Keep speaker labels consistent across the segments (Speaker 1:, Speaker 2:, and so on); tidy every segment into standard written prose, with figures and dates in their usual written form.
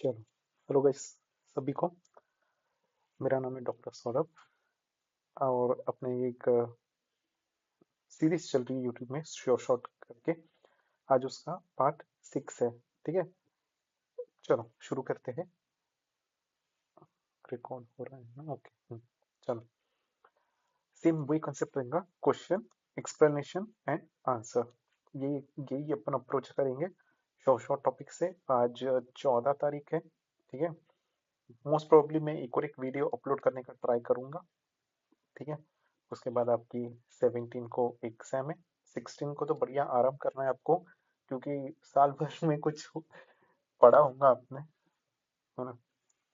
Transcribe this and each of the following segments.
Speaker 1: चलो, hello guys सभी को। मेरा नाम है डॉक्टर सौरभ और अपने एक सीरीज चल रही है यूट्यूब में शॉर्ट शॉर्ट करके। आज उसका पार्ट 6 है। ठीक है, चलो शुरू करते हैं। रिकॉर्ड हो रहा है ना? ओके। चलो, सेम वही कंसेप्ट रहेगा, क्वेश्चन, एक्सप्लेनेशन एंड आंसर। ये यही अपन अप्रोच करेंगे शॉर्ट शॉर्ट टॉपिक से। आज 14 तारीख है। ठीक है, मोस्ट प्रोबेबली मैं एक वीडियो अपलोड करने का ट्राई करूंगा। ठीक है, उसके बाद आपकी 17 को एग्जाम है। 16 को तो बढ़िया आराम करना है आपको, क्योंकि साल भर में कुछ पढ़ा होगा आपने, है ना?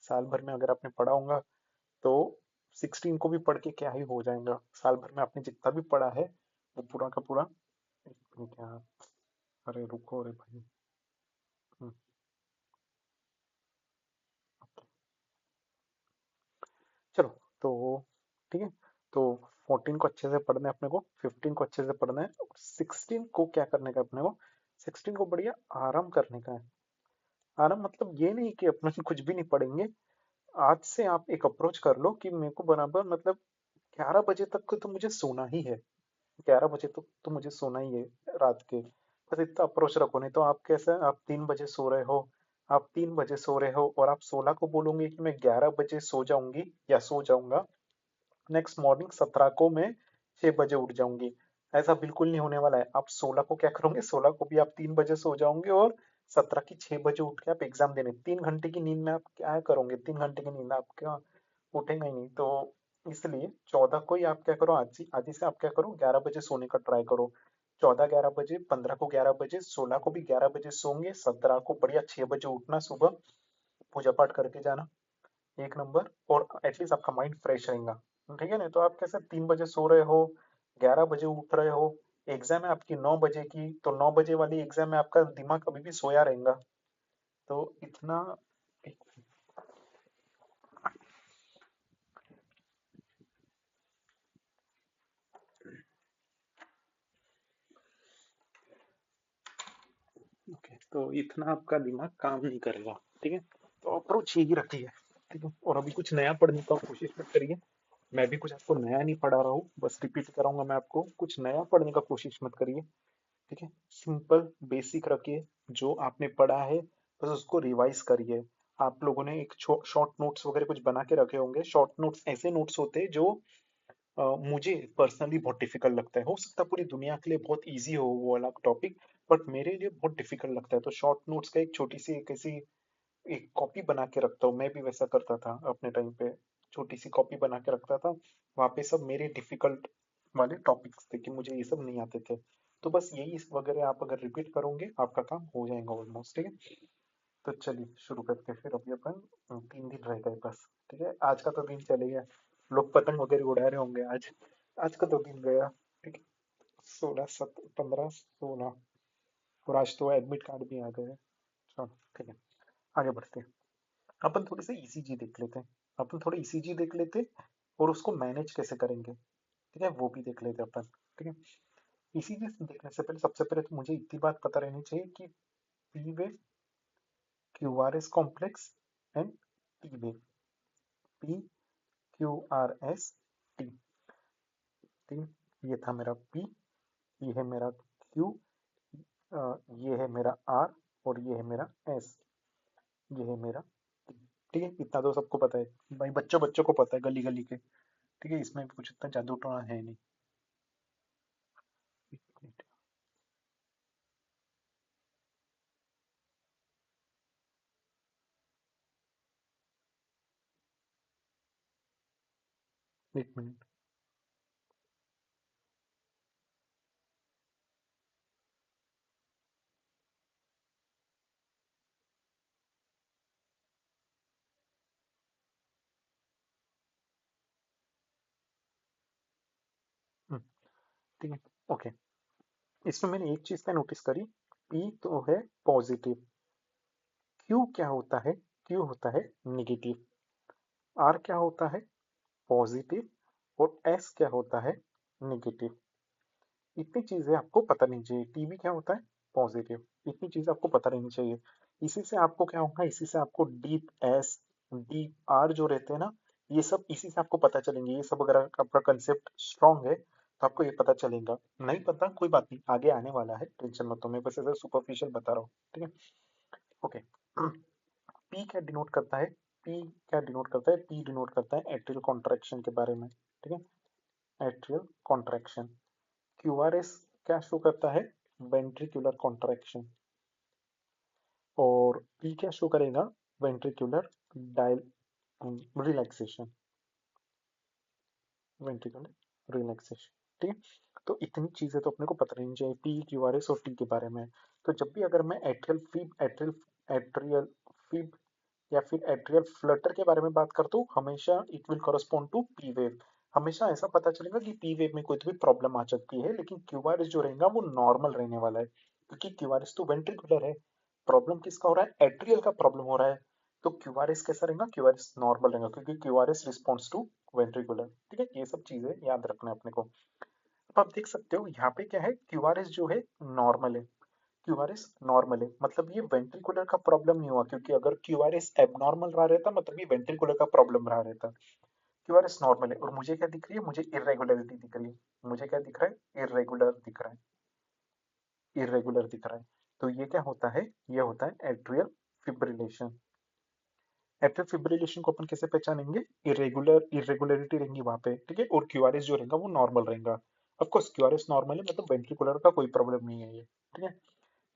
Speaker 1: साल भर में अगर आपने पढ़ा होगा तो 16 को भी पढ़ के क्या ही हो जाएगा। साल भर में आपने जितना भी पढ़ा है वो पूरा का पूरा। एक मिनट यार, अरे रुको रे भाई। हम्म, चलो, तो ठीक है, तो 14 को अच्छे से पढ़ना है अपने को, 15 को अच्छे से पढ़ना है और 16 को क्या करने का है अपने को? 16 को बढ़िया आराम करने का है। आराम मतलब ये नहीं कि अपने कुछ भी नहीं पढ़ेंगे। आज से आप एक अप्रोच कर लो कि मेरे को बराबर मतलब 11 बजे तक को तो मुझे सोना ही है। 11 बजे तक तो मुझे सोना ही है रात के। बस इतना अप्रोच रखो, नहीं तो आप कैसे, आप 3 बजे सो रहे हो, आप 3 बजे सो रहे हो और आप 16 को बोलोगे कि मैं 11 बजे सो जाऊंगी या सो जाऊंगा, नेक्स्ट मॉर्निंग 17 को मैं 6 बजे उठ जाऊंगी। ऐसा बिल्कुल नहीं होने वाला है। आप 16 को क्या करोगे? 16 को भी आप 3 बजे सो जाओगे और 17 की 6 बजे उठ के आप एग्जाम देने। 3 घंटे की नींद में आप क्या करोगे? 3 घंटे की नींद आप क्या उठेगा ही नहीं। तो इसलिए 14 को ही आप क्या करो, आज ही से आप क्या करो, 11 बजे सोने का ट्राई करो। 14 11 बजे, 15 को 11 बजे, 16 को भी 11 बजे सोंगे, 17 को बढ़िया 6 बजे उठना सुबह, पूजा पाठ करके जाना। एक नंबर, और एटलीस्ट आपका माइंड फ्रेश रहेगा। ठीक है ना? तो आप कैसे 3 बजे सो रहे हो, 11 बजे उठ रहे हो, एग्जाम है आपकी 9 बजे की, तो 9 बजे वाली एग्जाम में आपका दिमाग अभी भी सोया रहेगा। तो इतना। ओके, तो इतना आपका दिमाग काम नहीं करेगा। ठीक है, तो अप्रोच यही रखिए। ठीक है, और अभी कुछ नया पढ़ने का कोशिश मत करिए। मैं भी कुछ आपको नया नहीं पढ़ा रहा हूँ, बस रिपीट कराऊंगा मैं आपको। कुछ नया पढ़ने का कोशिश मत करिए। ठीक है, सिंपल बेसिक रखिए। जो आपने पढ़ा है बस उसको रिवाइज करिए। आप लोगों ने एक शॉर्ट नोट्स वगैरह कुछ बना के रखे होंगे। शॉर्ट नोट्स ऐसे नोट्स होते हैं जो मुझे पर्सनली बहुत डिफिकल्ट लगता है। हो सकता है पूरी दुनिया के लिए बहुत इजी हो वो वाला टॉपिक, बट मेरे लिए बहुत डिफिकल्ट लगता है। तो शॉर्ट नोट्स का एक छोटी सी एक ऐसी एक कॉपी बना के रखता हूँ। मैं भी वैसा करता था अपने टाइम पे, छोटी सी कॉपी बना के रखता था। वहाँ पे सब मेरे डिफिकल्ट वाले टॉपिक्स थे कि मुझे ये सब नहीं आते थे। तो बस यही वगैरह आप अगर रिपीट करोगे आपका काम हो जाएगा ऑलमोस्ट। ठीक है, तो चलिए शुरू करते हैं। फिर अभी अपन 3 दिन रह गए बस। ठीक है, आज का तो दिन चले गया। लोग पतंग वगैरह उड़ा रहे होंगे आज। आज का तो दिन गया। ठीक है, 16 17 15 16, और आज तो एडमिट कार्ड भी आ गए। चलो ठीक है, आगे बढ़ते हैं। अपन थोड़ी सी ईसीजी देख लेते हैं। अपन थोड़ी ईसीजी देख लेते हैं और उसको मैनेज कैसे करेंगे, ठीक है, वो भी देख लेते हैं अपन। ठीक है, ईसीजी देखने से पहले सबसे पहले तो मुझे इतनी बात पता रहनी चाहिए कि P wave, QRS complex and T wave. P Q R S T. ठीक है, ये था मेरा पी, ये है मेरा क्यू, ये है मेरा आर, और ये है मेरा एस, ये है मेरा टी। ठीक है, इतना तो सबको पता है भाई, बच्चों बच्चों को पता है, गली गली के। ठीक है, इसमें कुछ इतना जादू टोना है नहीं। एक मिनट, एक मिनट। ठीक है, ओके। इसमें मैंने एक चीज क्या नोटिस करी, पी तो है पॉजिटिव, क्यू क्या होता है? क्यू होता है निगेटिव, आर क्या होता है? पॉजिटिव, और एस क्या होता है? निगेटिव। इतनी चीजें आपको पता नहीं चाहिए। टीवी क्या होता है? पॉजिटिव। इतनी चीजें आपको पता रहनी चाहिए। इसी से आपको क्या होगा, इसी से आपको डीप एस, डीप आर जो रहते हैं ना, ये सब इसी से आपको पता चलेंगे। ये सब अगर आपका कंसेप्ट स्ट्रांग है तो आपको ये पता चलेगा। नहीं पता कोई बात नहीं, आगे आने वाला है, टेंशन मत लो, मैं बस ऐसे सुपरफिशियल बता रहा हूँ, ठीक है। ओके। पी क्या डिनोट करता है, पी क्या डिनोट करता है, पी डिनोट करता है एट्रियल कॉन्ट्रैक्शन के बारे में, ठीक है, एट्रियल कॉन्ट्रैक्शन। क्यूआरएस क्या शो करता है, वेंट्रिकुलर कॉन्ट्रैक्शन। और पी क्या शो करेगा, ventricular dial relaxation, ventricular relaxation, ठीक है। तो इतनी चीजें तो अपने को पता रहनी चाहिए पी, क्यूआरएस और टी के बारे में। तो जब भी अगर मैं एट्रियल फीब या फिर एट्रियल फ्लटर के बारे में बात करता हूँ, हमेशा it will correspond to P wave. हमेशा ऐसा पता चलेगा कि पी वेव में कोई तो भी प्रॉब्लम आ सकती है, लेकिन क्यूआरएस जो रहेगा वो नॉर्मल रहने वाला है, क्योंकि क्यूआरएस तो वेंट्रिकुलर है। प्रॉब्लम किसका हो रहा है, एट्रियल का प्रॉब्लम हो रहा है। तो क्यूआरएस कैसा रहेगा, क्यूआरएस नॉर्मल रहेगा, क्योंकि क्यूआरएस रिस्पॉन्स टू वेंट्रिकुलर, ठीक है। ये सब चीजें याद रखना है अपने को। अब आप देख सकते हो यहाँ पे क्या है, क्यूआरएस जो है नॉर्मल है, क्यूआरएस नॉर्मल है, मतलब ये वेंट्रिकुलर का प्रॉब्लम नहीं हुआ, क्योंकि अगर क्यूआरएस एबनॉर्मल रहा रहता मतलब ये वेंट्रिकुलर का प्रॉब्लम रहा रहता। क्यूआरएस नॉर्मल है, और मुझे क्या दिख रही है, मुझे इरेगुलरिटी दिख रही है। मुझे क्या दिख रहा है, इरेगुलर दिख रहा है, इरेगुलर दिख रहा है। तो ये क्या होता है, ये होता है एट्रियल फिब्रिलेशन। एट्रियल फिब्रिलेशन को अपन कैसे पहचानेंगे, इरेगुलरिटी रहेंगी वहां पे, ठीक है, और क्यूआरएस जो रहेगा वो नॉर्मल रहेगा। ऑफ कोर्स क्यूआरएस नॉर्मल है, मतलब वेंट्रिकुलर का कोई प्रॉब्लम नहीं है ये, ठीक है।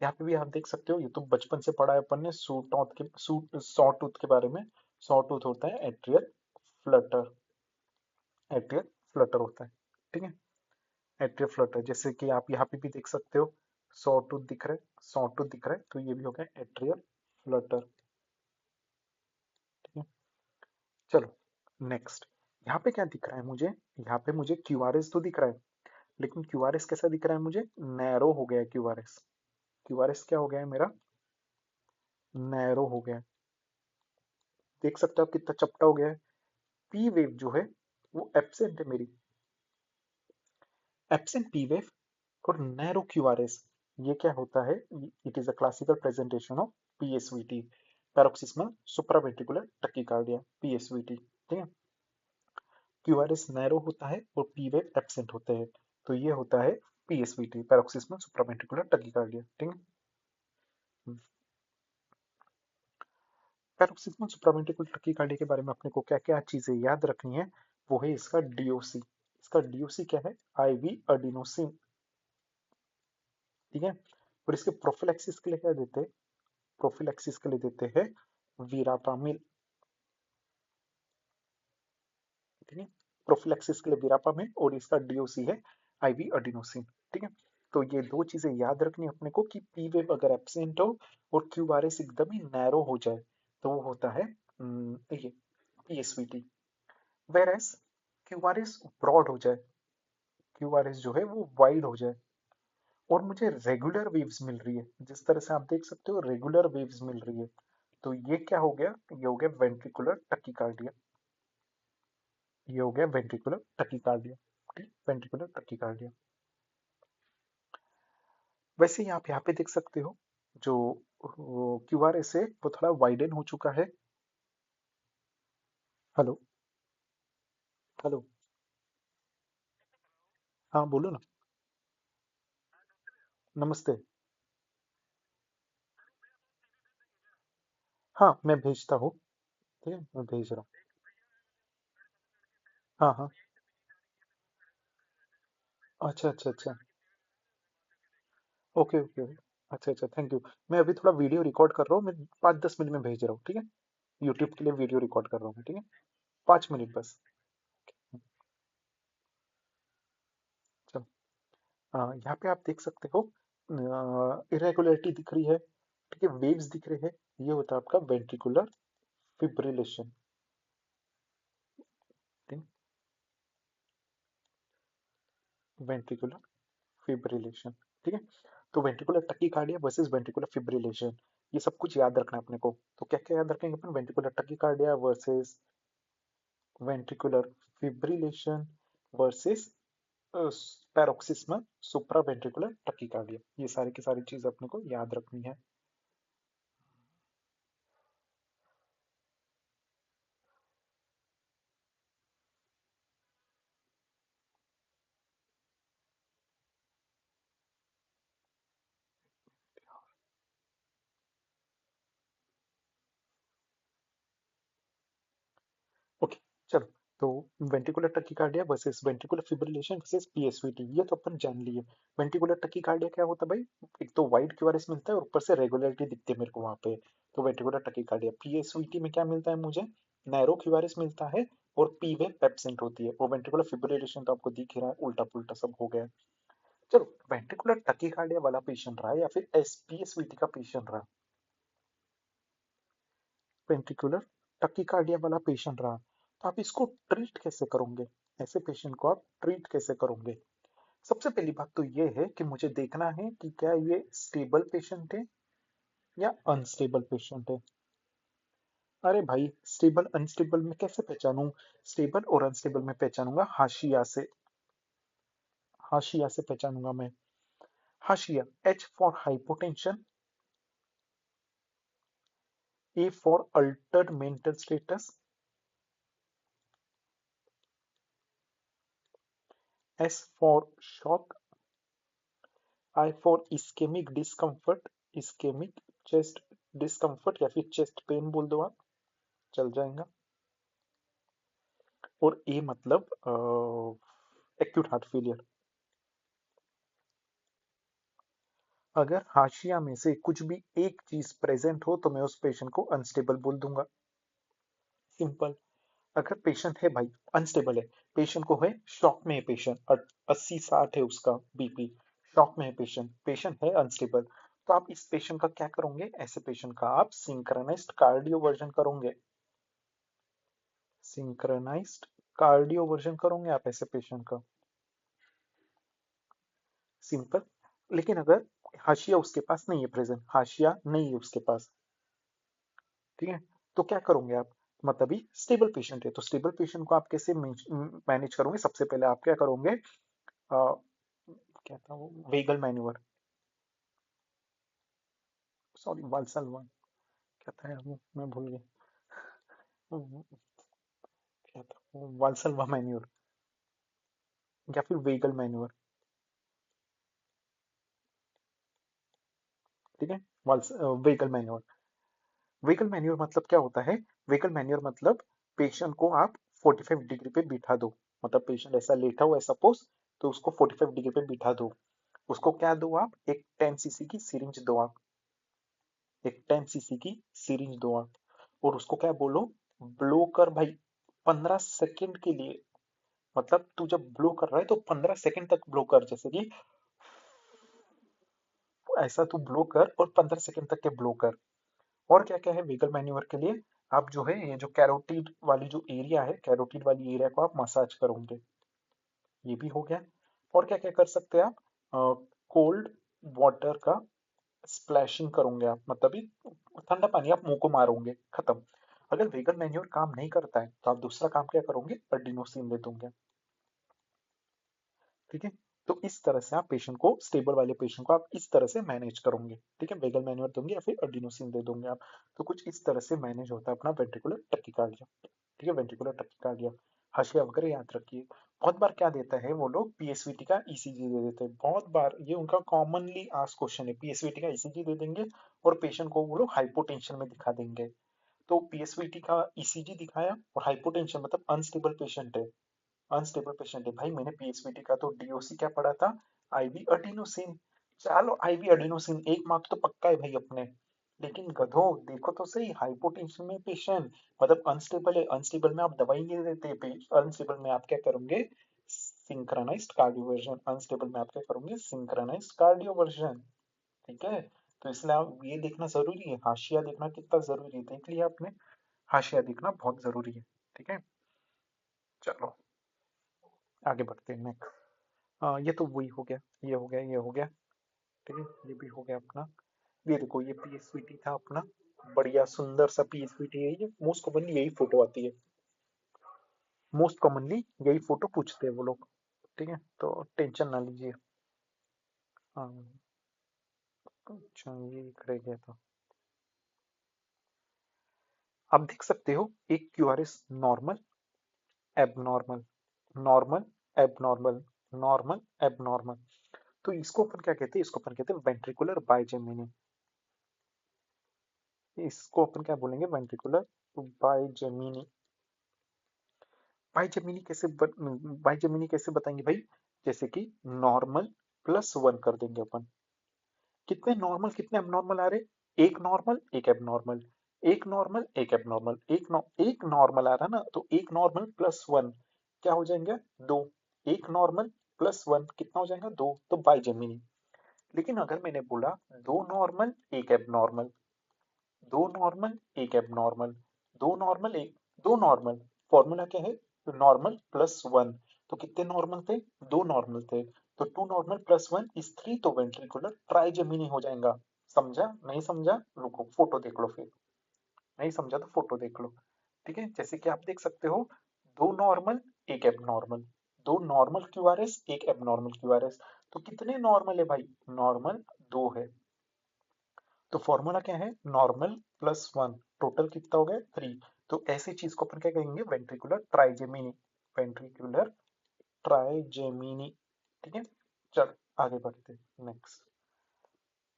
Speaker 1: यहाँ पे भी आप देख सकते हो, ये तो बचपन से पढ़ा है अपन ने, सॉ टूथ के बारे में। सॉ टूथ होता है एट्रियल फ्लटर, एट्रियल फ्लटर होता है, ठीक है। एट्रियल फ्लटर, जैसे कि आप यहाँ पे भी देख सकते हो, सॉ टूथ दिख रहा है, सॉ टूथ दिख रहा है, तो ये भी हो गया एट्रियल फ्लटर, ठीक है। चलो नेक्स्ट, यहाँ पे क्या दिख रहा है मुझे, यहाँ पे मुझे क्यूआरएस तो दिख रहा है, लेकिन क्यूआरएस कैसा दिख रहा है मुझे, नैरो हो गया है क्यूआरएस। क्यूआरएस क्या हो गया है मेरा, नैरो हो गया है। देख सकते हो आप कितना चपटा हो गया है। पी वेव जो है वो एब्सेंट है मेरी, एब्सेंट पी वेव और नैरो क्यूआरएस। ये क्या होता है, it is a classical presentation of PSVT, paroxysmal supraventricular tachycardia, PSVT, ठीक है। क्यूआरएस नैरो होता है और पी वेव एब्सेंट होते हैं, तो ये होता है पीएसवीटी, पैरोक्सिस्मल सुप्रावेंट्रिकुलर टैकीकार्डिया, ठीक है। पैरोक्सिस्मल सुप्रावेंट्रिकुलर टैकीकार्डिया के बारे में अपने को क्या क्या चीजें याद रखनी है, वो है इसका डीओसी। इसका डीओसी क्या है, आईवी अडिनोसिन, ठीक है। और इसके प्रोफिलैक्सिस के लिए क्या देते हैं, प्रोफिलैक्सिस के लिए देते हैं वीरापामिल, ठीक है। प्रोफिलैक्सिस के लिए वीरापामिल, और इसका डीओसी है आईवी अडिनोसिन, ठीक है। तो ये दो चीजें याद रखनी है अपने को, कि पी वेव अगर एब्सेंट हो और क्यूआरएस एकदम ही नैरो हो जाए तो वो होता है ये PSVT. Where S QRS broad हो जाए, क्यूआरएस जो है वो वाइड हो जाए, और मुझे रेगुलर वेव्स मिल रही है, जिस तरह से आप देख सकते हो रेगुलर वेव्स मिल रही है, तो ये क्या हो गया, ये हो गया वेंट्रिकुलर टकीकार्डिया, ये हो गया वेंट्रिकुलर टकीकार्डिया, ठीक, वेंट्रिकुलर टकीकार्डिया। वैसे ही आप यहाँ पे देख सकते हो, जो क्यूआरएस है वो थोड़ा वाइडन हो चुका है। हेलो, हेलो, हाँ बोलो ना। नमस्ते। हाँ मैं भेजता हूँ, ठीक है, मैं भेज रहा हूँ। हाँ हाँ, अच्छा अच्छा अच्छा, ओके ओके, अच्छा अच्छा, थैंक यू। मैं अभी थोड़ा वीडियो रिकॉर्ड कर रहा हूँ, मैं 5-10 मिनट में भेज रहा हूँ, ठीक है। यूट्यूब के लिए वीडियो रिकॉर्ड कर रहा हूँ मैं, ठीक है। 5 मिनट बस। चलो, हाँ यहाँ पे आप देख सकते हो, इरेगुलरिटी दिख रही है, ठीक है, वेव्स दिख रहे हैं, ये होता है आपका वेंट्रिकुलर फिब्रिलेशन, ठीक, वेंट्रिकुलर फिब्रिलेशन, ठीक है। तो ventricular tachycardia versus ventricular fibrillation, ये सब कुछ याद रखना है अपने को। तो क्या क्या याद रखेंगे अपन, ventricular tachycardia versus ventricular fibrillation versus paroxysmal supraventricular tachycardia, ये सारी की सारी चीज अपने को याद रखनी है। चलो, तो ventricular tachycardia versus ventricular fibrillation versus PSVT, ये तो अपन जान लिए। वेंट्रिकुलर टकीकार्डिया क्या होता है भाई? एक तो वाइड क्यूआरएस मिलता है और ऊपर से रेगुलरिटी दिखती है मेरे को वहां पे। तो वेंट्रिकुलर टकीकार्डिया। पीएसवीटी में क्या मिलता है मुझे? नैरो क्यूआरएस मिलता है और पी वेव एब्सेंट होती है। और वेंट्रिकुलर फिब्रिलेशन तो आपको दिख ही रहा है, उल्टा पुल्टा सब हो गया है। चलो, वेंट्रिकुलर टकीकार्डिया वाला पेशेंट रहा या फिर एसपीएसवीटी का पेशेंट रहा, वेंट्रिकुलर टकीकार्डिया वाला पेशेंट रहा, तो आप इसको ट्रीट कैसे करोगे? ऐसे पेशेंट को आप ट्रीट कैसे करोगे? सबसे पहली बात तो ये है कि मुझे देखना है कि क्या ये स्टेबल पेशेंट है या अनस्टेबल पेशेंट है। अरे भाई, स्टेबल अनस्टेबल में कैसे पहचानूं? स्टेबल और अनस्टेबल में पहचानूंगा हाशिया से। हाशिया से पहचानूंगा मैं। हाशिया, H for hypotension, A for altered mental status, S for shock, I for ischemic discomfort, ischemic chest discomfort या फिर चेस्ट पेन बोल दो आप, चल जाएगा। और ए मतलब एक्यूट हार्ट फेलियर। अगर हाशिया में से कुछ भी एक चीज प्रेजेंट हो तो मैं उस पेशेंट को अनस्टेबल बोल दूंगा। सिंपल। अगर पेशेंट है भाई, अनस्टेबल है, पेशेंट को है शॉक में है, पेशेंट 80-60 है उसका बीपी, शॉक में है पेशेंट, पेशेंट है अनस्टेबल, तो आप इस पेशेंट का क्या करोगे? ऐसे पेशेंट का आप सिंक्रोनाइज्ड कार्डियो वर्जन करोगे। सिंक्रोनाइज्ड कार्डियो वर्जन करोगे आप ऐसे पेशेंट का। सिंपल। लेकिन अगर हाशिया उसके पास नहीं है, प्रेजेंट हाशिया नहीं है उसके पास, ठीक है, तो क्या करोगे आप? मतलब अभी स्टेबल पेशेंट है, तो स्टेबल पेशेंट को आप कैसे मैनेज करोगे? सबसे पहले आप क्या करोगे? क्या था वो, वेगल मैन्यूवर, सॉरी वाल्सलवा, क्या था यार वो, मैं भूल गया। क्या था वो, वाल्सलवा मैन्यूवर या फिर वेगल मैन्यूवर, ठीक है। वाल्स वेगल मैन्यूवर। वेगल मैन्योर मतलब क्या होता है? वेगल मैन्योर मतलब पेशेंट को आप 45 डिग्री पे बिठा दो। मतलब पेशेंट ऐसा लेटा हुआ है सपोज, तो उसको 45 डिग्री पे बिठा दो। उसको क्या दो आप? एक 10 सीसी की सिरिंज दो आप। एक 10 सीसी की सिरिंज दो आप और उसको क्या बोलो? ब्लो कर भाई, 15 सेकेंड के लिए। मतलब तू जब ब्लो कर रहा है तो 15 सेकेंड तक ब्लो कर, जैसे कि ऐसा तू ब्लो कर और 15 सेकेंड तक के ब्लो कर। और क्या क्या है वेगल मैन्यूवर के लिए? आप जो है ये जो कैरोटीड वाली जो एरिया है, कैरोटीड वाली एरिया को आप मसाज करोगे, ये भी हो गया। और क्या क्या कर सकते हैं आप? कोल्ड वाटर का स्प्लैशिंग करोगे आप, मतलब ही ठंडा पानी आप मुंह को मारोगे, खत्म। अगर वेगन मैन्योर काम नहीं करता है तो आप दूसरा काम क्या करोगे? अडिनोसिन दे दोगे, ठीक है। तो इस तरह से आप पेशेंट को, स्टेबल वाले पेशेंट को आप इस तरह से मैनेज करोगे, ठीक है। वेगल मैन्योर दोगे या फिर अडिनोसिन दे दोगे आप। तो कुछ इस तरह से मैनेज होता है अपना वेंट्रिकुलर टकीकार्डिया, ठीक है। वेंट्रिकुलर टकीकार्डिया, हाशिया वगैरह याद रखिए। बहुत बार क्या देता है वो लोग? पीएसवीटी का ईसीजी दे देते हैं, बहुत बार ये उनका कॉमनली आस्क क्वेश्चन है। पीएसवीटी का ईसीजी दे देंगे और पेशेंट को वो लोग हाइपोटेंशन में दिखा देंगे। तो पीएसवीटी का ईसीजी दिखाया और हाइपोटेंशन मतलब अनस्टेबल पेशेंट है, अनस्टेबल पेशेंट है भाई। मैंने पीएसवीटी का तो डीओसी क्या पढ़ा था? आईवी अडिनोसिन। चलो, आईवी अडिनोसिन एक मार्क तो पक्का है भाई अपने। लेकिन गधो देखो तो सही, हाइपोटेंशन में पेशेंट मतलब अनस्टेबल है, अनस्टेबल में आप दवाई नहीं देते, अनस्टेबल में आप क्या करोगे? Synchronised cardioversion. अनस्टेबल में आप क्या करोगे? सिंक्रोनाइज्ड कार्डियोवर्जन, ठीक है। तो इसलिए आप ये देखना जरूरी है, हाशिया देखना कितना जरूरी है, देख लिया आपने। हाशिया देखना बहुत जरूरी है, ठीक है। चलो, आगे बढ़ते हैं नेक्स्ट। हाँ, ये तो वही हो गया, ये हो गया, ये हो गया, ठीक है। ये भी हो गया अपना। ये देखो, ये पीएसवीटी था अपना, बढ़िया सुंदर सा पीएसवीटी है। ये मोस्ट कॉमनली यही फोटो आती है, मोस्ट कॉमनली यही फोटो पूछते हैं वो लोग, ठीक है। तो टेंशन ना लीजिए। हाँ, अच्छा ये रह गया था। आप देख सकते हो एक QRS normal, abnormal, normal, abnormal, normal, abnormal. तो इसको अपन क्या कहते हैं? इसको अपन कहते हैं वेंट्रिकुलर बाइजेमिनी। इसको अपन क्या बोलेंगे? वेंट्रिकुलर बाइजेमिनी। बाई जेमिनी कैसे बताएंगे भाई? जैसे कि नॉर्मल प्लस वन कर देंगे अपन। कितने नॉर्मल कितने एबनॉर्मल आ रहे? एक नॉर्मल एक एबनॉर्मल, एक नॉर्मल एक एबनॉर्मल, एक नॉर्मल आ रहा ना, तो एक नॉर्मल प्लस वन क्या हो जाएंगे? दो। एक नॉर्मल प्लस वन कितना हो जाएगा? दो। तो बाई जेमिनी। लेकिन अगर मैंने बोला दो नॉर्मल एक एबनॉर्मल, दो नॉर्मल एक एबनॉर्मल, दो नॉर्मल एक, दो नॉर्मल, फॉर्मूला क्या है? Normal plus one. तो कितने नॉर्मल थे? दो नॉर्मल थे। तो two normal plus one is three, तो वेंट्रिकुलर ट्राइजेमिनी हो जाएगा। समझा? नहीं समझा? रुको फोटो देख लो फिर। नहीं समझा तो फोटो देख लो। ठीक है, जैसे कि आप देख सकते हो, दो नॉर्मल एक एबनॉर्मल, दो नॉर्मल क्यूआरएस एक एबनॉर्मल क्यूआरएस। तो कितने नॉर्मल है भाई? नॉर्मल दो है। तो फॉर्मूला क्या है? नॉर्मल प्लस वन, टोटल कितना हो गया? थ्री। तो ऐसी चीज को अपन क्या कहेंगे? वेंट्रिकुलर ट्राइजेमिनी। वेंट्रिकुलर ट्राइजेमिनी। ठीक है, चलो आगे बढ़ते। नेक्स्ट।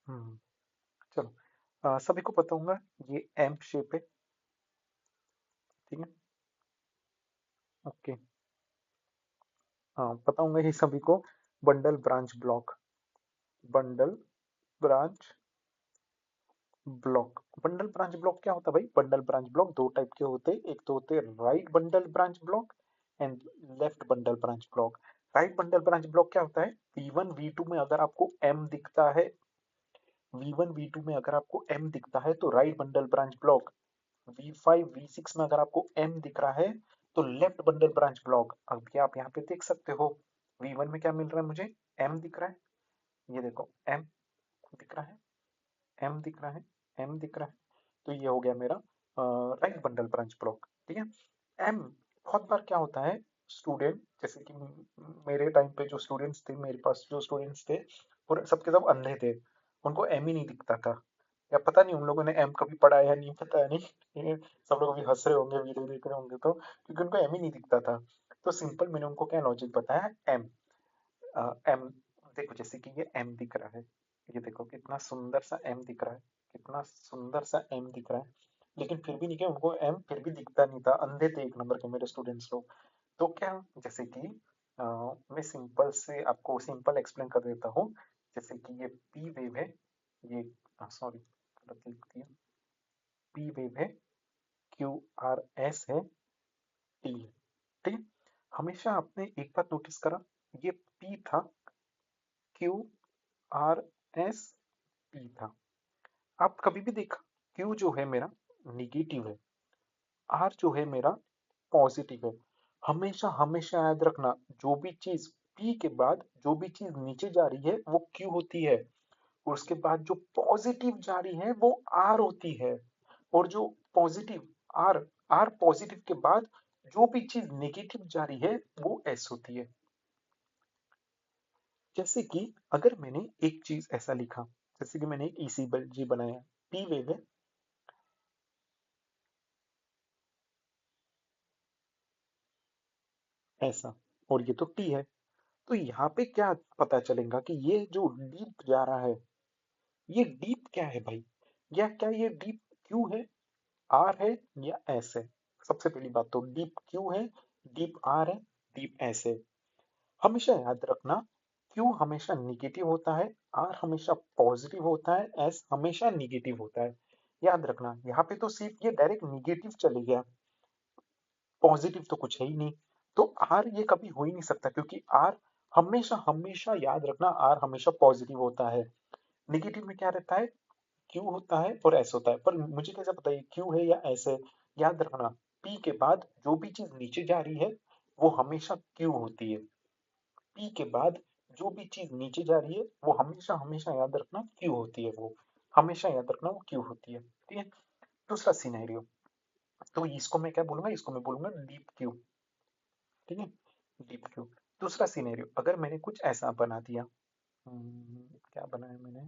Speaker 1: हम्म चलो, सभी को पता होगा ये एम शेप है। ठीक है, ओके। हाँ, पता होगा ये सभी को। Bundle branch block, bundle branch block. Bundle branch block क्या होता है भाई? बंडल ब्रांच ब्लॉक दो टाइप के होते हैं, एक तो होते हैं right bundle branch block and left bundle branch block. Right bundle branch block क्या होता है? V1 V2 में अगर आपको M दिखता है, V1 V2 में अगर आपको M दिखता है तो right bundle branch block. V5 V6 में अगर आपको M दिख रहा है तो लेफ्ट बंडल ब्रांच ब्लॉक। अब ये आप यहाँ पे देख सकते हो, V1 में क्या मिल रहा है मुझे? M दिख रहा है। ये देखो M दिख रहा है, M दिख रहा है, M दिख रहा है। तो ये हो गया मेरा राइट बंडल ब्रांच ब्लॉक। ठीक है। एम, बहुत बार क्या होता है, स्टूडेंट जैसे कि मेरे टाइम पे जो स्टूडेंट्स थे, मेरे पास जो स्टूडेंट्स थे, पूरे सबके सब अंधे थे। उनको एम ही नहीं दिखता था, या पता नहीं उन लोगों ने एम कभी पढ़ा है या नहीं, पता है नहीं। ये सब लोग अभी हंस रहे होंगे वीडियो देख रहे होंगे तो, क्योंकि उनको एम ही नहीं दिखता था। तो सिंपल मैंने उनको क्या लॉजिक बताया? एम। एम, देखो जैसे कि ये एम दिख रहा है, ये देखो कितना सुंदर सा एम दिख रहा है, कितना सुंदर सा एम दिख रहा है। लेकिन फिर भी नहीं, क्या उनको एम फिर भी दिखता नहीं था, अंधे थे एक नंबर के मेरे स्टूडेंट्स लोग। तो क्या, जैसे कि मैं सिंपल से आपको सिंपल एक्सप्लेन कर देता हूँ। जैसे कि ये पी वेव है, ये सॉरी गलत लिख दिया, पी वेव है, क्यू आर एस है, टी है। ठीक है। हमेशा आपने एक बात नोटिस करा, ये पी था, क्यू आर एस पी था। आप कभी भी देखा, क्यू जो है मेरा निगेटिव है, आर जो है मेरा पॉजिटिव है। हमेशा हमेशा याद रखना, जो भी चीज पी के बाद जो भी चीज नीचे जा रही है वो क्यू होती है, और उसके बाद जो पॉजिटिव जा रही है वो आर होती है। और जो पॉजिटिव, आर, आर पॉजिटिव के बाद जो भी चीज नेगेटिव जा रही है वो एस होती है। जैसे कि अगर मैंने एक चीज ऐसा लिखा, जैसे कि मैंने एक ईसीजी बनाया, पी वेव है ऐसा, और ये तो टी है। तो यहाँ पे क्या पता चलेगा कि ये जो डीप जा रहा है, ये डीप क्या है भाई? या क्या ये डीप क्यू है, आर है, या एस है? सबसे पहली बात तो डीप क्यू है, डीप आर है, डीप एस है। हमेशा याद रखना, क्यू हमेशा निगेटिव होता है, आर हमेशा पॉजिटिव होता है, एस हमेशा निगेटिव होता है। याद रखना, यहाँ पे तो सिर्फ ये डायरेक्ट निगेटिव चले गया, पॉजिटिव तो कुछ है ही नहीं। तो आर ये कभी हो ही नहीं सकता, क्योंकि आर हमेशा हमेशा याद रखना, आर हमेशा पॉजिटिव होता है। निगेटिव में क्या रहता है? क्यू होता है और एस होता है। पर मुझे कैसे पता ये क्यू है या एस है? याद रखना, पी के बाद जो भी चीज नीचे जा रही है वो हमेशा क्यू होती है। पी के बाद जो भी चीज नीचे जा रही है वो हमेशा हमेशा याद रखना क्यू होती है, वो हमेशा याद रखना वो क्यू होती है। ठीक है। दूसरा सिनेरियो, तो इसको मैं क्या बोलूंगा? इसको मैं बोलूंगा डीप क्यू। ठीक है, डीप क्यू। दूसरा सिनेरियो, अगर मैंने कुछ ऐसा बना दिया, क्या बनाया मैंने?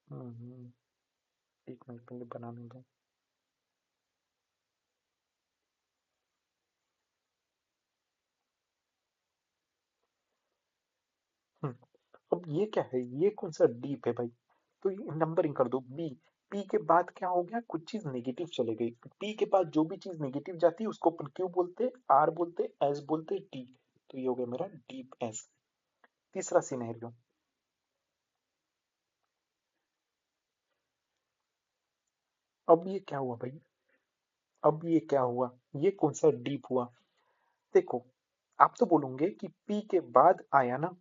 Speaker 1: हम्म, एक मिनट पहले बनाने दो। हम्म, अब ये क्या है? ये कौन सा डीप है भाई? तो ये नंबरिंग कर दो, बी। पी के बाद क्या हो गया, कुछ चीज नेगेटिव चले गई। पी के बाद जो भी चीज नेगेटिव जाती है उसको अपन क्यू बोलते, आर बोलते, एस बोलते, डी। तो ये हो गया मेरा डीप एस। तीसरा सिनेरियो, अब ये क्या हुआ भाई, अब ये क्या हुआ, ये कौन सा डीप हुआ। देखो, आप तो बोलोगे कि पी के बाद आया ना,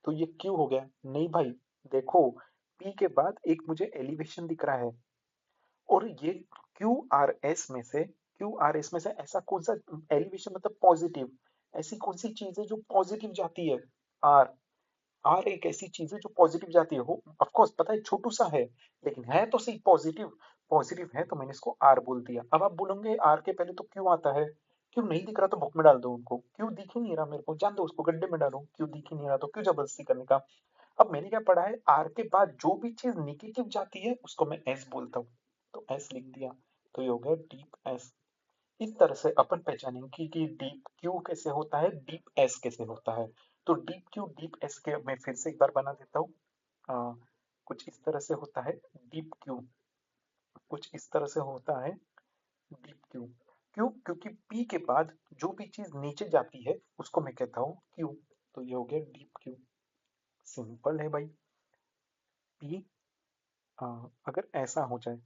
Speaker 1: तो ये क्यू हो गया। नहीं भाई, देखो, पी के बाद एक मुझे एलिवेशन दिख रहा है, और ये क्यू आर एस में से, क्यू आर एस में से ऐसा कौन सा एलिवेशन, मतलब पॉजिटिव, ऐसी कौन सी चीज है जो पॉजिटिव जाती है। आर, आर एक ऐसी चीज है जो पॉजिटिव जाती है। हो ऑफ कोर्स पता है छोटू सा है, लेकिन है तो सही पॉजिटिव। पॉजिटिव है तो मैंने इसको आर बोल दिया। अब आप बोलोगे आर के पहले तो क्यों आता है, क्यों नहीं दिख रहा तो बुक में डाल दो उनको, क्यों दिख ही नहीं रहा मेरे को, जान दो उसको गड्ढे में डालो, क्यों दिख ही नहीं रहा तो क्यों जबरदस्ती करने का। अब मैंने क्या पढ़ा है, आर के बाद जो भी चीज निगेटिव जाती है उसको मैं एस बोलता हूँ, तो एस लिख दिया। तो ये हो गया डीप एस। इस तरह से अपन पहचानेंगे कि डीप क्यू कैसे होता है, डीप एस कैसे होता है। तो डीप क्यू डीप एस के मैं फिर से एक बार बना देता हूँ। अ, कुछ इस तरह से होता है डीप क्यू, कुछ इस तरह से होता है डीप क्यू। क्यों, क्योंकि पी के बाद जो भी चीज नीचे जाती है उसको मैं कहता हूँ क्यू। तो ये हो गया डीप क्यू। सिंपल है भाई। पी, अगर ऐसा हो जाए,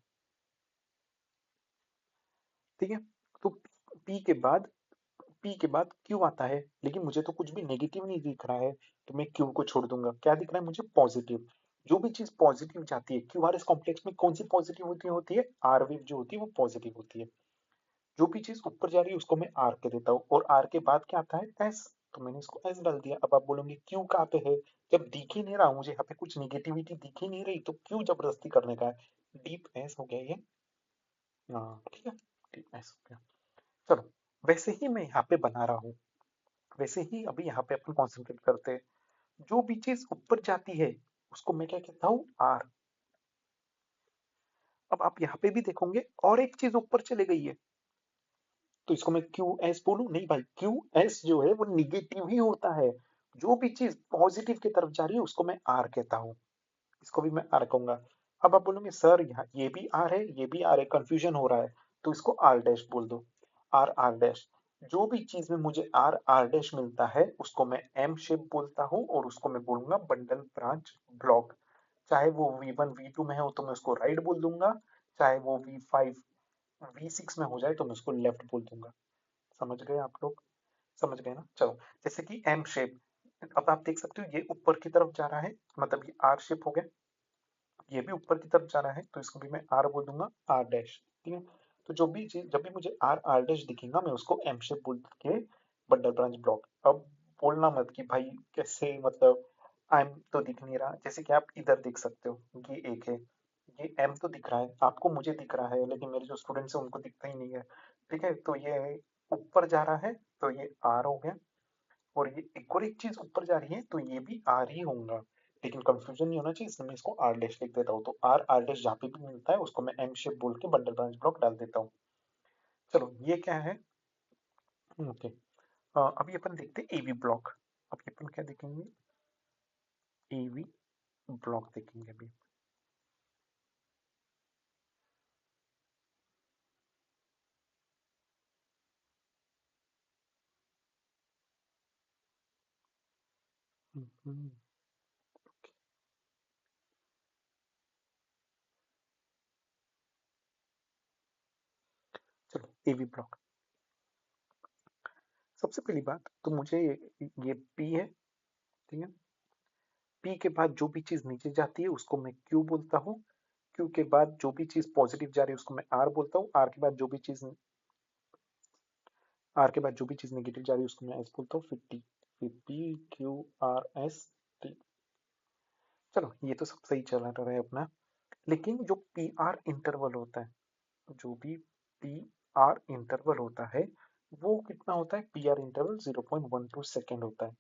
Speaker 1: ठीक है, तो पी के बाद, पी के बाद क्यू आता है, लेकिन मुझे तो कुछ भी नेगेटिव नहीं दिख रहा है, तो मैं क्यू को छोड़ दूंगा। क्या दिख रहा है मुझे, पॉजिटिव। जो भी चीज पॉजिटिव जाती है, क्यू आर एस कॉम्प्लेक्स में कौन सी पॉजिटिव होती है, आर वेव जो होती है वो पॉजिटिव होती है। जो भी चीज ऊपर जा रही है उसको मैं आर के देता हूँ, और आर के बाद क्या आता है, एस। तो मैंने इसको एस डाल दिया। अब आप बोलोगे क्यू कहाँ पे है, जब दिख ही नहीं रहा मुझे यहाँ पे, कुछ निगेटिविटी दिख ही नहीं रही, तो क्यों जबरदस्ती करने का है। डीप एस हो गया ये। हाँ ठीक है, डीप एस हो गया। चलो, वैसे ही मैं यहाँ पे बना रहा हूँ, वैसे ही अभी यहाँ पे अपन कॉन्सेंट्रेट करते हैं। जो भी चीज ऊपर जाती है उसको मैं क्या कहता हूँ, आर। अब आप यहाँ पे भी देखोगे और एक चीज ऊपर चली गई है, तो इसको मैं क्यू एस बोलूं, नहीं भाई, क्यू एस जो है वो निगेटिव ही होता है। जो भी चीज पॉजिटिव की तरफ जा रही है उसको मैं आर कहता हूँ, इसको भी मैं आर कहूंगा। अब आप बोलोगे सर यहाँ ये भी आर है ये भी आर है, कंफ्यूजन हो रहा है, तो इसको आर डैश बोल दो, आर आर डैश। जो भी चीज में मुझे आर आर डैश मिलता है उसको मैं एम शेप बोलता हूँ, और उसको मैं बोलूंगा बंडल ब्रांच ब्लॉक। चाहे वो V1 V2 में हो तो मैं उसको राइट बोल दूंगा, चाहे वो V5 V6 में हो जाए तो मैं उसको लेफ्ट बोल दूंगा। समझ गए आप लोग, समझ गए ना। चलो, जैसे कि एम शेप, अब आप देख सकते हो ये ऊपर की तरफ जा रहा है, मतलब ये आर शेप हो गया, ये भी ऊपर की तरफ जा रहा है, तो इसको भी मैं आर बोल दूंगा, आर डैश। ठीक है, तो जो भी चीज, जब भी मुझे आर आर डैश दिखेगा मैं उसको एम शेप बोल के बंडल ब्रांच ब्लॉक। अब बोलना मत कि भाई कैसे, मतलब एम तो दिख नहीं रहा, जैसे कि आप इधर देख सकते हो, ये एक है, ये एम तो दिख रहा है आपको, मुझे दिख रहा है, लेकिन मेरे जो स्टूडेंट्स हैं उनको दिखता ही नहीं है। ठीक है, तो ये ऊपर जा रहा है तो ये आर हो गया, और ये एक और एक चीज ऊपर जा रही है तो ये भी आर ही होगा। लेकिन कंफ्यूजन नहीं होना चाहिए, इसलिए मैं इसको आर डैश लिख देता हूँ। तो आर आर डैश जहाँ पे भी मिलता है उसको मैं एम शेप बोल के बंडल ब्रांच ब्लॉक डाल देता हूँ। चलो, ये क्या है, ओके। अभी अपन देखते हैं एवी ब्लॉक। अभी अपन क्या देखेंगे, एवी ब्लॉक देखेंगे अभी। हम्म, चलो एवी ब्लॉक। सबसे पहली बात तो मुझे ये पी है, ठीक है, पी के बाद जो भी चीज नीचे जाती है उसको मैं क्यू बोलता हूँ, क्यू के बाद जो भी चीज पॉजिटिव जा रही है उसको मैं आर बोलता हूँ, आर के बाद जो भी चीज, आर के बाद जो भी चीज नेगेटिव जा रही है उसको मैं एस बोलता हूँ, फिर टी, फिर P Q R S T. चलो, ये तो सब सही चला रहा है अपना। लेकिन जो पी आर इंटरवल होता है, जो भी पी आर इंटरवल होता है वो कितना होता है, पी आर इंटरवल 0.12 सेकेंड होता है।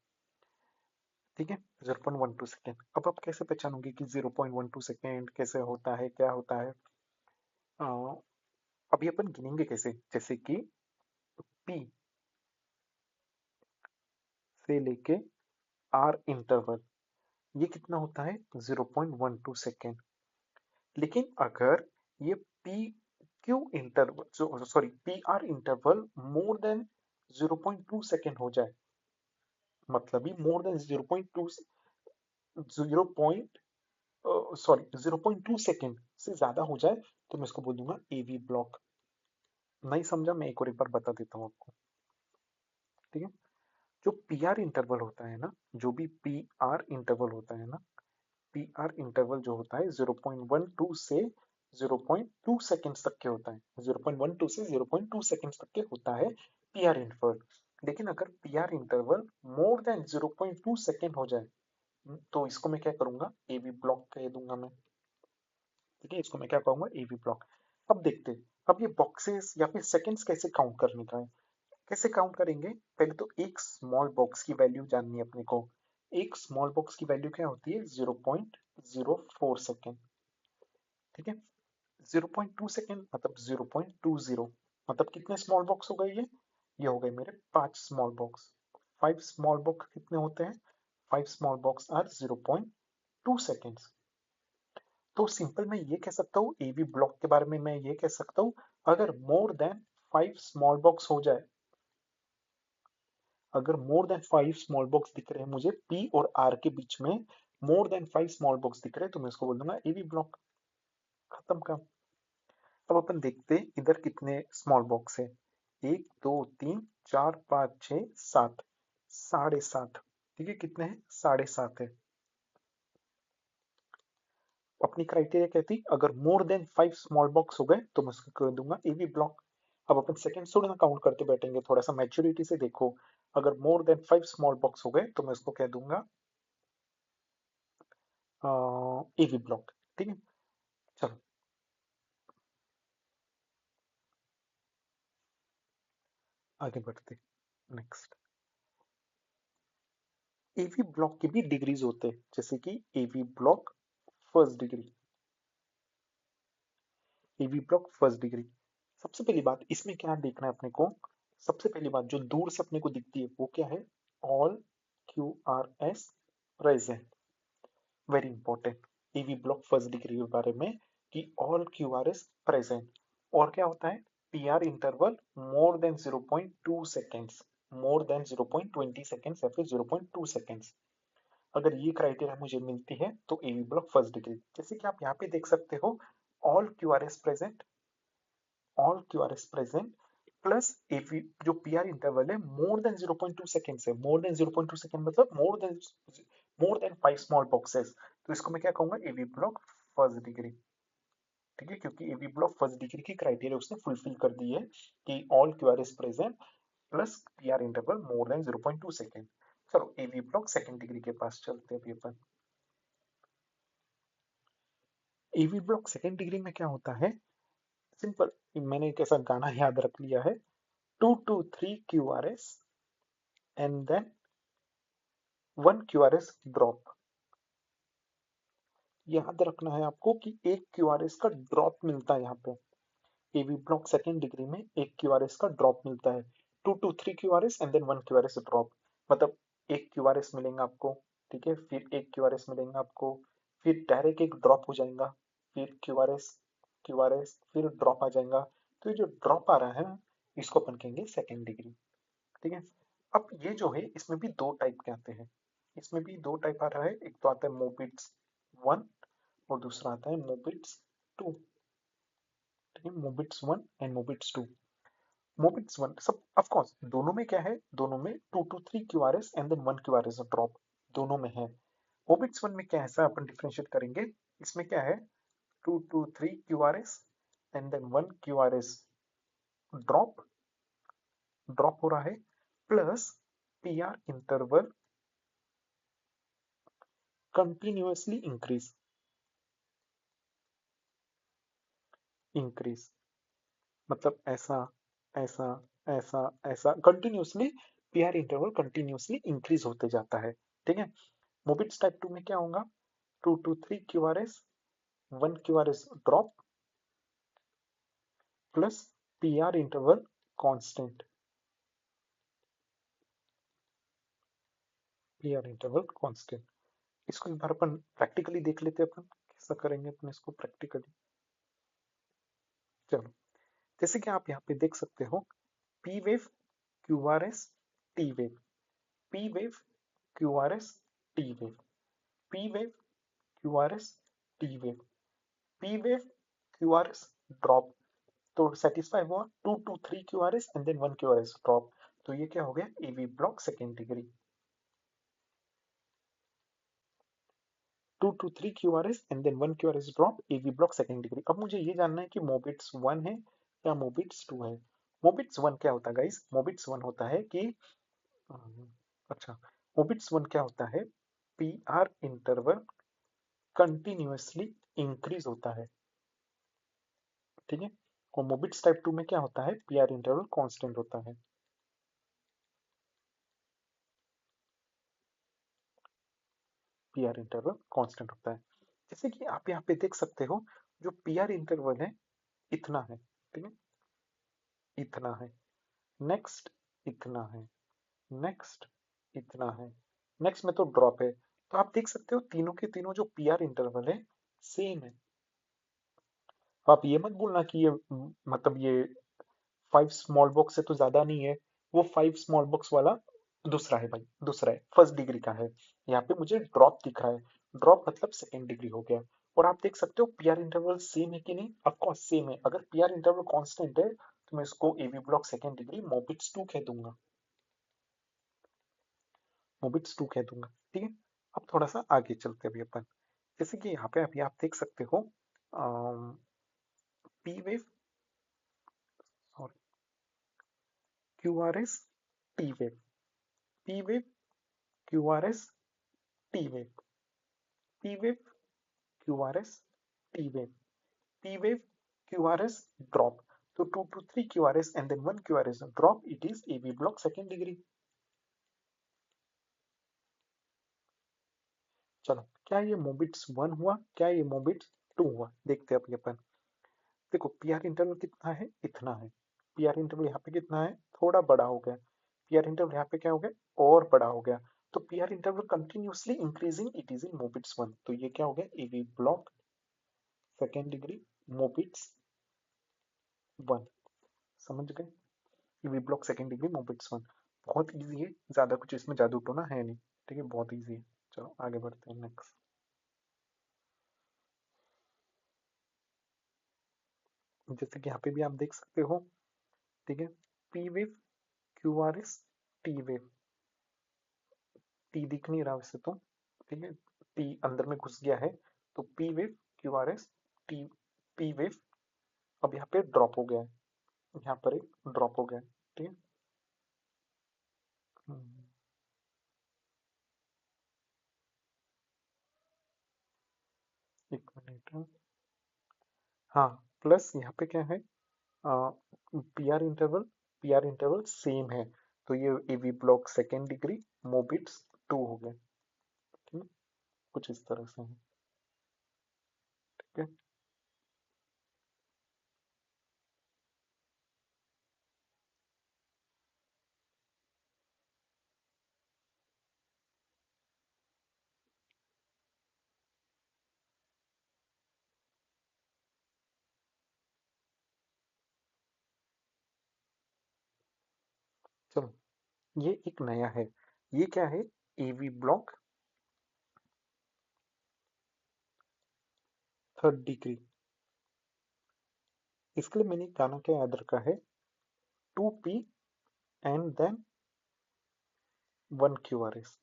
Speaker 1: ठीक है, 0.12 सेकेंड। अब आप कैसे पहचानोगे कि 0.12 सेकेंड कैसे होता है, क्या होता है। अ, अभी अपन गिनेंगे कैसे, जैसे कि पी से लेके आर इंटरवल, ये कितना होता है, 0.12 सेकेंड। लेकिन अगर ये पी क्यू इंटरवल जो sorry P R interval more than 0.2 second हो जाए, मतलब ही more than 0.2 zero point sorry 0.2 second से ज्यादा हो जाए तो मैं इसको बोल दूंगा एवी ब्लॉक। नहीं समझा, मैं एक बार बता देता हूँ आपको। ठीक है, जो पी आर इंटरवल होता है ना, जो भी पी आर इंटरवल होता है ना, पी आर इंटरवल जो होता है 0.12 से 0.2 सेकेंड्स तक के होता है, 0.12 से 0.2 सेकेंड्स तक के होता है पी आर इंटरवल। लेकिन अगर P R interval more than 0.2 second हो जाए तो इसको मैं क्या करूंगा, ए बी ब्लॉक कह दूंगा मैं। ठीक है, इसको मैं क्या कहूंगा, ए बी ब्लॉक। अब देखते हैं, अब ये बॉक्सेस या फिर सेकेंड्स कैसे काउंट करने का है। कैसे काउंट करेंगे, पहले तो एक स्मॉल बॉक्स की वैल्यू जाननी है अपने को। एक स्मॉल बॉक्स की वैल्यू क्या होती है, 0.04 सेकेंड। ठीक है, 0.2 सेकेंड मतलब 0.20, मतलब कितने स्मॉल बॉक्स हो गए ये हो गए मेरे 5 स्मॉल बॉक्स। 5 स्मॉल बॉक्स कितने होते हैं, 5 स्मॉल बॉक्स आर 0.2 सेकेंड्स। तो सिंपल मैं ये कह सकता हूँ एवी ब्लॉक के बारे में, मैं ये कह सकता हूँ अगर मोर देन 5 स्मॉल बॉक्स हो जाए, अगर मोर देन 5 स्मॉल बॉक्स दिख रहे हैं मुझे पी और आर के बीच में, मोर देन 5 स्मॉल बॉक्स दिख रहे हैं तो मैं इसको बोल दूंगा एवी ब्लॉक। खत्म काम। अब अपन देखते हैं इधर कितने स्मॉल बॉक्स है, 1 2 3 4 5 6 7, 7.5। ठीक है, कितने हैं, 7.5 है। अपनी क्राइटेरिया कहती अगर मोर देन 5 स्मॉल बॉक्स हो गए तो मैं उसको कर दूंगा एवी ब्लॉक। अब अपन सेकंड थोड़ी ना काउंट करते बैठेंगे, थोड़ा सा मैच्योरिटी से देखो। अगर मोर देन 5 स्मॉल बॉक्स हो गए तो मैं उसको कह दूंगा एवी ब्लॉक। ठीक है, चलो आगे बढ़ते। नेक्स्ट, एवी ब्लॉक की भी डिग्रीज होते हैं, जैसे कि AV block first degree, AV block first degree. सबसे पहली बात इसमें क्या देखना है अपने को, सबसे पहली बात जो दूर से अपने को दिखती है वो क्या है, all Q R S present. Very important, EV block first degree के बारे में कि all Q R S present. और क्या होता है, P R interval more than 0.2 seconds, more than 0.20 seconds या फिर 0.2 सेकेंड्स। अगर ये क्राइटेरिया मुझे मिलती है तो एवी ब्लॉक फर्स्ट डिग्री। जैसे कि आप यहाँ पे देख सकते हो, all Q R S present, all Q R S present plus AV जो पी आर इंटरवल है मोर देन 0.2 सेकेंड है, मोर देन 0.2 सेकेंड मतलब मोर देन 5 स्मॉल बॉक्सेस। तो इसको मैं क्या कहूंगा, एवी ब्लॉक फर्स्ट डिग्री। ठीक है, क्योंकि एवी ब्लॉक फर्स्ट डिग्री की क्राइटेरिया उसने फुलफिल कर दी है कि all Q R S present plus P R interval more than 0.2 second. चलो एवी ब्लॉक सेकेंड डिग्री के पास चलते हैं अभी अपन। एवी ब्लॉक सेकेंड डिग्री में क्या होता है, सिंपल, मैंने एक ऐसा गाना याद रख लिया है, 2 to 3 Q R S and then 1 QRS drop. याद रखना है आपको कि एक क्यूआरएस का ड्रॉप मिलता है यहाँ पे, एवी ब्लॉक सेकेंड डिग्री में एक क्यूआरएस का ड्रॉप मिलता है, 2 to 3 QRS and then 1 QRS drop. मतलब एक क्यूआरएस मिलेगा आपको, ठीक है, फिर एक क्यूआरएस मिलेगा आपको, फिर डायरेक्ट एक ड्रॉप हो जाएगा, फिर क्यूआरएस, क्यूआरएस फिर ड्रॉप आ जाएगा। तो ये जो ड्रॉप आ रहा है ना, इसको अपन कहेंगे सेकेंड डिग्री। ठीक है, अब ये जो है इसमें भी दो टाइप के आते हैं, इसमें भी दो टाइप आ रहा है, एक तो आता है मोबिट्स 1 और दूसरा आता है मोबिट्स 2। ठीक है, मोबिट्स 1 एंड मोबिट्स 2। मोबिट्स 1 सब ऑफ कोर्स दोनों में क्या है, दोनों में 2 to 3 QRS and then 1 QRS drop दोनों में है। मोबिट्स 1 में क्या है, ऐसा अपन डिफरेंशिएट करेंगे, इसमें क्या है, 2 to 3 QRS and then 1 QRS drop, drop हो रहा है, plus P R interval continuously increase, increase मतलब ऐसा ऐसा ऐसा ऐसा continuously, P R interval continuously increase होते जाता है। ठीक है, मोबिट्स टाइप 2 में क्या होगा, 2 to 3 QRS 1 QRS drop plus P R interval constant, P R interval constant. इसको एक बार अपन प्रैक्टिकली देख लेते हैं, अपन कैसा करेंगे अपन इसको प्रैक्टिकली। चलो, जैसे कि आप यहाँ पे देख सकते हो, P wave, Q R S, T wave, P wave, Q R S, T wave, P wave, Q R S, T wave, P wave, Q R S, drop. तो सेटिस्फाई हुआ, 2 to 3 Q R S and then 1 Q R S drop. तो ये क्या हो गया, AV block second degree. 2 to 3 Q R S and then 1 Q R S drop, AV block second degree. अब मुझे ये जानना है कि मोबिट्स 1 है या मोबिट्स 2 है। मोबिट्स 1 क्या होता है गाइस, मोबिट्स 1 होता है कि अच्छा, मोबिट्स 1 क्या होता है, P R interval continuously increase होता है, ठीक है। और मोबिट्स टाइप 2 में क्या होता है, पी आर इंटरवल कांस्टेंट होता है। पी आर इंटरवल कांस्टेंट होता है। जैसे कि आप यहाँ पे देख सकते हो, जो पी आर इंटरवल है इतना है, ठीक है, इतना है, नेक्स्ट इतना है, नेक्स्ट इतना है, नेक्स्ट में तो ड्रॉप है। तो आप देख सकते हो तीनों के तीनों जो पी आर इंटरवल है सेम है। तो आप ये मत बोलना कि ये मतलब ये 5 स्मॉल बॉक्स से तो ज्यादा नहीं है। वो 5 स्मॉल बॉक्स वाला दूसरा है भाई, दूसरा है, फर्स्ट डिग्री का है। यहाँ पे मुझे ड्रॉप दिख रहा है, ड्रॉप मतलब सेकेंड डिग्री हो गया। और आप देख सकते हो पीआर इंटरवल सेम है कि नहीं, ऑफकोर्स सेम है। अगर पीआर इंटरवल कांस्टेंट है तो मैं इसको AV block second degree Mobitz 2 कह दूंगा, मोबिट्स 2 कह दूंगा, ठीक है। अब थोड़ा सा आगे चलते हैं अभी अपन। जैसे कि यहाँ पे अभी आप देख सकते हो, P wave, sorry, Q R S, T wave, P wave, Q R S, T wave, P wave, Q R S, T wave, P wave, Q R S drop. तो 2 to 3 Q R S and then 1 Q R S drop, it is A V block second degree. चलो, क्या ये मोबिट्स 1 हुआ, क्या ये मोबिट्स 2 हुआ, देखते हैं अभी अपन। देखो पी आर इंटरवल कितना है, इतना है। पी आर इंटरवल यहाँ पे कितना है, थोड़ा बड़ा हो गया। पी आर इंटरवल यहाँ पे क्या हो गया, और बड़ा हो गया। तो P R interval continuously increasing, it is in Mobitz 1। तो ये क्या हो गया, A V block second degree Mobitz 1। समझ गए, V block second degree Mobitz 1। बहुत इजी है, ज्यादा कुछ इसमें जादू टोना है नहीं, ठीक है, बहुत इजी है। चलो आगे बढ़ते हैं नेक्स्ट। जैसे कि यहाँ पे भी आप देख सकते हो, ठीक है, P wave, Q R S, T wave, T दिख नहीं रहा वैसे तो, ठीक है, टी अंदर में घुस गया है। तो P wave, Q R S, T, P wave, अब यहाँ पे ड्रॉप हो गया है, यहाँ पर एक ड्रॉप हो गया है, ठीक है। एक मिनट, हाँ, प्लस यहाँ पे क्या है, P R interval, P R interval same है। तो ये ए V block second degree Mobitz 2 हो गए, ठीक है, कुछ इस तरह से है, ठीक है। चलो, ये एक नया है, ये क्या है, A V block third degree. इसके लिए मैंने गाना क्या याद रखा है, 2 P and then 1 Q R S,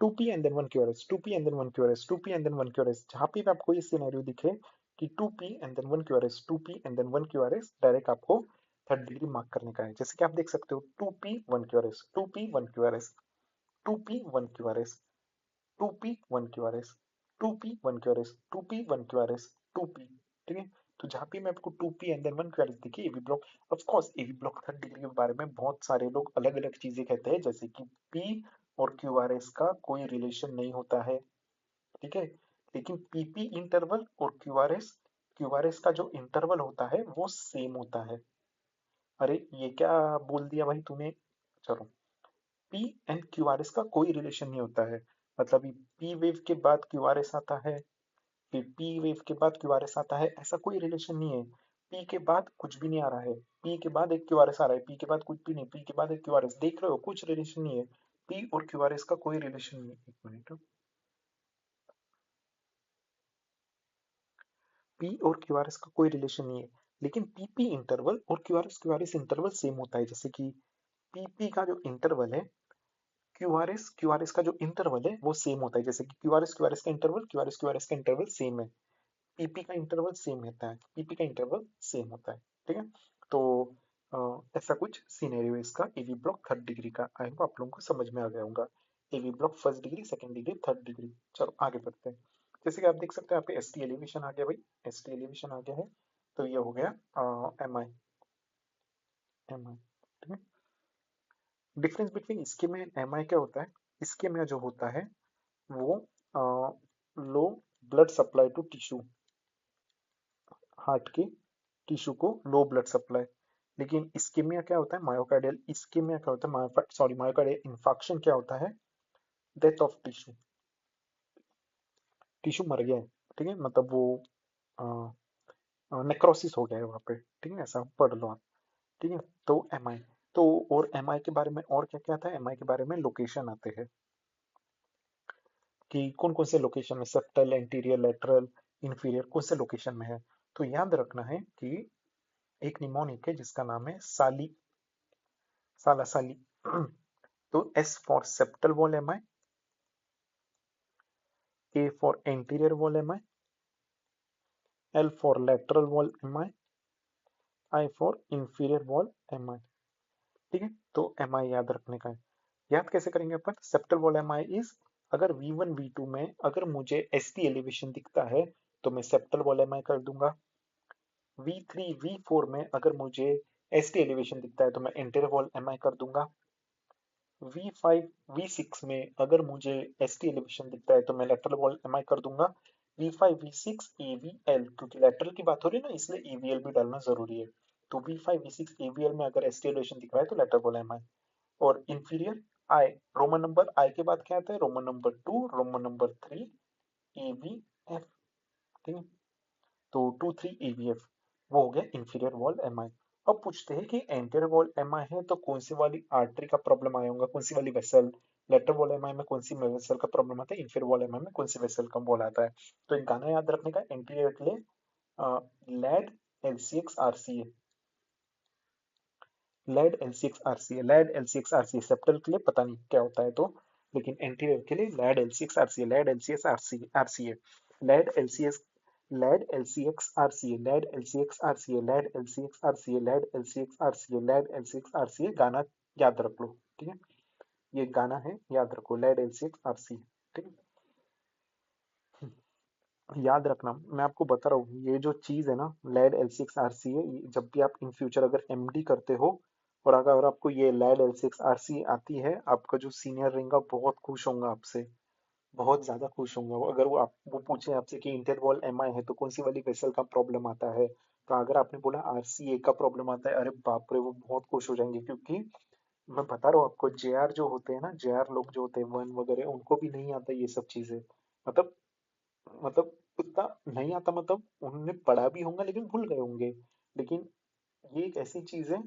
Speaker 1: 2 P and then 1 Q R S, 2 P and then 1 Q R S, 2 P and then 1 Q R S. जहाँ पे भी आपको ये सिनेरियो दिखे कि 2 P and then 1 Q R S, 2 P and then 1 Q R S, direct आपको third degree mark करने का है। जैसे कि आप देख सकते हो, 2 P 1 Q R S, 2 P 1 Q R S, 2 P 1 Q R S, 2 P 1 Q R S, 2 P 1 Q R S, 2 P 1 Q R S, 2 P, ठीक है। तो जहाँ पे मैं आपको 2 P and then 1 Q R S देखिए, AV block, of course AV block third degree के बारे में बहुत सारे लोग अलग अलग चीजें कहते हैं, जैसे कि पी और क्यू आर एस का कोई रिलेशन नहीं होता है, ठीक है। लेकिन पीपी इंटरवल और क्यू आर एस का जो इंटरवल होता है वो सेम होता है। अरे ये क्या बोल दिया भाई तूने। चलो, P and Q R S का कोई रिलेशन नहीं होता है, मतलब पी वेव के बाद क्यू आर एस आता है, फिर पी वेव के बाद क्यू आर एस आता है, ऐसा कोई रिलेशन नहीं है। पी के बाद कुछ भी नहीं आ रहा है, पी के बाद एक क्यूआरएस आ रहा है, पी के बाद कुछ भी नहीं, पी के बाद एक क्यूआरएस, देख रहे हो कुछ रिलेशन नहीं है, पी और क्यूआरएस का कोई रिलेशन नहीं है। एक मिनट, पी और क्यूआरएस का कोई रिलेशन नहीं है, लेकिन पीपी इंटरवल और क्यूआरएस क्यूआरएस इंटरवल सेम होता है। जैसे कि पीपी का जो इंटरवल है, क्यूआरएस क्यूआरएस का जो इंटरवल है वो सेम होता है। जैसे कि क्यूआरएस क्यूआरएस का इंटरवल, क्यूआरएस क्यूआरएस का इंटरवल सेम है, पीपी का इंटरवल सेम होता है, पीपी का इंटरवल सेम होता है। ठीक है, तो ऐसा कुछ सिनेरियो है इसका एवी ब्लॉक थर्ड डिग्री का। आई होप आप लोगों को समझ में आ गया होगा, AV block first degree, second degree, third degree. चलो आगे बढ़ते हैं। जैसे कि आप देख सकते हैं यहाँ पे एस टी एलिवेशन आ गया भाई, एस टी एलिवेशन आ गया है, तो ये हो गया एम आई, एम आई। ठीक है, डिफरेंस बिटवीन इसके में एम आई क्या होता है, इसके में जो होता है वो low blood supply to tissue, heart के टिश्यू को लो ब्लड सप्लाई। लेकिन इस्कीमिया क्या होता है, मायोकार्डियल इस्कीमिया क्या होता है, सॉरी मायोकार्डियल इंफाक्शन क्या होता है, डेथ ऑफ टिश्यू, टिश्यू मर गया है। ठीक है, मतलब वो नेक्रोसिस हो गया है वहाँ पे। ठीक है, ऐसा पढ़ लो आप। ठीक है, तो एम आई, तो और एम आई के बारे में और क्या क्या आता है, एम आई के बारे में लोकेशन आते हैं कि कौन कौन से लोकेशन में, सेप्टल, एंटीरियर, लेटरल, इंफीरियर, कौन से लोकेशन में है। तो याद रखना है कि एक निमोनिक है जिसका नाम है साली, साला साली। तो S for septal wall M I, A for anterior wall M I, L for lateral wall M I for inferior wall M I. ठीक है, तो एम आई याद रखने का है। याद कैसे करेंगे अपन, septal wall M I is, अगर V1 V2 में अगर मुझे एस टी एलिवेशन दिखता है तो मैं सेप्टल वॉल एम आई कर दूंगा। V3 V4 में अगर मुझे एस टी एलिवेशन दिखता है तो मैं एंटीरियर वॉल एम आई कर दूंगा। V5 V6 में अगर मुझे एस टी एलिवेशन दिखता है तो मैं लेटरल वॉल एम आई कर दूंगा। V5 V6 AVL, क्योंकि लेटरल की बात हो रही है ना इसलिए AVL भी डालना जरूरी है। तो V5 V6 AVL में अगर एस टी एलिवेशन दिख रहा है तो लेटरल वॉल एम आई। और इंफीरियर आई, रोमन नंबर आई के बाद क्या आता है, Roman number 2, Roman number 3, AVF। ठीक है, तो 2 3 AVF, वो हो गया इंफीरियर वॉल एम आई। अब पूछते हैं कि एंटीरियर वॉल एम आई है तो कौन सी वाली आर्टरी का प्रॉब्लम आया होगा, कौन सी वाली वेसल। लेटर वॉल एम आई में कौन सी वेसल का प्रॉब्लम आता है, इंफीरियर वॉल एम आई में कौन सी वेसल का बॉल आता है। तो एक गाना याद रखने का एंटीरियर के लिए LAD LCX RCA, LAD LCX RCA, LAD LCX RCA, septal के लिए पता नहीं क्या होता है तो, लेकिन एंटीरियर के लिए LAD LCX RCA, LAD LCX RCA, LAD LCX, LAD LCX RCA, LAD LCX RCA, LAD LCX RCA, LAD LCX RCA, LAD LCX RCA, गाना याद रख लो। ठीक है, ये गाना है, याद रखो, लेड LCX RCA। ठीक है, याद रखना, मैं आपको बता रहा हूँ ये जो चीज है ना, लेड LCX RCA, जब भी आप इन फ्यूचर अगर MD करते हो और अगर आपको ये लेड LCX RCA आती है, आपका जो सीनियर रहेगा बहुत खुश होगा आपसे, बहुत ज्यादा खुश होंगे वो। अगर वो पूछे आपसे कि इंटर वॉल एम आई है तो कौन सी वाली वेसल का प्रॉब्लम आता है, तो अगर आपने बोला RCA का प्रॉब्लम आता है, अरे बाप रे वो बहुत खुश हो जाएंगे। क्योंकि मैं बता रहा हूँ आपको, JR जो होते हैं ना, JR लोग जो होते हैं वन वगैरह, उनको भी नहीं आता ये सब चीजें। मतलब मतलब उतना नहीं आता, मतलब उन्होंने पढ़ा भी होगा लेकिन भूल गए होंगे। लेकिन ये एक ऐसी चीज है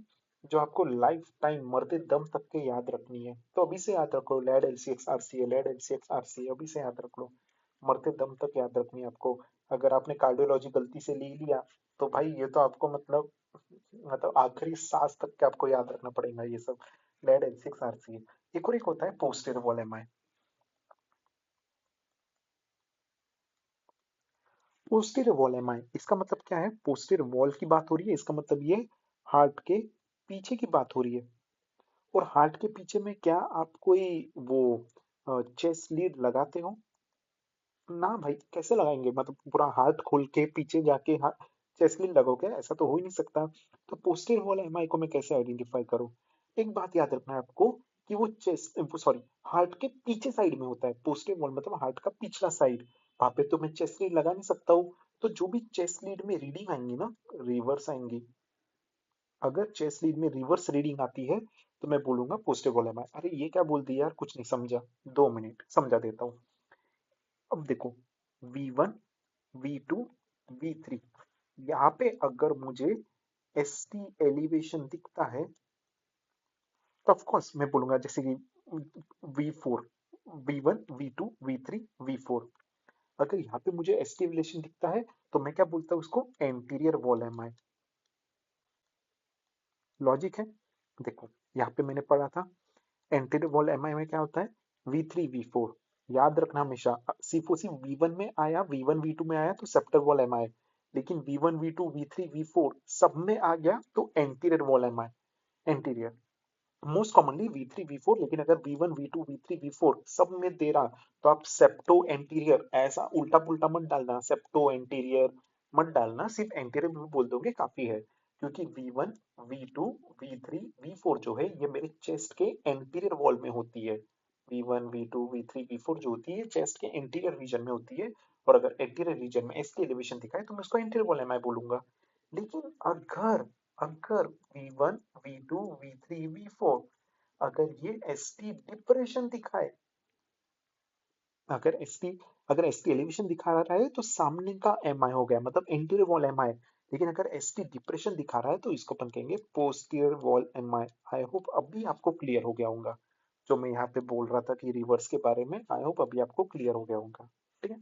Speaker 1: जो आपको लाइफ टाइम मरते दम तक के याद रखनी है। तो अभी से याद रखो, LAD LCX RCA, LAD LCX RCA, अभी से याद रख लो, मरते दम तक याद रखनी है आपको। अगर आपने कार्डियोलॉजी गलती से ले लिया तो भाई ये तो आपको मतलब आखिरी सांस तक के आपको याद रखना पड़ेगा ये सब। लेड LCX RCA, एक होता है posterior wall MI. Posterior wall MI, इसका मतलब क्या है, पोस्टीरियर वॉल की बात हो रही है, इसका मतलब ये हार्ट के पीछे की बात हो रही है। और हार्ट के पीछे में क्या आप कोई वो चेस्ट लीड लगाते हो, ना भाई कैसे लगाएंगे, मतलब पूरा हार्ट खोल के पीछे जाके चेस्ट लीड लगोगे, ऐसा तो हो ही नहीं सकता। तो पोस्टीरियर वॉल एमआई को मैं कैसे आइडेंटिफाई करूं। एक बात याद रखना है आपको कि वो चेस्ट, सॉरी, हार्ट के पीछे साइड में होता है पोस्टीरियर वॉल, मतलब हार्ट का पिछला साइड, वहां पे तो मैं चेस्ट लीड लगा नहीं सकता हूँ। तो जो भी चेस्ट लीड में रीडिंग आएंगी ना, रिवर्स आएंगी। अगर चेस लीड में रिवर्स रीडिंग आती है तो मैं बोलूंगा पोस्टिव वॉल एमआई। अरे ये क्या बोल दिया यार, कुछ नहीं समझा, 2 मिनट समझा देता हूँ। अब देखो, V1 V2 V3, यहाँ पे अगर मुझे एस टी एलिवेशन दिखता है तो ऑफकोर्स मैं बोलूंगा जैसे कि V4, V1, V2, V3, V4। अगर यहाँ पे मुझे एस टी एलिवेशन दिखता है तो मैं क्या बोलता हूँ उसको, एंटीरियर वॉल एम आई। लॉजिक है। देखो यहाँ पे मैंने पढ़ा था एंटीरियर वॉल एम आई में क्या होता है, V3, V4। याद रखना हमेशा, सिर्फ V1 में आया, V1 V2 में आया तो सेप्टर वॉल एम आई, लेकिन V1 V2 V3 V4 सब में आ गया तो anterior wall M I. Anterior most commonly V3 V4, लेकिन अगर V1 V2 V3 V4 सब में दे रहा तो आप सेप्टो एंटीरियर ऐसा उल्टा पुल्टा मत डालना, सेप्टो एंटीरियर मत डालना, सिर्फ एंटीरियर भी बोल दोगे काफी है, क्योंकि V1 V2 V3 V4 जो है ये मेरे चेस्ट के एंटीरियर वॉल में होती है। V1 V2 V3 V4 जो होती है चेस्ट के एंटीरियर रीजन में होती है, और अगर एंटीरियर रीजन में एस की एलिवेशन दिखाए तो मैं उसको एंटीरियर वॉल एमआई बोलूंगा। लेकिन अगर अगर V1 V2 V3 V4 अगर ये एस टी डिप्रेशन दिखाए, अगर एस टी अगर एस टी एलिवेशन दिखा रहा है तो सामने का एम आई हो गया, मतलब इंटीरियर वॉल एम आई। लेकिन अगर एस टी डिप्रेशन दिखा रहा है तो इसको अपन कहेंगे posterior wall M I. I hope अभी आपको क्लियर हो गया होगा जो मैं यहाँ पे बोल रहा था कि रिवर्स के बारे में, आई होप अभी आपको क्लियर हो गया होगा। ठीक है,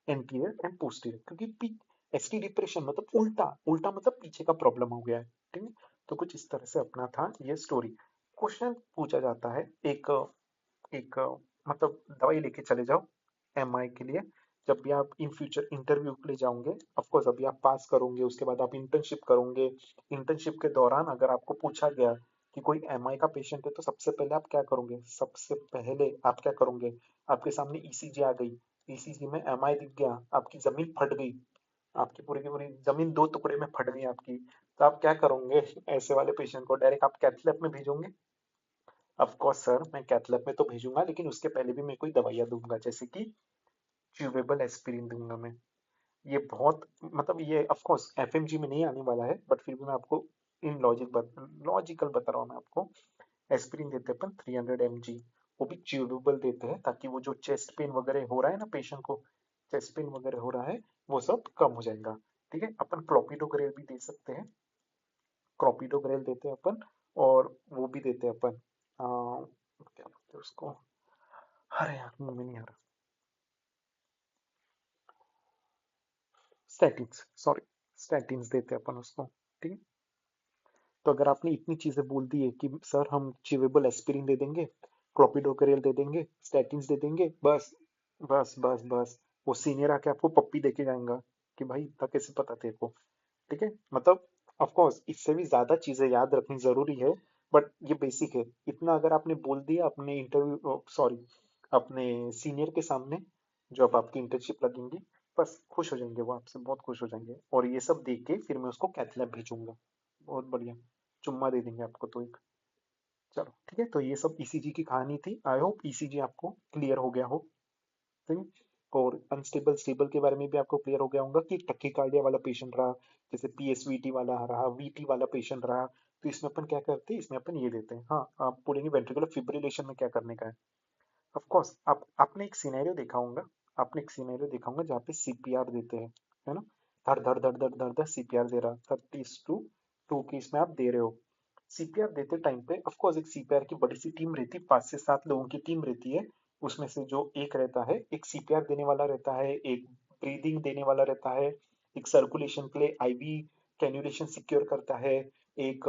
Speaker 1: एंटीरियर एंड पोस्टीरियर, क्योंकि एस टी डिप्रेशन मतलब उल्टा, उल्टा मतलब पीछे का प्रॉब्लम हो गया है। ठीक है, तो कुछ इस तरह से अपना था ये स्टोरी। क्वेश्चन पूछा जाता है एक एक मतलब दवाई लेके चले जाओ एमआई के लिए, जब भी आप इन फ्यूचर इंटरव्यू के लिए जाओगे। ऑफकोर्स अभी आप पास करोगे, उसके बाद आप इंटर्नशिप करोगे। इंटर्नशिप के दौरान अगर आपको पूछा गया कि कोई एमआई का पेशेंट है तो सबसे पहले आप क्या करोगे, सबसे पहले आप क्या करोगे, आपके सामने ईसीजी आ गई, ईसीजी में एमआई दिख गया, आपकी जमीन फट गई, आपकी पूरी की पूरी जमीन दो टुकड़े में फट गई आपकी, तो आप क्या करोगे, ऐसे वाले पेशेंट को डायरेक्ट आप कैथ लैब में भेजोगे। ऑफ कोर्स सर मैं कैथ लैब में तो भेजूंगा, लेकिन उसके पहले भी मैं कोई दवाइयाँ दूंगा, जैसे कि च्यूवेबल एस्पिरिन दूंगा मैं। ये बहुत मतलब ये ऑफ कोर्स एफएमजी में नहीं आने वाला है, बट फिर भी मैं आपको इन लॉजिकल बता रहा हूँ मैं आपको। एस्पिरिन देते हैं अपन 300 mg, वो भी च्यूवेबल देते हैं ताकि वो जो चेस्ट पेन वगैरह हो रहा है ना पेशेंट को, चेस्ट पेन वगैरह हो रहा है वो सब कम हो जाएगा। ठीक है, अपन क्लोपिडोग्रेल भी दे सकते हैं, क्लोपिडोग्रेल देते हैं अपन, और वो भी देते हैं अपन क्या बोलते हैं उसको, अरे यार मुंह में नहीं आ रहा, स्टैटिन्स, सॉरी, स्टैटिन्स देते हैं अपन उसको। ठीक है, तो अगर आपने इतनी चीजें बोल दी है कि सर हम चिवेबल एस्पिरिन दे देंगे, क्लोपिडोग्रेल दे देंगे, स्टैटिन्स दे देंगे, बस बस बस बस, वो सीनियर आके आपको पप्पी देके जाएगा कि भाई इतना कैसे पता तेरे को। ठीक है, मतलब ऑफ कोर्स इससे भी ज्यादा चीजें याद रखनी जरूरी है, बट ये बेसिक है। इतना अगर आपने बोल दिया अपने इंटरव्यू, सॉरी, अपने सीनियर के सामने, जो अब आपकी इंटर्नशिप लगेंगी, बस खुश हो जाएंगे, वो आपसे बहुत खुश हो जाएंगे, और ये सब देख के फिर मैं उसको कैथ लैब भेजूंगा। बहुत बढ़िया, चुम्मा दे देंगे आपको तो एक। चलो ठीक है, तो ये सब ईसीजी की कहानी थी, आई होप ईसीजी आपको क्लियर हो गया हो। ठीक है, और अनस्टेबल स्टेबल के बारे में भी आपको क्लियर हो गया होगा कि टकीकार्डिया वाला पेशेंट रहा, जैसे पीएसवीटी वाला रहा, वीटी वाला पेशेंट रहा, तो इसमें अपन क्या करते हैं, इसमें अपन ये देते हैं। हाँ, आप बोलेंगे वेंट्रिकुलर फिब्रिलेशन में क्या करने का है। ऑफ कोर्स आप आपने एक सिनेरियो देखा होगा, आपने एक सिनेरियो देखा होगा जहाँ पे सीपीआर देते हैं, है ना, धड़ धड़ धड़ धड़ धड़ धड़ सीपीआर दे रहा, 30:2 की इसमें आप दे रहे हो। सीपीआर देते टाइम पे ऑफ कोर्स एक सीपीआर की बड़ी सी टीम रहती है, 5 से 7 लोगों की टीम रहती है। उसमें से जो एक रहता है, एक सीपीआर देने वाला रहता है, एक ब्रीदिंग देने वाला रहता है, एक सर्कुलेशन के लिए आईवी कैन्युलेशन सिक्योर करता है, एक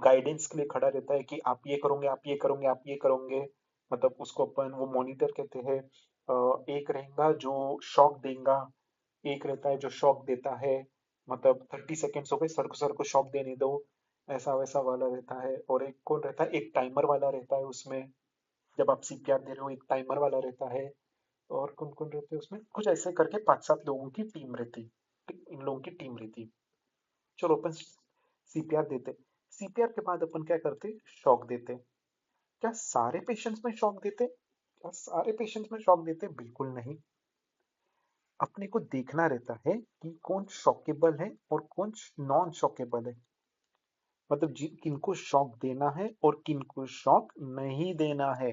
Speaker 1: गाइडेंस के लिए खड़ा रहता है कि आप ये करोगे, आप ये करोगे, आप ये करोगे, मतलब उसको अपन वो मॉनिटर कहते हैं। एक रहेगा जो शॉक देगा, एक रहता है जो शॉक देता है, मतलब 30 सेकेंड्स हो गए, सर को शॉक देने दो, ऐसा वैसा वाला रहता है। और एक कौन रहता है, एक टाइमर वाला रहता है उसमें, जब आप सीपीआर दे रहे हो एक टाइमर वाला रहता है। और कौन कौन रहते हैं उसमें, कुछ ऐसे करके 5-7 लोगों की टीम रहती। ठीक, इन लोगों की टीम रहती। चलो अपन सीपीआर देते, सीपीआर के बाद अपन क्या करते, शॉक देते। क्या सारे पेशेंट्स में शॉक देते, क्या सारे पेशेंट्स में शॉक देते, बिल्कुल नहीं। अपने को देखना रहता है कि कौन शॉकेबल है और कौन नॉन शॉकेबल है, मतलब किनको शॉक देना है और किनको शॉक नहीं देना है,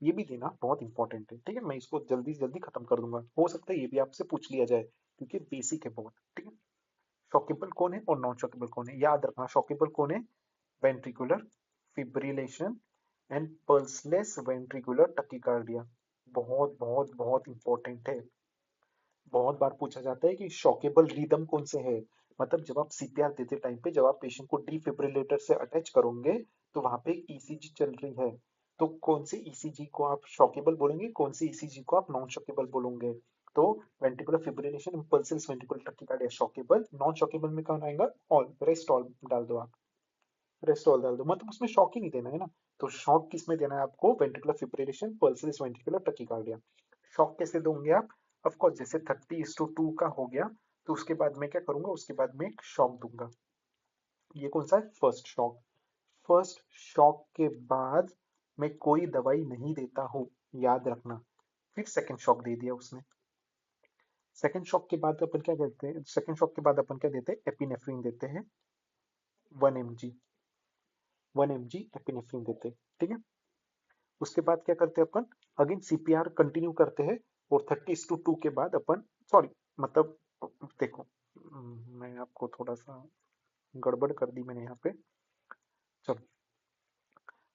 Speaker 1: ये भी देना बहुत इंपॉर्टेंट है। ठीक है, मैं इसको जल्दी जल्दी खत्म कर दूंगा, हो सकता है ये भी आपसे पूछ लिया जाए क्योंकि बेसिक है बहुत। ठीक है, शॉकेबल कौन है और नॉन शॉकेबल कौन है, याद रखना। शॉकेबल कौन है, ventricular fibrillation and pulseless ventricular tachycardia. बहुत बहुत बहुत इंपॉर्टेंट है। बहुत बार पूछा जाता है कि शॉकेबल रिदम कौन से है, मतलब जब आप सीपीआर देते टाइम पे जब आप पेशेंट को डिफिब्रिलेटर से अटैच करोगे तो वहां पे ईसीजी चल रही है, तो कौन से ईसीजी को आप शॉकेबल बोलेंगे, कौन से ईसीजी को आप नॉन शॉकेबल बोलोगे। तो ventricular fibrillation impulsive ventricular tachycardia shockable, non shockable में कौन आएगा, ऑल रेस्ट ऑल डाल दो आप, रेस्ट ऑल डाल दो, मतलब उसमें शॉक ही नहीं देना है ना। तो शॉक किस में देना है आपको, ventricular fibrillation pulseless ventricular tachycardia. Shock कैसे दोगे आप, ऑफ कोर्स जैसे 30:2 का हो गया तो उसके बाद मैं क्या करूंगा, उसके बाद में एक शॉक दूंगा। ये कौन सा है, फर्स्ट शॉक। फर्स्ट शॉक के बाद मैं कोई दवाई नहीं देता हूँ, याद रखना। फिर सेकंड शॉक दे दिया उसने। सेकंड शॉक के बाद अपन क्या करते हैं, सेकंड शॉक के बाद अपन क्या देते हैं, एपिनेफ्रिन देते हैं 1 mg, 1 mg एपिनेफ्रिन देते हैं, ठीक है। उसके बाद क्या करते हैं अपन, अगेन सीपीआर कंटिन्यू करते हैं, और 30:2 के बाद अपन, सॉरी मतलब देखो, मैं आपको थोड़ा सा गड़बड़ कर दी मैंने यहाँ पे। चलो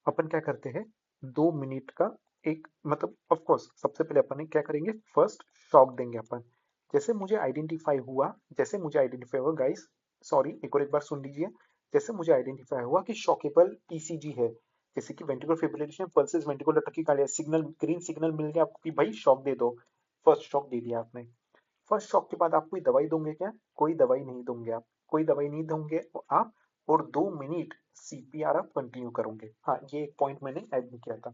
Speaker 1: अपन क्या करते हैं, 2 मिनट का एक, मतलब ऑफ कोर्स सबसे पहले अपन क्या करेंगे, फर्स्ट शॉक देंगे अपन। जैसे मुझे आइडेंटिफाई हुआ गाइस, सॉरी एक बार सुन लीजिए। जैसे मुझे आइडेंटिफाई हुआ कि शॉकेबल ईसीजी है, जैसे कि ventricular fibrillation pulseless ventricular tachycardia, signal green signal मिल गया आपको कि भाई शॉक दे दो, फर्स्ट शॉक दे दिया आपने। फर्स्ट शॉक के बाद आप कोई दवाई दोगे क्या, कोई दवाई नहीं दोगे आप, कोई दवाई नहीं दोगे आप, और 2 मिनट सीपीआर आप कंटिन्यू करोगे। हाँ ये एक पॉइंट मैंने ऐड नहीं किया था,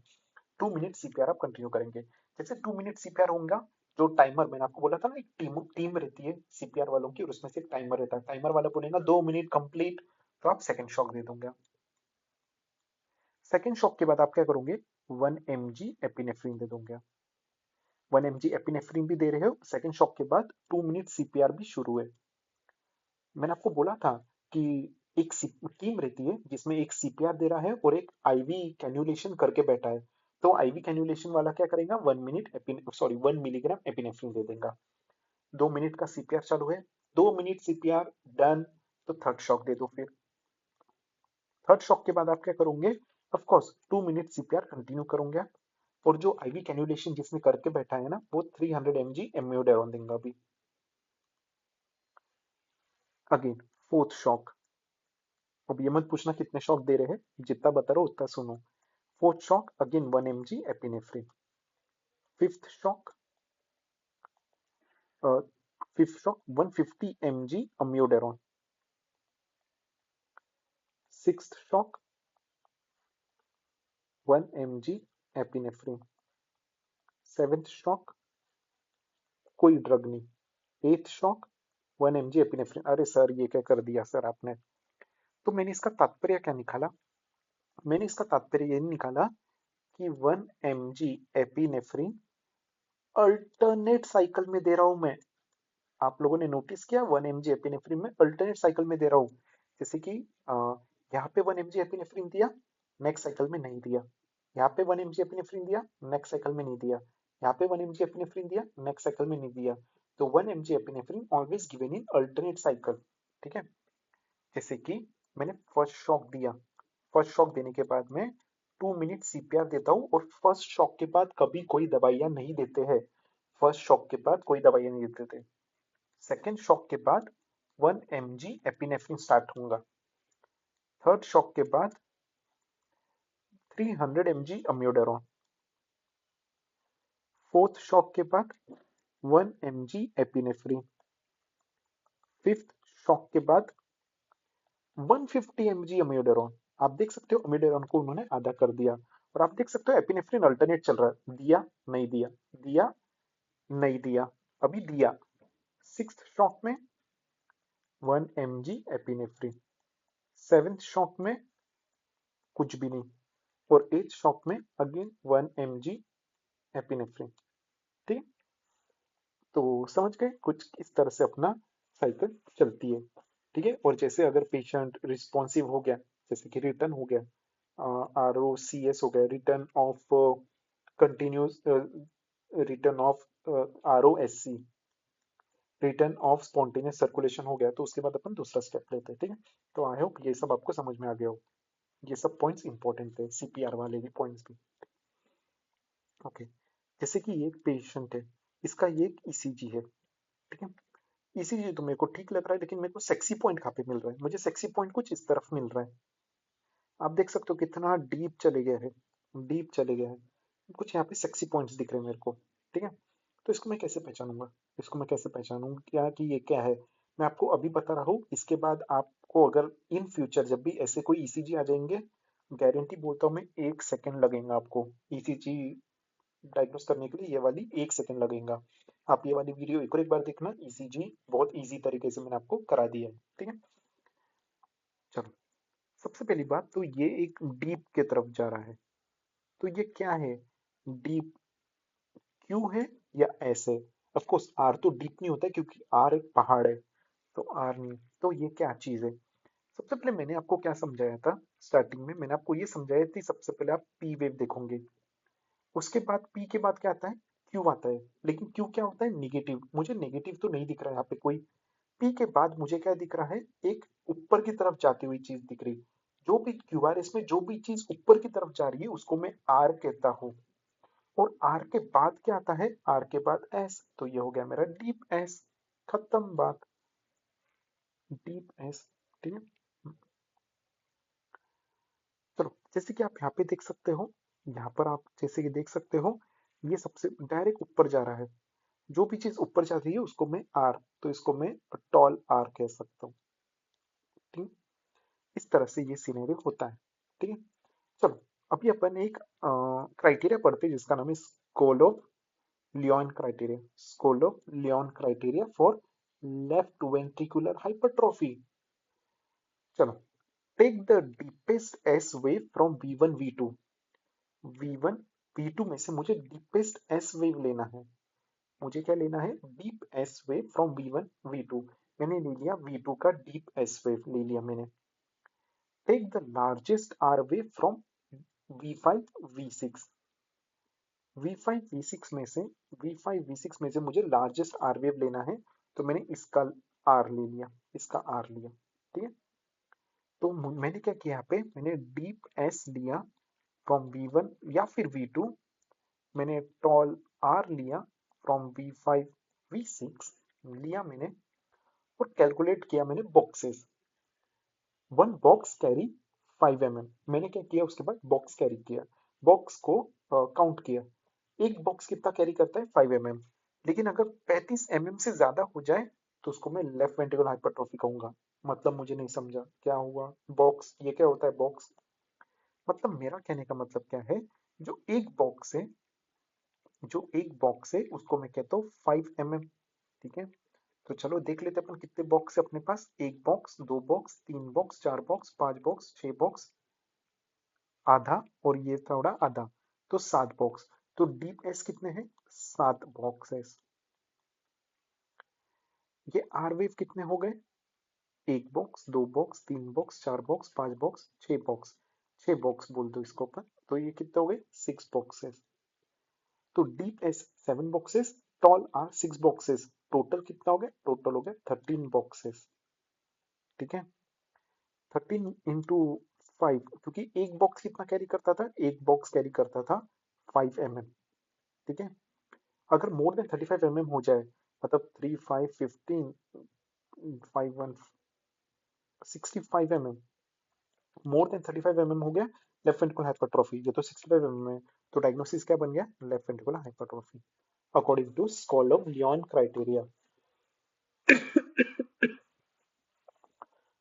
Speaker 1: 2 मिनट सीपीआर आप कंटिन्यू करेंगे। जैसे 2 मिनट सीपीआर होगा, जो टाइमर मैंने आपको बोला था ना, एक टीम टीम रहती है सीपीआर वालों की, और उसमें से एक टाइमर रहता है, टाइमर वाला बोलेगा 2 मिनट कंप्लीट, तो आप सेकंड शॉक दे दोगे। सेकंड शॉक के बाद आप क्या करोगे, 1 mg एपिनेफ्रिन दे दोगे। 1 mg एपिनेफ्रिन भी दे रहे हो, सेकंड शॉक के बाद 2 मिनट सीपीआर भी शुरू है। मैंने आपको बोला था कि एक टीम रहती है जिसमें एक सीपीआर दे रहा है और एक आईवी कैन्युलेशन करके बैठा है। तो आईवी कैन्युलेशन वाला क्या करेगा, 1 मिलीग्राम एपिनेफ्रिन दे देगा। 2 मिनट का सीपीआर चालू है, 2 मिनट सीपीआर डन, तो थर्ड शॉक दे दो फिर। थर्ड शॉक के बाद आप क्या करोगे, of course 2 minute CPR continue करोगे आप, और जो आईवी कैन्युलेशन जिसने करके बैठा है ना, वो 300 mg एम्योडेरोन देगा अभी। अगेन फोर्थ शॉक, अब ये मत पूछना कितने शॉक दे रहे हैं, जितना बता रहा हूं उतना सुनो। Fourth shock again 1 mg epinephrine. Fifth shock, fifth shock 150 mg amiodarone. Sixth shock 1 mg epinephrine. Seventh shock कोई ड्रग नहीं। Eighth shock 1 mg epinephrine. अरे सर ये क्या कर दिया सर आपने। तो मैंने इसका तात्पर्य क्या निकाला, मैंने इसका तात्पर्य ये निकाला कि 1 mg एपिनेफ्रिन अल्टरनेट साइकिल में दे रहा हूं मैं। आप लोगों ने नोटिस किया 1 mg एपिनेफ्रिन में अल्टरनेट साइकिल में दे रहा हूँ। जैसे कि यहाँ पे 1 mg एपिनेफ्रिन दिया, नेक्स्ट साइकिल में नहीं दिया। यहाँ पे 1 mg एपिनेफ्रिन दिया, नेक्स्ट साइकिल में नहीं दिया। यहाँ पे 1 mg एपिनेफ्रिन दिया, नेक्स्ट साइकिल में नहीं दिया। तो 1 mg epinephrine always given in alternate cycle, ठीक है। जैसे कि मैंने फर्स्ट शॉक दिया, फर्स्ट शॉक देने के बाद में 2 मिनट सीपीआर देता हूँ, और फर्स्ट शॉक के बाद कभी कोई दवाइयाँ नहीं देते हैं। फर्स्ट शॉक के बाद कोई दवाइयाँ नहीं देते थे। सेकेंड शॉक के बाद 1 mg एपिनेफ्रिन स्टार्ट होगा। थर्ड शॉक के बाद 300 mg अम्योडेरोन। फोर्थ शॉक के बाद 1 mg एपिनेफ्रिन। फिफ्थ शॉक के बाद 150 mg अम्योडेरोन। आप देख सकते हो अम्योडेरोन को उन्होंने आधा कर दिया, और आप देख सकते हो एपिनेफ्रिन अल्टरनेट चल रहा है, दिया नहीं दिया, दिया नहीं दिया, अभी दिया। सिक्स्थ शॉक में 1 mg एपिनेफ्रिन। सेवेंथ शॉक में कुछ भी नहीं, और एथ शॉक में अगेन 1 mg एपिनेफ्रिन, ठीक। तो समझ गए कुछ इस तरह से अपना साइकिल चलती है, ठीक है। और जैसे अगर पेशेंट रिस्पॉन्सिव हो गया, जैसे कि रिटर्न हो गया, ROCS हो गया, return of continuous, return of ROSC, return of spontaneous circulation हो गया, तो उसके बाद अपन दूसरा स्टेप लेते हैं, ठीक है। तो आई होप ये सब आपको समझ में आ गया हो। ये सब पॉइंट्स इंपॉर्टेंट थे, सीपीआर वाले भी पॉइंट्स भी। ओके, जैसे कि ये एक पेशेंट है, इसका ये एक ईसीजी है, ठीक है। ईसीजी तो मेरे को ठीक लग रहा है, लेकिन मेरे को सेक्सी पॉइंट कहाँ पे मिल रहा है? मुझे सेक्सी पॉइंट कुछ इस तरफ मिल रहा है। आप देख सकते हो कितना डीप चले गया है, डीप चले गया है। कुछ यहाँ पे सेक्सी पॉइंट्स दिख रहे हैं मेरे को, ठीक है। तो इसको मैं कैसे पहचानूंगा? इसको मैं कैसे पहचानूंगा क्या कि ये क्या है? मैं आपको अभी बता रहा हूँ, इसके बाद आपको अगर इन फ्यूचर जब भी ऐसे कोई ईसीजी आ जाएंगे, गारंटी बोलता हूँ मैं, 1 सेकेंड लगेगा आपको ईसीजी डायग्नोस करने के लिए। ये वाली 1 सेकेंड लगेगा। आप ये वाली वीडियो एक और एक बार देखना, ईसीजी बहुत ईजी तरीके से मैंने आपको करा दिया है, ठीक है। चलो, सबसे पहली बात तो ये एक डीप के तरफ जा रहा है, तो ये क्या है? डीप क्यू है या एस है? ऑफ कोर्स आर तो डीप नहीं होता है, क्योंकि आर एक पहाड़ है, तो आर नहीं। तो ये क्या चीज है? सबसे पहले मैंने आपको क्या समझाया था? स्टार्टिंग में मैंने आपको ये समझाया थी, सबसे पहले आप पी वेव देखोगे, उसके बाद पी के बाद क्या आता है? क्यू आता है। लेकिन क्यू क्या होता है? निगेटिव। मुझे नेगेटिव तो नहीं दिख रहा है यहाँ पे कोई। पी के बाद मुझे क्या दिख रहा है? एक ऊपर की तरफ जाती हुई चीज दिख रही। जो भी क्यू आर, इसमें जो भी चीज ऊपर की तरफ जा रही है उसको मैं आर कहता हूँ। और आर के बाद क्या आता है? आर के बाद एस, तो ये हो गया मेरा डीप एस। खत्म बात। डीप एस, ठीक है। चलो, जैसे कि आप यहाँ पे देख सकते हो, यहाँ पर आप जैसे कि देख सकते हो, ये सबसे डायरेक्ट ऊपर जा रहा है। जो भी चीज ऊपर जाती है उसको मैं आर, तो इसको मैं टॉल आर कह सकता हूँ, ठीक। इस तरह से ये सिनेरियो होता है, ठीक है। चलो, अभी अपन एक क्राइटेरिया पढ़ते हैं जिसका नाम है Sokolow Lyon criteria. Sokolow Lyon criteria for left ventricular hypertrophy. चलो, take the deepest S wave from V1 V2। V1 V2 में से मुझे डीपेस्ट एस वेव लेना है। मुझे क्या लेना है? Deep S wave from V1 V2। मैंने ले लिया V2 का डीप एस वेव ले लिया मैंने। Take the largest R wave from V5 V6। V5 V6 में से V5 V6 में से मुझे लार्जेस्ट आर वेव लेना है, तो मैंने इसका आर ले लिया, इसका आर लिया, ठीक है। तो मैंने क्या किया? यहाँ पे मैंने डीप एस लिया फ्रॉम V1 या फिर V2। मैंने टॉल आर लिया फ्रॉम V5 V6 लिया मैंने, और कैलकुलेट किया मैंने boxes. One box carry 5 mm। मैंने क्या किया? उसके बाद बॉक्स कैरी किया, बॉक्स को काउंट किया। एक बॉक्स कितना कैरी करता है? 5 mm। लेकिन अगर 35 mm से ज्यादा हो जाए तो उसको मैं लेफ्ट वेंट्रिकुलर हाइपरट्रोफी कहूंगा। मतलब मुझे नहीं समझा क्या हुआ? बॉक्स, ये क्या होता है बॉक्स? मतलब मेरा कहने का मतलब क्या है? जो एक बॉक्स है, जो एक बॉक्स है उसको मैं कहता हूँ 5 mm, ठीक है। तो चलो देख लेते हैं अपन कितने बॉक्स है अपने पास। एक बॉक्स, दो बॉक्स, तीन बॉक्स, चार बॉक्स, पांच बॉक्स, छह बॉक्स, आधा, और ये थोड़ा आधा, तो 7 बॉक्स। तो डीप एस कितने हैं? 7 बॉक्स है। ये आर वेव कितने हो गए? एक बॉक्स, दो बॉक्स, तीन बॉक्स, चार बॉक्स, पांच बॉक्स, 6 बॉक्स। 6 बॉक्स बोल दो इसको अपन, तो ये कितने हो गए? 6 बॉक्सेस। तो deep S 7 boxes, tall R 6 boxes. Total कितना हो गया? टोटल हो गया 13 बॉक्सेस, ठीक है। 13 into 5, क्योंकि एक बॉक्स कितना कैरी करता था? एक बॉक्स कैरी करता था 5 mm, ठीक है। अगर मोर देन 35 mm हो जाए, मतलब 3 5 15 5 1 65 mm, मोर देन 35 mm हो गया लेफ्ट वेंट्रिकुलर हाइपरट्रोफी। ये तो 65 mm है, तो डायग्नोसिस क्या बन गया? Left ventricular hypertrophy according to Sokolow Lyon criteria.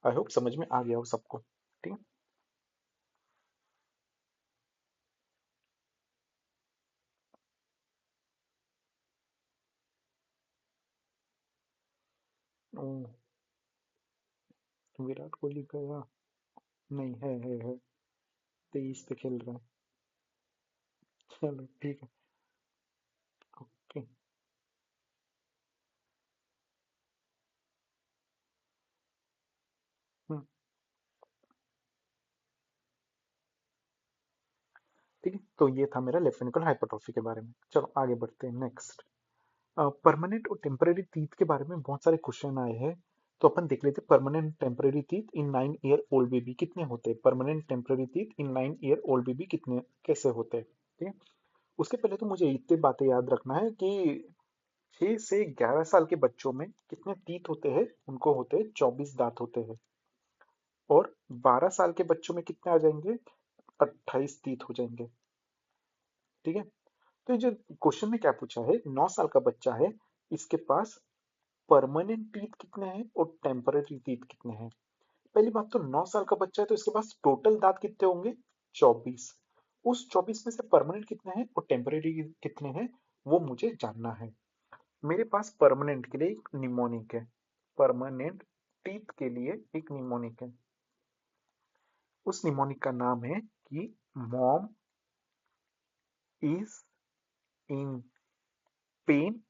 Speaker 1: I hope समझ में आ गया हो सबको, ठीक है। विराट कोहली का? नहीं, है 23 पे खेल रहा है। चलो ठीक है, ओके। हम्म, ठीक है। तो ये था मेरा लेफ्ट वेंट्रिकुलर हाइपरट्रोफी के बारे में। चलो आगे बढ़ते हैं नेक्स्ट। परमानेंट और टेम्पररी टीथ के बारे में बहुत सारे क्वेश्चन आए हैं, तो अपन देख लेते हैं permanent temporary teeth in 9 year old baby कितने होते हैं। Permanent temporary teeth in 9 year old baby कितने कैसे होते हैं, ठीक है। उसके पहले तो मुझे इतनी बातें याद रखना है कि 6 से 11 साल के बच्चों में कितने टीथ होते हैं, उनको होते हैं 24 दांत होते हैं। और 12 साल के बच्चों में कितने आ जाएंगे, 28 टीथ हो जाएंगे, ठीक है। तो ये जो क्वेश्चन में क्या पूछा है, 9 साल का बच्चा है, इसके पास परमानेंट टीथ कितने हैं और टेम्पररी टीथ कितने हैं। पहली बात तो 9 साल का बच्चा है तो इसके पास टोटल दांत कितने होंगे, 24। उस 24 में से परमानेंट कितने हैं और टेम्पररी कितने हैं, वो मुझे जानना है। मेरे पास परमानेंट के लिए एक निमोनिक है, परमानेंट टीथ के लिए एक निमोनिक है। उस निमोनिक का नाम है कि मॉम इज इन पेन,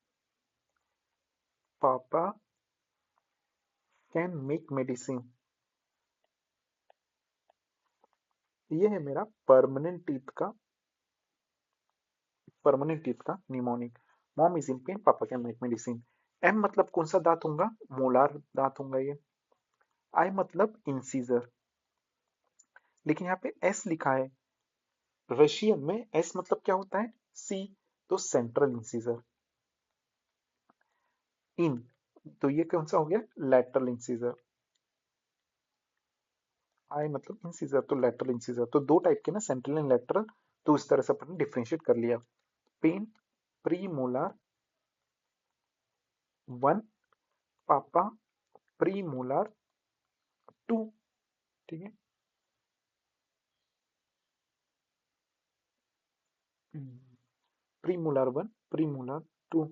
Speaker 1: पापा कैन मेक मेडिसिन। ये है मेरा परमानेंट टीथ का mnemonic. Mom is in pen, पापा कैन मेक मेडिसिन। एम मतलब कौन सा दांत होगा, मोलार दांत होगा ये। आई मतलब इंसीजर, लेकिन यहाँ पे एस लिखा है, रशियन में एस मतलब क्या होता है, सी, तो सेंट्रल इंसीजर। इन, तो ये कौन सा हो गया, लैटरल इंसीजर। आई मतलब इंसीजर, तो लैटरल इंसीजर। तो दो टाइप के ना, सेंट्रल एंड लैटरल, तो इस तरह से अपन डिफरेंशिएट कर लिया। पेन प्री मोलार 1, पापा प्री मोलार 2, ठीक है। प्री मोलार 1, प्री मोलार 2,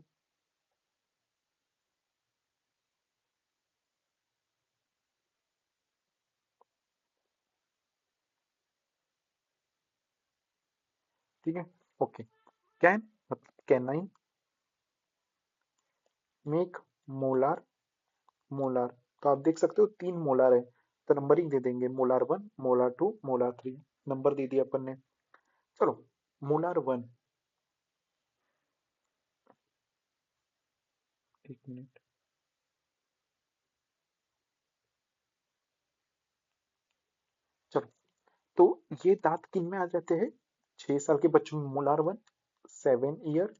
Speaker 1: ठीक है। ओके, कैन मतलब कैनाइन, मेक मोलार, मोलार, तो आप देख सकते हो 3 मोलार है, तो नंबरिंग दे देंगे, मोलार 1, मोलार 2, मोलार 3, नंबर दे दिया अपन ने। चलो, मोलार 1, एक मिनट, चलो, तो ये दांत किन में आ जाते हैं, 6 साल के बच्चों में molar 1, 7 year,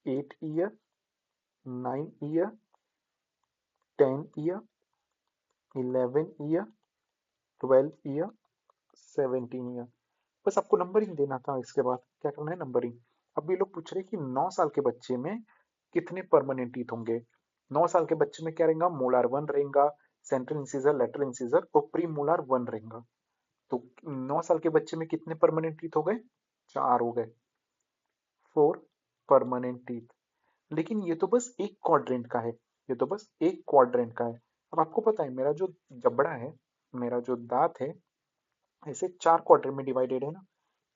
Speaker 1: 8 year, 9 year, 10 year, 11 year, 12 year, 17 year. बस आपको नंबरिंग देना था, इसके बाद क्या करना है, नंबरिंग। अब ये लोग पूछ रहे हैं कि 9 साल के बच्चे में कितने परमानेंट टीथ होंगे। 9 साल के बच्चे में क्या रहेगा, मोलार 1 रहेगा, सेंट्रल इंसीजर, लेटरल इंसीजर और प्री मोलार 1 रहेगा। तो 9 साल के बच्चे में कितने परमानेंट टीथ हो गए, 4 हो गए, 4 परमानेंट टीथ। लेकिन ये तो बस एक क्वाड्रेंट का है, ये तो बस एक क्वाड्रेंट का है। अब आपको पता है मेरा जो जबड़ा है, मेरा जो दांत है, ऐसे 4 क्वाड्रेंट में डिवाइडेड है ना,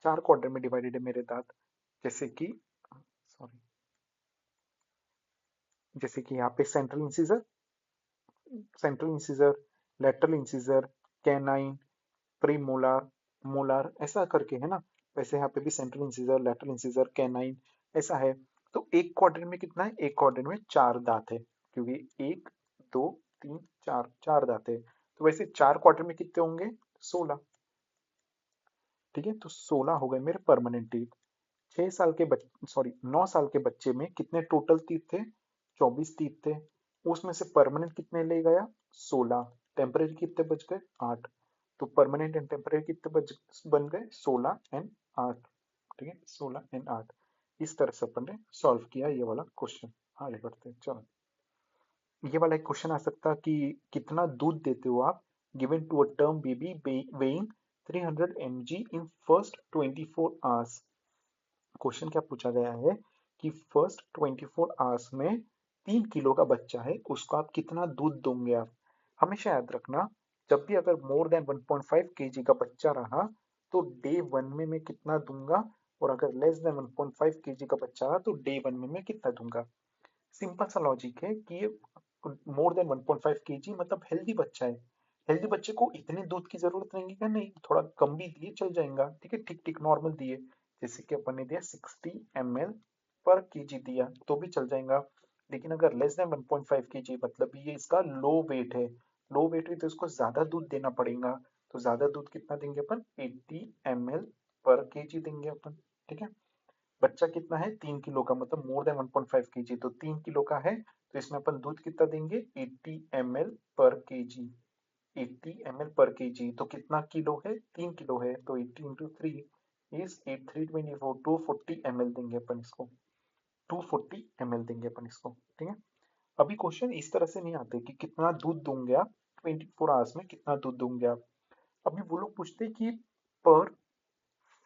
Speaker 1: 4 क्वाड्रेंट में डिवाइडेड है मेरे दांत। जैसे कि, सॉरी, जैसे कि यहाँ पे central incisor, lateral incisor, canine, premolar, molar, ऐसा करके है ना। वैसे यहाँ पे भी central incisor, lateral incisor, canine, ऐसा है। तो एक क्वाड्रेंट में कितना है, एक क्वाड्रेंट में 4 दांत है, क्योंकि 1, 2, 3, 4, 4 दांत है। तो वैसे 4 क्वाड्रेंट में कितने होंगे, 16, ठीक है। तो 16 हो गए मेरे परमानेंट टीथ। 6 साल के बच्चे, सॉरी, 9 साल के बच्चे में कितने टोटल टीथ थे, 24 टीथ थे। उसमें से परमानेंट कितने ले गया, 16। टेम्परेरी कितने बच गए, 8। तो परमानेंट एंड टेम्परेरी कितने बच बन गए, 16 एंड 8, ठीक है, 16 एंड 8। इस तरह से अपन ने सॉल्व किया ये वाला क्वेश्चन। आगे बढ़ते हैं, चलो। ये वाला एक क्वेश्चन आ सकता है कि कितना दूध देते हो आप, given to a term baby weighing 300 mg in first 24 hours. Question क्या पूछा गया है कि फर्स्ट 24 आवर्स में 3 किलो का बच्चा है, उसको आप कितना दूध दोगे आप। हमेशा याद रखना, जब भी अगर मोर देन 1.5 kg का बच्चा रहा तो डे 1 में मैं कितना दूंगा, और अगर लेस देन 1.5 kg का बच्चा रहा तो डे 1 में मैं कितना दूंगा। सिंपल सा लॉजिक है कि ये मोर देन 1.5 kg मतलब हेल्दी बच्चा है। हेल्दी बच्चे को इतने दूध की जरूरत नहीं है, नहीं, थोड़ा कम भी दिए चल जाएगा, ठीक है, ठीक ठीक नॉर्मल दिए। जैसे कि अपन ने दिया 60 ml पर केजी दिया तो भी चल जाएगा, लेकिन अगर लेस देन 1.5 केजी मतलब ये इसका लो वेट है, लो वेट है तो इसको ज्यादा दूध देना पड़ेगा। तो ज्यादा दूध कितना देंगे अपन, 80 ml पर केजी देंगे अपन। ठीक है, बच्चा कितना है, 3 किलो का, मतलब मोर देन 1.5 केजी, तो 3 किलो का है तो इसमें अपन दूध कितना देंगे, 80 ml पर केजी। 80 ml पर केजी तो कितना किलो है, 3 किलो है, तो 80 इंटू थ्री इज 8324, 240 ml देंगे अपन इसको, 240 ml देंगे अपन इसको। ठीक है, अभी क्वेश्चन इस तरह से नहीं आते कि कितना दूध दूंगे आप 24 आवर्स में, कितना दूध दूंगे आप। अभी वो लोग पूछते हैं कि पर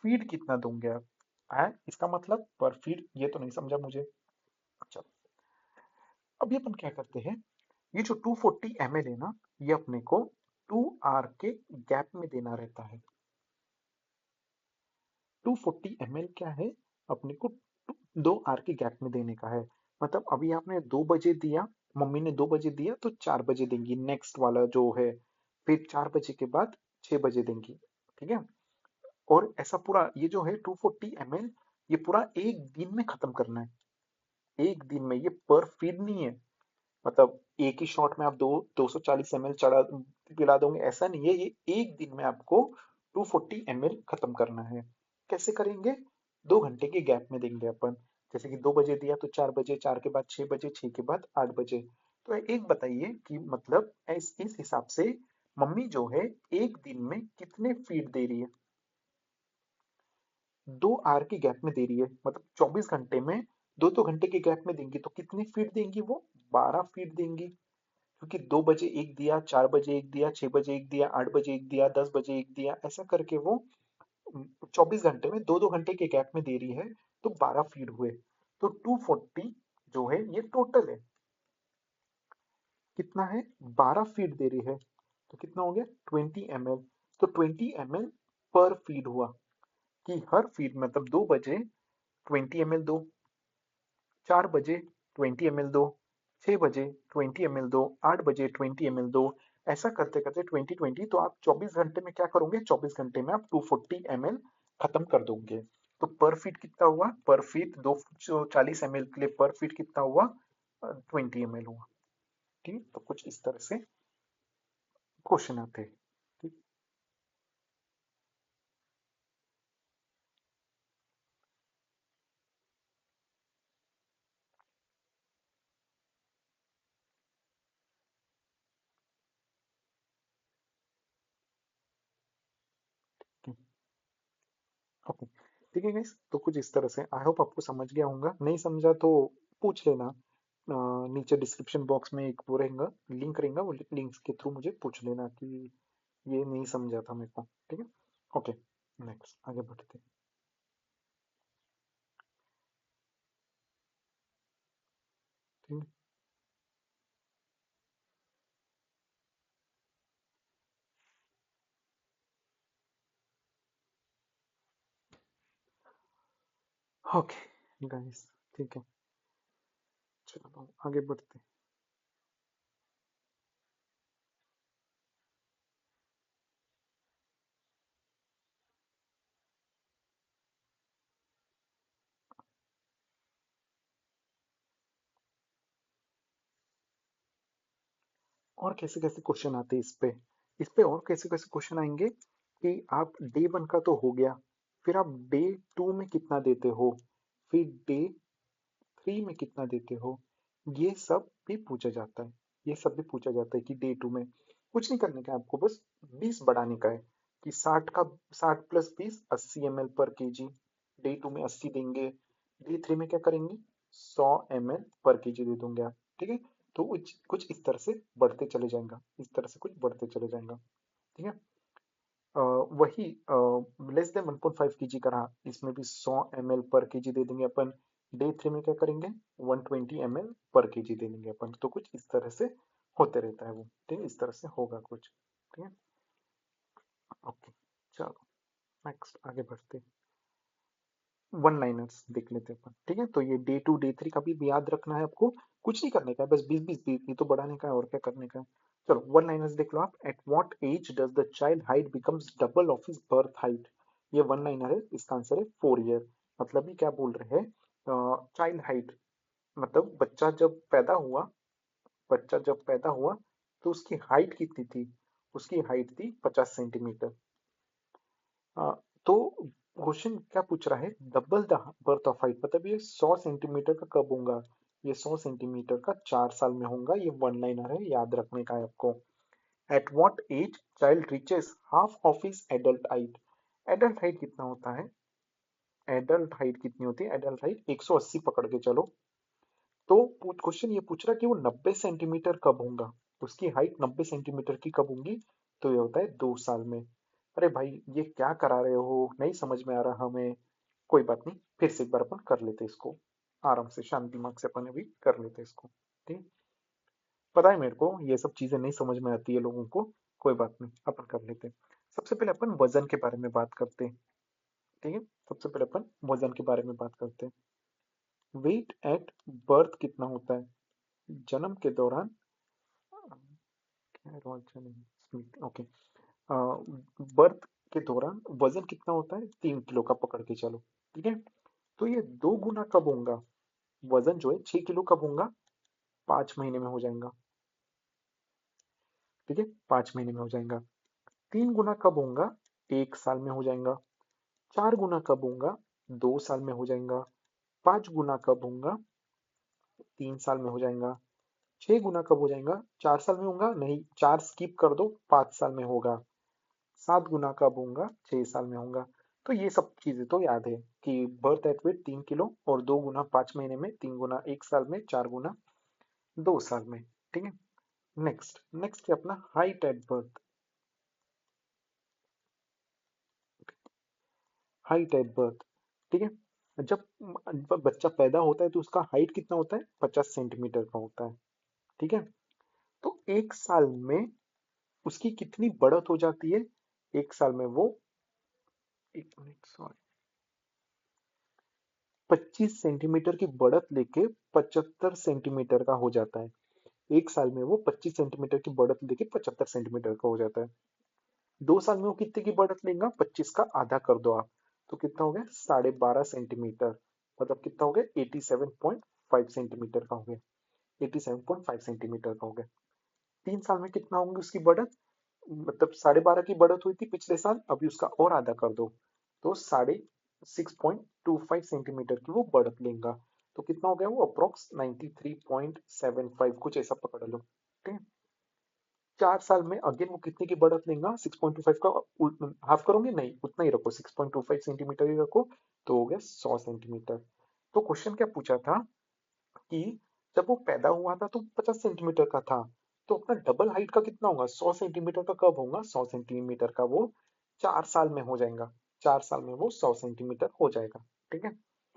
Speaker 1: फीड कितना दोगे आप, है इसका मतलब पर फीड, ये तो नहीं समझा मुझे। चलो अभी अपन क्या करते हैं, ये जो 240 ml है ना, ये अपने को 2 आवर के गैप में देना रहता है। 240 ml क्या है, अपने को 2 आवर के गैप में देने का है। मतलब अभी आपने 2 बजे दिया, मम्मी ने 2 बजे दिया तो 4 बजे देंगी नेक्स्ट वाला जो है, फिर 4 बजे के बाद 6 बजे देंगी। ठीक है, और ऐसा पूरा ये जो है 240 ml, ये पूरा एक दिन में खत्म करना है, एक दिन में, ये पर फीड नहीं है। मतलब एक ही शॉट में आप 240 ml चढ़ा पिला दोगे, ऐसा नहीं है, ये एक दिन में आपको 240 ml खत्म करना है। कैसे करेंगे, 2 घंटे के गैप में देंगे अपन, जैसे कि 2 बजे दिया तो 4 बजे, 4 के बाद 6 बजे, 6 के बाद 8 बजे। तो एक बताइए कि मतलब इस हिसाब से मम्मी जो है एक दिन में कितने फीड दे रही है, 2 आवर के गैप में दे रही है, मतलब 24 घंटे में, दो घंटे के गैप में देंगी तो कितनी फीड देंगी वो, 12 फीड देंगी। क्योंकि 2 बजे एक दिया, 4 बजे एक दिया, 6 बजे एक दिया, 8 बजे एक दिया, 10 बजे एक दिया, ऐसा करके वो 24 घंटे में दो दो घंटे के गैप में दे रही है, तो 12 फीड हुए। तो 240 जो है ये टोटल है, कितना है, 12 फीड दे रही है, तो कितना हो गया, 20 ml। तो 20 ml पर फीड हुआ, कि हर फीड मतलब 2 बजे 20 ml दो, 4 बजे 20 ml दो, 6 बजे 20 ml दो, 8 बजे 20 ml दो, ऐसा करते करते 20 20, तो आप 24 घंटे में क्या करोगे, 24 घंटे में आप 240 ml खत्म कर दोगे। तो पर फीट कितना हुआ, पर फीट 240 ml के लिए पर फीट कितना हुआ, 20 ml हुआ। ठीक, तो कुछ इस तरह से क्वेश्चन आते हैं। ठीक, ओके, ठीक है गाइस, तो कुछ इस तरह से, आई होप आपको समझ गया होगा, नहीं समझा तो पूछ लेना। नीचे डिस्क्रिप्शन बॉक्स में एक वो रहेगा, लिंक रहेगा, वो लिंक के थ्रू मुझे पूछ लेना कि ये नहीं समझा था मेरे को। ठीक है, ओके, नेक्स्ट आगे बढ़ते हैं। ठीक है, ओके गाइस, ठीक है, चलो आगे बढ़ते हैं। और कैसे कैसे क्वेश्चन आते हैं इस पे और कैसे कैसे क्वेश्चन आएंगे कि आप डे 1 का तो हो गया, फिर आप डे 2 में कितना देते हो, फिर डे 3 में कितना देते हो, ये सब भी पूछा जाता है। ये सब भी पूछा जाता है कि डे 2 में कुछ नहीं करने का है आपको, बस 20 बढ़ाने का है, कि 60 का 60 प्लस 20 80 ml पर केजी, डे 2 में 80 देंगे, डे 3 में क्या करेंगे, 100 ml पर केजी दे दूंगे आप। ठीक है, तो कुछ कुछ इस तरह से बढ़ते चले जाएगा, इस तरह से कुछ बढ़ते चले जाएगा। ठीक है, वही लेस देन 1.5 केजी का रहा, इसमें भी 100 ml पर केजी दे देंगे अपन। डे 3 में क्या करेंगे, 120 ml पर केजी दे देंगे अपन। तो कुछ इस तरह से होते रहता है वो। ठीक है, इस तरह से होगा कुछ। ठीक है, ओके, चलो नेक्स्ट आगे बढ़ते हैं। वन लाइनर्स देख लेते हैं अपन। ठीक है, तो ये डे 2 डे 3 का भी याद रखना है आपको, कुछ नहीं करने का है, बस 20 20 ये तो बढ़ाने का है, और क्या करने का है। चलो वन लाइनर्स देख लो आप, at what age does the child height becomes double of his birth height. ये वन लाइनर है, इसका आंसर है 4 ईयर। मतलब ये क्या बोल रहे हैं चाइल्ड हाइट मतलब बच्चा जब पैदा हुआ तो उसकी हाइट कितनी थी? उसकी हाइट थी 50 सेंटीमीटर। तो क्वेश्चन क्या पूछ रहा है? Double the birth of height, मतलब ये 100 सेंटीमीटर का कब होगा? ये 100 सेंटीमीटर का 4 साल में होगा। ये वन लाइनर है, याद रखने का है आपको। At what age child reaches half of his adult height? Adult height कितना होता है? एडल्ट हाइट कितनी होती है? एडल्ट हाइट 180 पकड़ के चलो। तो क्वेश्चन ये पूछ रहा है कि वो 90 सेंटीमीटर कब होगा, उसकी हाइट 90 सेंटीमीटर की कब होगी? तो ये होता है 2 साल में। अरे भाई ये क्या करा रहे हो, नहीं समझ में आ रहा हमें। कोई बात नहीं, फिर से एक बार अपन कर लेते इसको, आराम से शांत दिमाग से अपन अभी कर लेते इसको। ठीक, पता है मेरे को ये सब चीजें नहीं समझ में आती है लोगों को। कोई बात नहीं, अपन कर लेते हैं। सबसे पहले अपन वजन के बारे में बात करते हैं। ठीक है, सबसे पहले अपन वजन के बारे में बात करते हैं। वेट एट बर्थ कितना होता है? जन्म के दौरान, ओके, बर्थ के दौरान वजन कितना होता है? 3 किलो का पकड़ के चलो। ठीक है, तो ये 2 गुना कब होगा? वजन जो है 6 किलो कब होगा? 5 महीने में हो जाएगा। ठीक है, 5 महीने में हो जाएगा। 3 गुना कब होगा? 1 साल में हो जाएगा। 4 गुना कब होगा? 2 साल में हो जाएगा। 5 गुना कब होगा? 3 साल में हो जाएगा। 6 गुना कब हो जाएगा? 4 साल में होगा, नहीं 4 स्किप कर दो, 5 साल में होगा। 7 गुना कब होगा? 6 साल में होगा। तो ये सब चीजें तो याद है कि बर्थ एट वेट 3 किलो, और 2 गुना 5 महीने में, 3 गुना 1 साल में, 4 गुना 2 साल में। ठीक है, नेक्स्ट नेक्स्ट है अपना height at birth. Height at birth, ठीक है, जब बच्चा पैदा होता है तो उसका हाइट कितना होता है? 50 सेंटीमीटर का होता है। ठीक है, तो 1 साल में उसकी कितनी बढ़त हो जाती है? 1 साल में वो, 1 मिनट सॉरी, 25 सेंटीमीटर की बढ़त लेके 75 सेंटीमीटर का हो जाता है। 1 साल में वो 25 सेंटीमीटर की बढ़त लेके 75 सेंटीमीटर का हो जाता है। 2 साल में वो कितने की बढ़त लेगा? 25 का आधा कर दो आप, तो कितना हो गया? 12.5 सेंटीमीटर। मतलब कितना हो गया? 87.5 सेंटीमीटर का हो गया। 87.5 सेंटीमीटर का हो गया। 3 साल में कितना होंगे उसकी बढ़त? मतलब 12.5 की बढ़त हुई थी पिछले साल, अभी उसका और आधा कर दो, तो 6.25 सेंटीमीटर की वो बढ़त लेगा। तो कितना हो गया? वो अप्रोक्स 93.75 कुछ ऐसा पकड़ लो। ठीक है, 4 साल में अगेन वो कितने की बढ़त लेगा? 6.25 का हाफ करोगे? नहीं, उतना ही रखो, 6.25 सेंटीमीटर ही रखो, तो हो गया 100 सेंटीमीटर। तो क्वेश्चन क्या पूछा था कि जब वो पैदा हुआ था तो 50 सेंटीमीटर का था, तो अपना डबल हाइट का कितना होगा? 100 सेंटीमीटर का कब होगा? 100 सेंटीमीटर का वो 4 साल में हो जाएगा। 4 साल में वो 100 सेंटीमीटर हो जाएगा। ठीक है,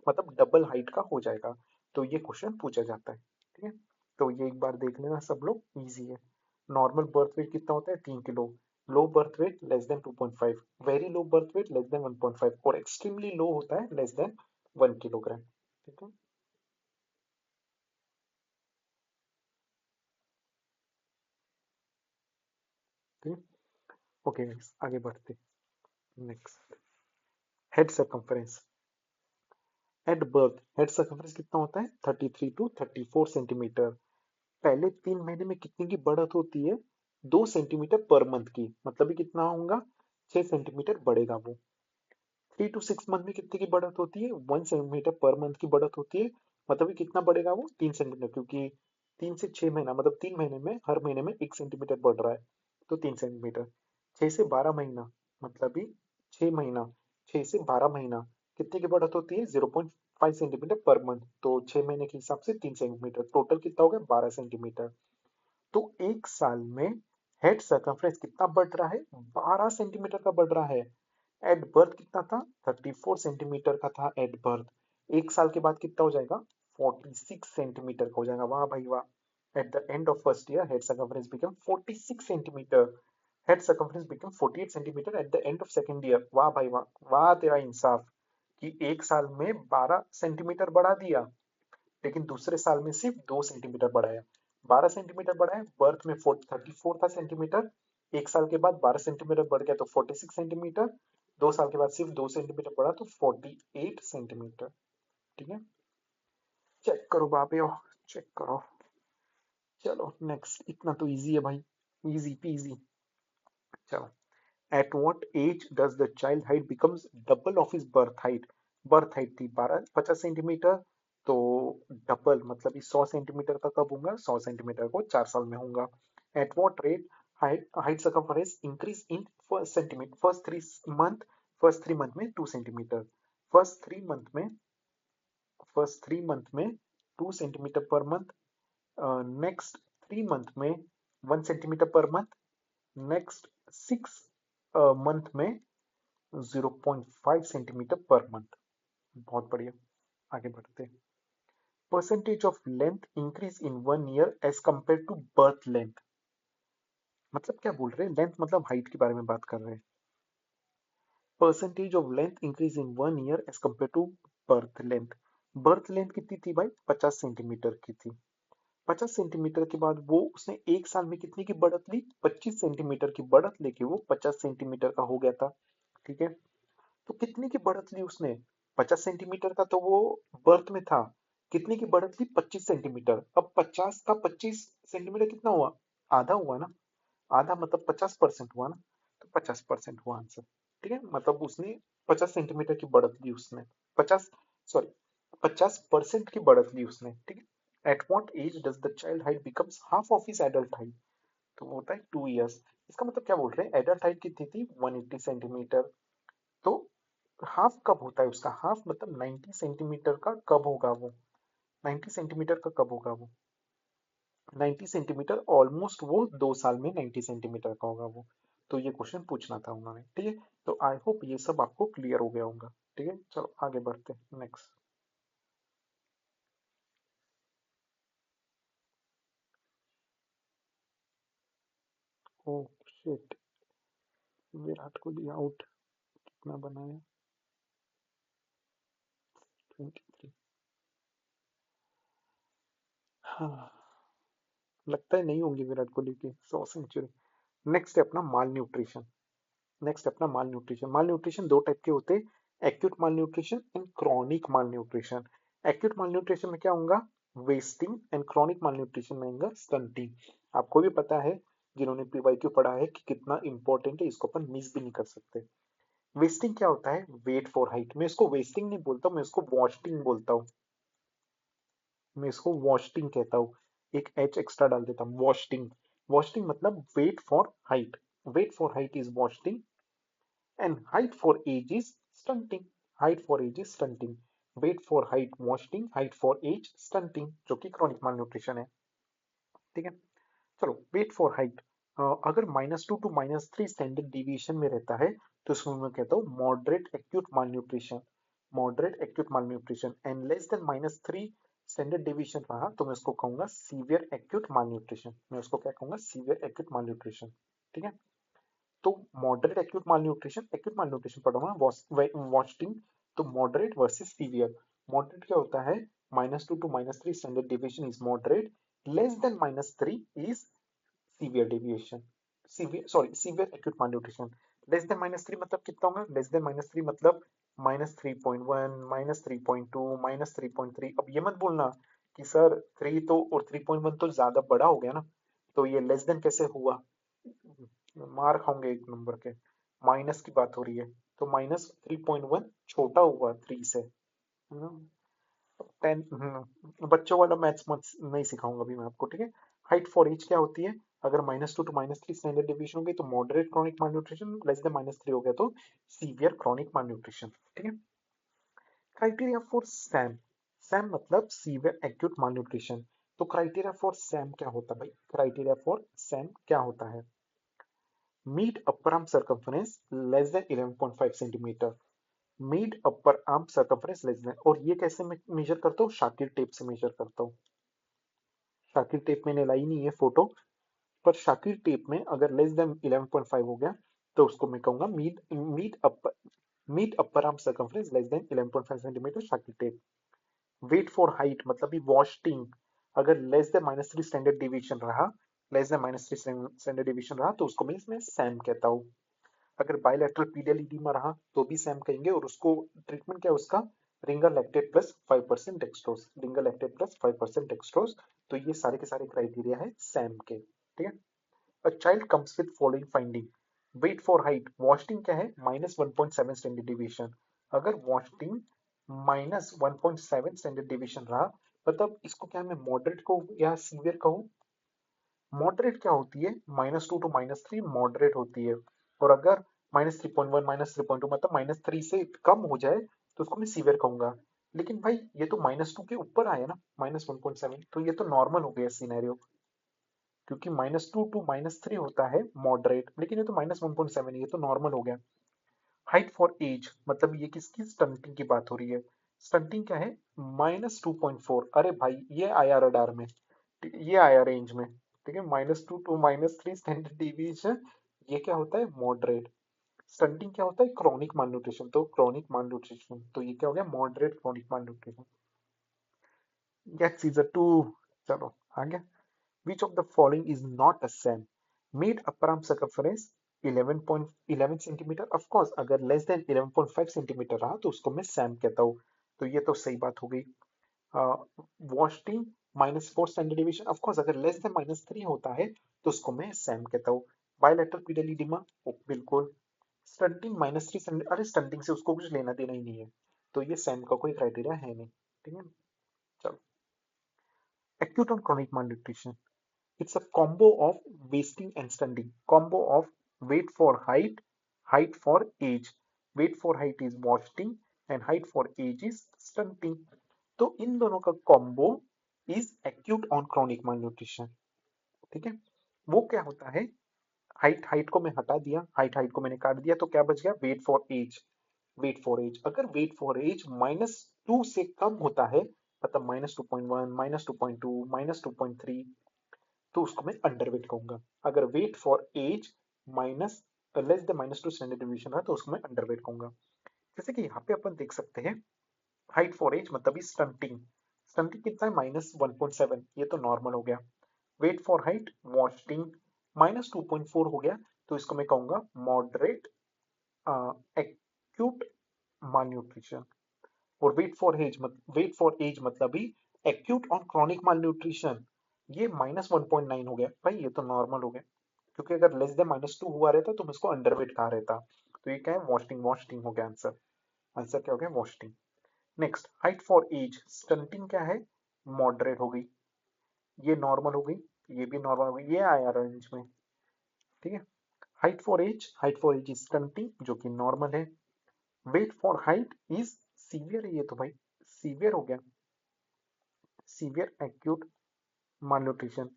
Speaker 1: मतलब डबल हाइट का हो जाएगा। तो ये क्वेश्चन पूछा जाता है। ठीक है, तो ये एक बार देख लेना सब लोग, इजी है। नॉर्मल बर्थ वेट कितना होता है? 3 kilo. Low birth weight less than 2.5, very low birth weight less than 1.5, और एक्सट्रीमली लो होता है लेस देन 1 किलोग्राम। ठीक है, ठीक है, ओके आगे बढ़ते। Next, head circumference at birth. Head circumference कितना होता है? 33 to 34 सेंटीमीटर। पहले 3 महीने में कितने की बढ़त होती है? 2 सेंटीमीटर पर मंथ की, मतलब ये कितना होगा? 6 सेंटीमीटर बढ़ेगा वो। 3 to 6 मंथ में कितने की बढ़त होती है? 1 सेंटीमीटर पर मंथ की बढ़त होती है, मतलब ये कितना बढ़ेगा वो? 3 सेंटीमीटर, क्योंकि 3 से 6 महीना मतलब 3 महीने में हर महीने में 1 सेंटीमीटर बढ़ रहा है, तो 3 सेंटीमीटर। 6 से 12 महीना, मतलब ये 6 महीना, 6 से 12 महीना कितने की बढ़त होती है? 0.5 सेंटीमीटर पर मंथ, तो 6 महीने के हिसाब से 3 सेंटीमीटर, टोटल कितना हो गया? 12 सेंटीमीटर। तो 1 साल में हेड सर्कमफ्रेंस कितना बढ़ रहा है? 12 सेंटीमीटर का बढ़ रहा है। एट बर्थ कितना था? 34 सेंटीमीटर का था एट बर्थ। 1 साल के बाद कितना हो जाएगा? 46 सेंटीमीटर का हो जाएगा। वाह भाई वाह। At the end of first year head circumference become 46 centimetre. Head circumference become 48 centimetre at the end of second year. वाह भाई वाह, वाह तेरा इंसाफ कि 1 साल में 12 सेंटीमीटर बढ़ा दिया, लेकिन दूसरे साल में सिर्फ 2 सेंटीमीटर बढ़ाया। 12 सेंटीमीटर बढ़ाया, बर्थ में 34 था सेंटीमीटर, 1 साल के बाद 12 सेंटीमीटर बढ़ गया तो 46 सेंटीमीटर, 2 साल के बाद सिर्फ 2 सेंटीमीटर बढ़ा तो 48 सेंटीमीटर। ठीक है, चेक करो बाबे, चेक करो। चलो नेक्स्ट, इतना तो इजी है भाई, इजी पीजी। चलो, at what age does the child height becomes double of his birth height? Birth height थी 50 सेंटीमीटर, तो डबल मतलब 100 सेंटीमीटर का कब होगा? 100 सेंटीमीटर को 4 साल में होगा। At what rate height height circumference increase in first centimetre month first 3 month में 2 सेंटीमीटर। फर्स्ट 3 मंथ में फर्स्ट 3 मंथ में 2 centimetre per month, next 3 month में 1 centimetre per month, next 6 month में 0.5 सेंटीमीटर पर मंथ। बहुत बढ़िया, आगे बढ़ते। Percentage of length increase in 1 year age compare to birth length. मतलब क्या बोल रहे हैं? लेंथ मतलब हाइट के बारे में बात कर रहे हैं। Percentage of length increase in 1 year age compare to birth length. Birth length कितनी थी भाई? 50 सेंटीमीटर की थी। 50 सेंटीमीटर के बाद वो उसने 1 साल में कितनी की बढ़त ली? 25 सेंटीमीटर की बढ़त लेके वो 50 सेंटीमीटर का हो गया था। ठीक है, तो कितने की बढ़त ली उसने? 50 सेंटीमीटर का तो वो बर्थ में था, कितने की बढ़त ली? 25 सेंटीमीटर। अब 50 का 25 सेंटीमीटर कितना हुआ? आधा हुआ ना, आधा मतलब 50% हुआ ना, तो 50% हुआ आंसर। ठीक है, मतलब उसने 50 सेंटीमीटर की बढ़त ली उसने, 50 सॉरी 50% की बढ़त ली उसने। ठीक है, at what age does the child height becomes half of his adult height? तो वो होता है 2 इयर्स। इसका मतलब क्या बोल रहे हैं? एडल्ट हाइट कितनी थी? 180 सेंटीमीटर। तो हाफ कब होता है उसका? हाफ मतलब 90 सेंटीमीटर का कब होगा वो? 90 सेंटीमीटर का कब होगा वो? 90 सेंटीमीटर ऑलमोस्ट वो 2 साल में 90 सेंटीमीटर का होगा वो। तो ये क्वेश्चन पूछना था उन्होंने। ठीक है, तो आई होप ये सब आपको क्लियर हो गया होगा। ठीक है, चलो आगे बढ़ते next. Oh shit, Virat Kohli out. कितना बनाया? 23। हाँ, लगता है नहीं होंगी विराट कोहली की 100 सेंचुरी। नेक्स्ट है अपना माल न्यूट्रिशन। नेक्स्ट अपना माल न्यूट्रिशन। माल न्यूट्रिशन दो टाइप के होते हैं, acute mall nutrition and chronic mall nutrition. Acute mall nutrition में क्या होगा? Wasting. And chronic mall nutrition में होगा स्टंटिंग। आपको भी पता है, जिन्होंने पीवाईक्यू पढ़ा है, कि कितना इंपॉर्टेंट है, इसको अपन मिस भी नहीं कर सकते। वेस्टिंग क्या होता है? Weight for height. मैं इसको वेस्टिंग नहीं बोलता, मैं इसको वॉस्टिंग बोलता हूँ। मैं इसको वॉस्टिंग कहता हूँ, एक एच एक्स्ट्रा डाल देता हूँ, वॉस्टिंग। वॉस्टिंग मतलब weight for height. Weight for height is wasting, and height for age is stunting. height for age is stunting. weight for height wasting, height for age stunting, जो कि chronic malnutrition है। ठीक है, चलो wait for height. अगर -2 to -3 standard deviation में रहता है, तो इसमें मैं कहता हूँ moderate acute mall nutrition. Moderate acute mall nutrition. And less than -3 standard deviation रहा, तो मैं उसको कहूंगा सीवियर एक्यूट माल न्यूट्रिशन। मैं उसको क्या कहूंगा? सीवियर एक्यूट माल न्यूट्रिशन। ठीक है, तो मॉडरेट एक्यूट माल न्यूट्रिशन पढ़ो ना, वॉस्टिंग। तो मॉडरेट वर्सेस सीवियर। मॉडरेट क्या होता है? -2 to -3 standard deviation is moderate, less than -3 is severe deviation. Severe acute mall nutrition. Less than -3 मतलब कितना होगा? लेस देन -3 मतलब -3.1, -3.2, -3.3। अब ये मत बोलना कि सर 3 तो और 3.1 तो ज्यादा बड़ा हो गया ना, तो ये लेस देन कैसे हुआ? मार खाओगे 1 नंबर के। माइनस की बात हो रही है, तो -3.1 छोटा हुआ 3 से। 10 बच्चों वाला मैथ्स मत नहीं सिखाऊंगा अभी मैं आपको। ठीक है, हाइट फॉर एज क्या होती है? अगर -2 to -3 स्टैंडर्ड डिविएशन हो गई, तो मॉडरेट क्रॉनिक माल न्यूट्रिशन। लेस देन -3 हो गया तो सीवियर क्रॉनिक माल न्यूट्रिशन। ठीक है, क्राइटेरिया फॉर सैम। सैम मतलब सीवियर एक्यूट माल न्यूट्रिशन। तो क्राइटेरिया फॉर सैम क्या होता है भाई? क्राइटेरिया फॉर सैम क्या होता है? Mid upper arm circumference less than 11.5 centimetre. Mid upper arm circumference less than, और ये कैसे मैं मेजर करता हूँ? शाकिर टेप से मेजर करता हूँ। शाकिर टेप मैंने लाई नहीं है फोटो, पर शाकिर टेप में अगर लेस देन 11.5 हो गया, तो उसको मैं कहूंगा mid upper arm circumference less than 11.5 centimetre, Shakir tape. Weight for height मतलब भी वॉस्टिंग। अगर लेस देन -3 स्टैंडर्ड डिविएशन रहा, लेस देन -3 स्टैंडर्ड डिविएशन रहा, तो उसको मैं सैम कहता हूँ। अगर बायलैटरल पीडियल इडीमा रहा, तो भी सैम कहेंगे, और उसको ट्रीटमेंट क्या है उसका? Ringer lactate plus 5% dextrose, Ringer lactate plus 5% dextrose. तो ये सारे के सारे क्राइटेरिया है सैम के, ठीक है। A child comes with following finding, weight for height, wasting क्या है -1.7 स्टैंडर्ड डिविएशन। अगर वॉस्टिंग -1.7 स्टैंडर्ड डिविएशन रहा, मतलब इसको क्या मैं मॉडरेट कहूँ या सीवियर कहूँ? मॉडरेट क्या होती है, -2 टू -3 मॉडरेट होती है। और अगर -3.1 -3.2 मतलब -3 से कम हो जाए तो उसको मैं सीवियर कहूंगा। लेकिन भाई ये तो -2 के ऊपर आया ना, -1.7, तो ये तो नॉर्मल हो गया सिनेरियो, क्योंकि -2 टू -3 होता है मॉडरेट, लेकिन ये तो -1.7, ये तो नॉर्मल हो गया। हाइट फॉर एज, मतलब ये किसकी स्टंटिंग की बात हो रही है। स्टंटिंग क्या है, -2.4। अरे भाई ये आया रडार में, ये आया रेंज में, ठीक है। -2 टू -3 स्टैंडर्ड डिविएशन, ये क्या होता है मॉडरेट। स्टंटिंग क्या होता है, क्रॉनिक malnutrition, तो क्रॉनिक malnutrition, तो ये क्या हो गया moderate chronic malnutrition। Get seizure to, चलो आगे। Which of the following is not a SAM? Mid upper arm circumference 11.11 centimetre, of course अगर लेस देन 11.5 सेंटीमीटर रहा तो उसको मैं सैम कहता हूँ, तो ये तो सही बात हो गई। वॉस्टिंग -4 स्टैंडर्ड डिविएशन, ऑफ कोर्स अगर लेस देन -3 होता है तो उसको मैं सैम कहता हूँ। बायलैटरल पीडलिडिमा, बिल्कुल। स्टंटिंग -3 स्टैंडर्ड, अरे स्टंटिंग से उसको कुछ लेना देना ही नहीं है, तो ये सैम का कोई क्राइटेरिया है नहीं, ठीक है। चलो, acute on chronic malnutrition, it's a combo of wasting and stunting. Combo of weight for height, height for age. Weight for height is wasting and height for age is stunting. तो इन दोनों का combo is acute on chronic malnutrition, ठीक है। वो क्या होता है, height height को मैं हटा दिया, हाइट हाइट को मैंने काट दिया, तो क्या बच गया weight for age. Weight for age, अगर वेट फॉर एज -2 से कम होता है, मतलब -2.1 -2.2 -2.3, तो उसको मैं अंडरवेट कहूंगा। अगर weight for age minus less than -2 standard deviation है तो उसको मैं अंडरवेट कहूंगा। जैसे कि यहाँ पे अपन देख सकते हैं, हाइट फॉर एज मतलब स्टंटिंग, स्टंटिंग कितना है -1.7, ये तो नॉर्मल हो गया। वेट फॉर हाइट वॉस्टिंग -2.4 हो गया, तो इसको मैं कहूंगा मॉडरेट एक्यूट malnutrition। और वेट फॉर एज मतलब भी एक्यूट ऑन क्रॉनिक malnutrition, ये -1.9 हो गया, भाई ये तो नॉर्मल हो गया, क्योंकि अगर लेस देन -2 हुआ रहता तो मैं इसको अंडरवेट कहा रहता। तो ये क्या है वॉस्टिंग, वॉस्टिंग हो गया आंसर, आंसर क्या हो गया wasting. Next, height for age, stunting क्या है मॉडरेट हो गई, ये नॉर्मल हो गई, ये भी नॉर्मल हो गई, ये आया रेंज में, ठीक है। Height for age is stunting जो कि नॉर्मल है। Weight for height is severe है, ये तो भाई सीवियर हो गया, severe acute malnutrition।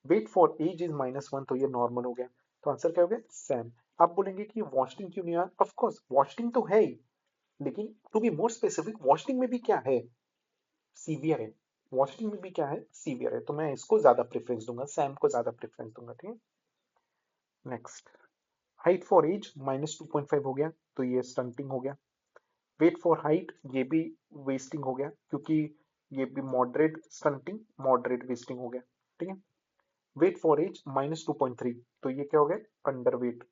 Speaker 1: Weight for age is -1, तो ये नॉर्मल हो गया, तो आंसर क्या हो गया सैम। आप बोलेंगे कि वॉस्टिंग क्यों नहीं आया, ऑफ कोर्स वॉस्टिंग तो है ही, लेकिन टू बी मोर स्पेसिफिक वॉस्टिंग में भी क्या है सीवियर है, वॉस्टिंग में भी क्या है सीवियर है, तो मैं इसको ज्यादा प्रेफरेंस दूंगा, सैम को ज्यादा प्रेफरेंस दूंगा, ठीक है। नेक्स्ट, हाइट फॉर एज -2.5 हो गया, तो ये स्टंटिंग हो गया। वेट फॉर हाइट, ये भी वेस्टिंग हो गया, क्योंकि ये भी मॉडरेट स्टंटिंग मॉडरेट वेस्टिंग हो गया, ठीक है। वेट फॉर एज -2.3, तो ये क्या हो गया अंडर वेट,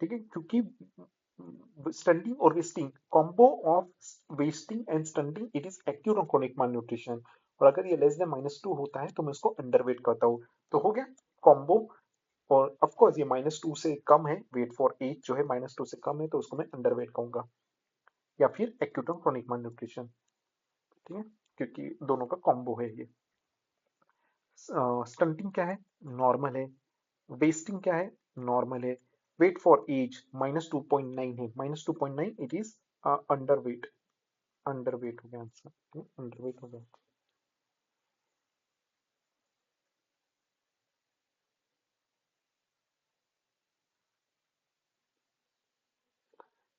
Speaker 1: ठीक है, क्योंकि स्टंटिंग और wasting combo of wasting and stunting it is acute on chronic malnutrition। और अगर ये लेस देन -2 होता है तो मैं इसको अंडरवेट करता हूँ, तो हो गया कॉम्बो। और ऑफ कोर्स ये -2 से कम है, वेट फॉर एज जो है -2 से कम है, तो उसको मैं अंडरवेट कहूंगा, या फिर एक्यूट ऑन क्रोनिक malnutrition, ठीक है, क्योंकि दोनों का कॉम्बो है ये। स्टंटिंग क्या है नॉर्मल है, वेस्टिंग क्या है नॉर्मल है। वेट फॉर एज -2.9 है, -2.9 it is under weight, under weight हो गया आंसर, अंडर वेट हो गया।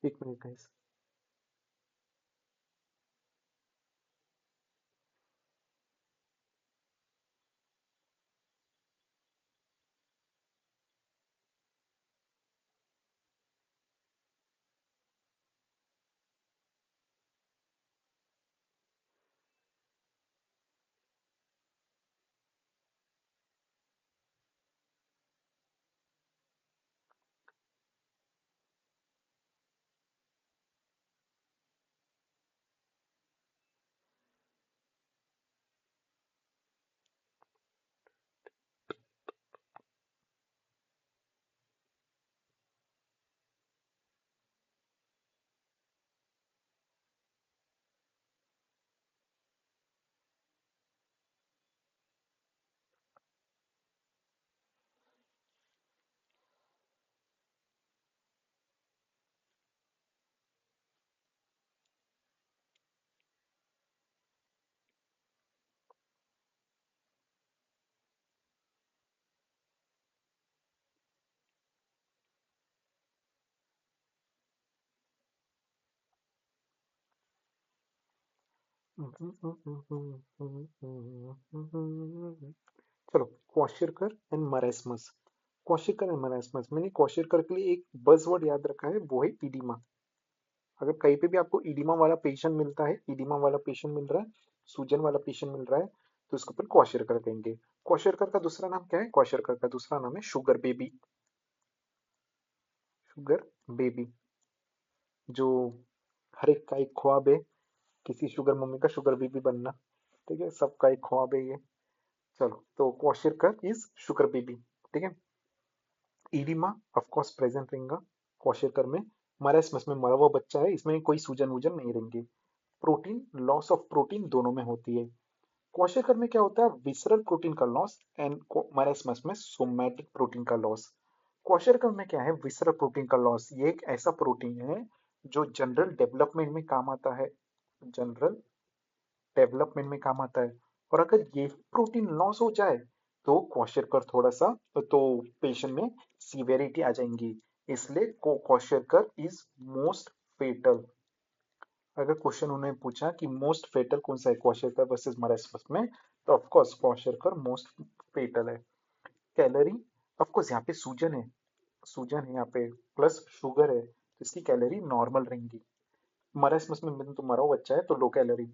Speaker 1: एक मिनट गाइस। चलो, क्वाशिरकर एंड मरासमस। क्वाशिरकर एंड मरासमस, मैंने क्वाशिरकर के लिए एक बजवर्ड याद रखा है, वो है इडिमा। अगर कहीं पे भी आपको इडिमा वाला पेशेंट मिलता है, इडिमा वाला पेशेंट मिल रहा है, सूजन वाला पेशेंट मिल रहा है, तो इसको अपन क्वाशिरकर कहेंगे। क्वाशिरकर का दूसरा नाम क्या है? क्वाशिरकर का दूसरा नाम है शुगर बेबी। शुगर बेबी, जो हर एक का एक ख्वाब है, किसी शुगर मम्मी का शुगर बेबी बनना। ठीक है, सबका एक ख्वाब है ये। चलो, तो क्वाशिरकर इज शुगर बेबी। ठीक है। ईडिमा ऑफ कोर्स प्रेजेंट रहेगा क्वाशिरकर में। मरासमस में मरा हुआ बच्चा है, इसमें कोई सूजन वूजन नहीं रहेंगी। प्रोटीन, लॉस ऑफ प्रोटीन दोनों में होती है। क्वाशिरकर में क्या होता है? विसरल प्रोटीन का लॉस, एंड मरासमस में सोमैटिक प्रोटीन का लॉस। क्वाशिरकर में क्या है? विसरल प्रोटीन का लॉस। ये एक ऐसा प्रोटीन है जो जनरल डेवलपमेंट में काम आता है, जनरल डेवलपमेंट में काम आता है। और अगर ये प्रोटीन लॉस हो जाए तो क्वाशिरकर थोड़ा सा, तो पेशेंट में सीवियरिटी आ जाएंगी। इसलिए क्वाशिरकर इज मोस्ट फेटल। अगर क्वेश्चन उन्होंने पूछा कि मोस्ट फेटल कौन सा है, क्वाशिरकर वर्सेस मरासमस में, तो ऑफ कोर्स क्वाशिरकर मोस्ट फेटल है। कैलोरी, ऑफ कोर्स यहाँ पे सूजन है, सूजन है यहाँ पे, प्लस शुगर है, तो इसकी कैलोरी नॉर्मल रहेंगी। मरासमस में तो मरा हुआ बच्चा है तो low calorie.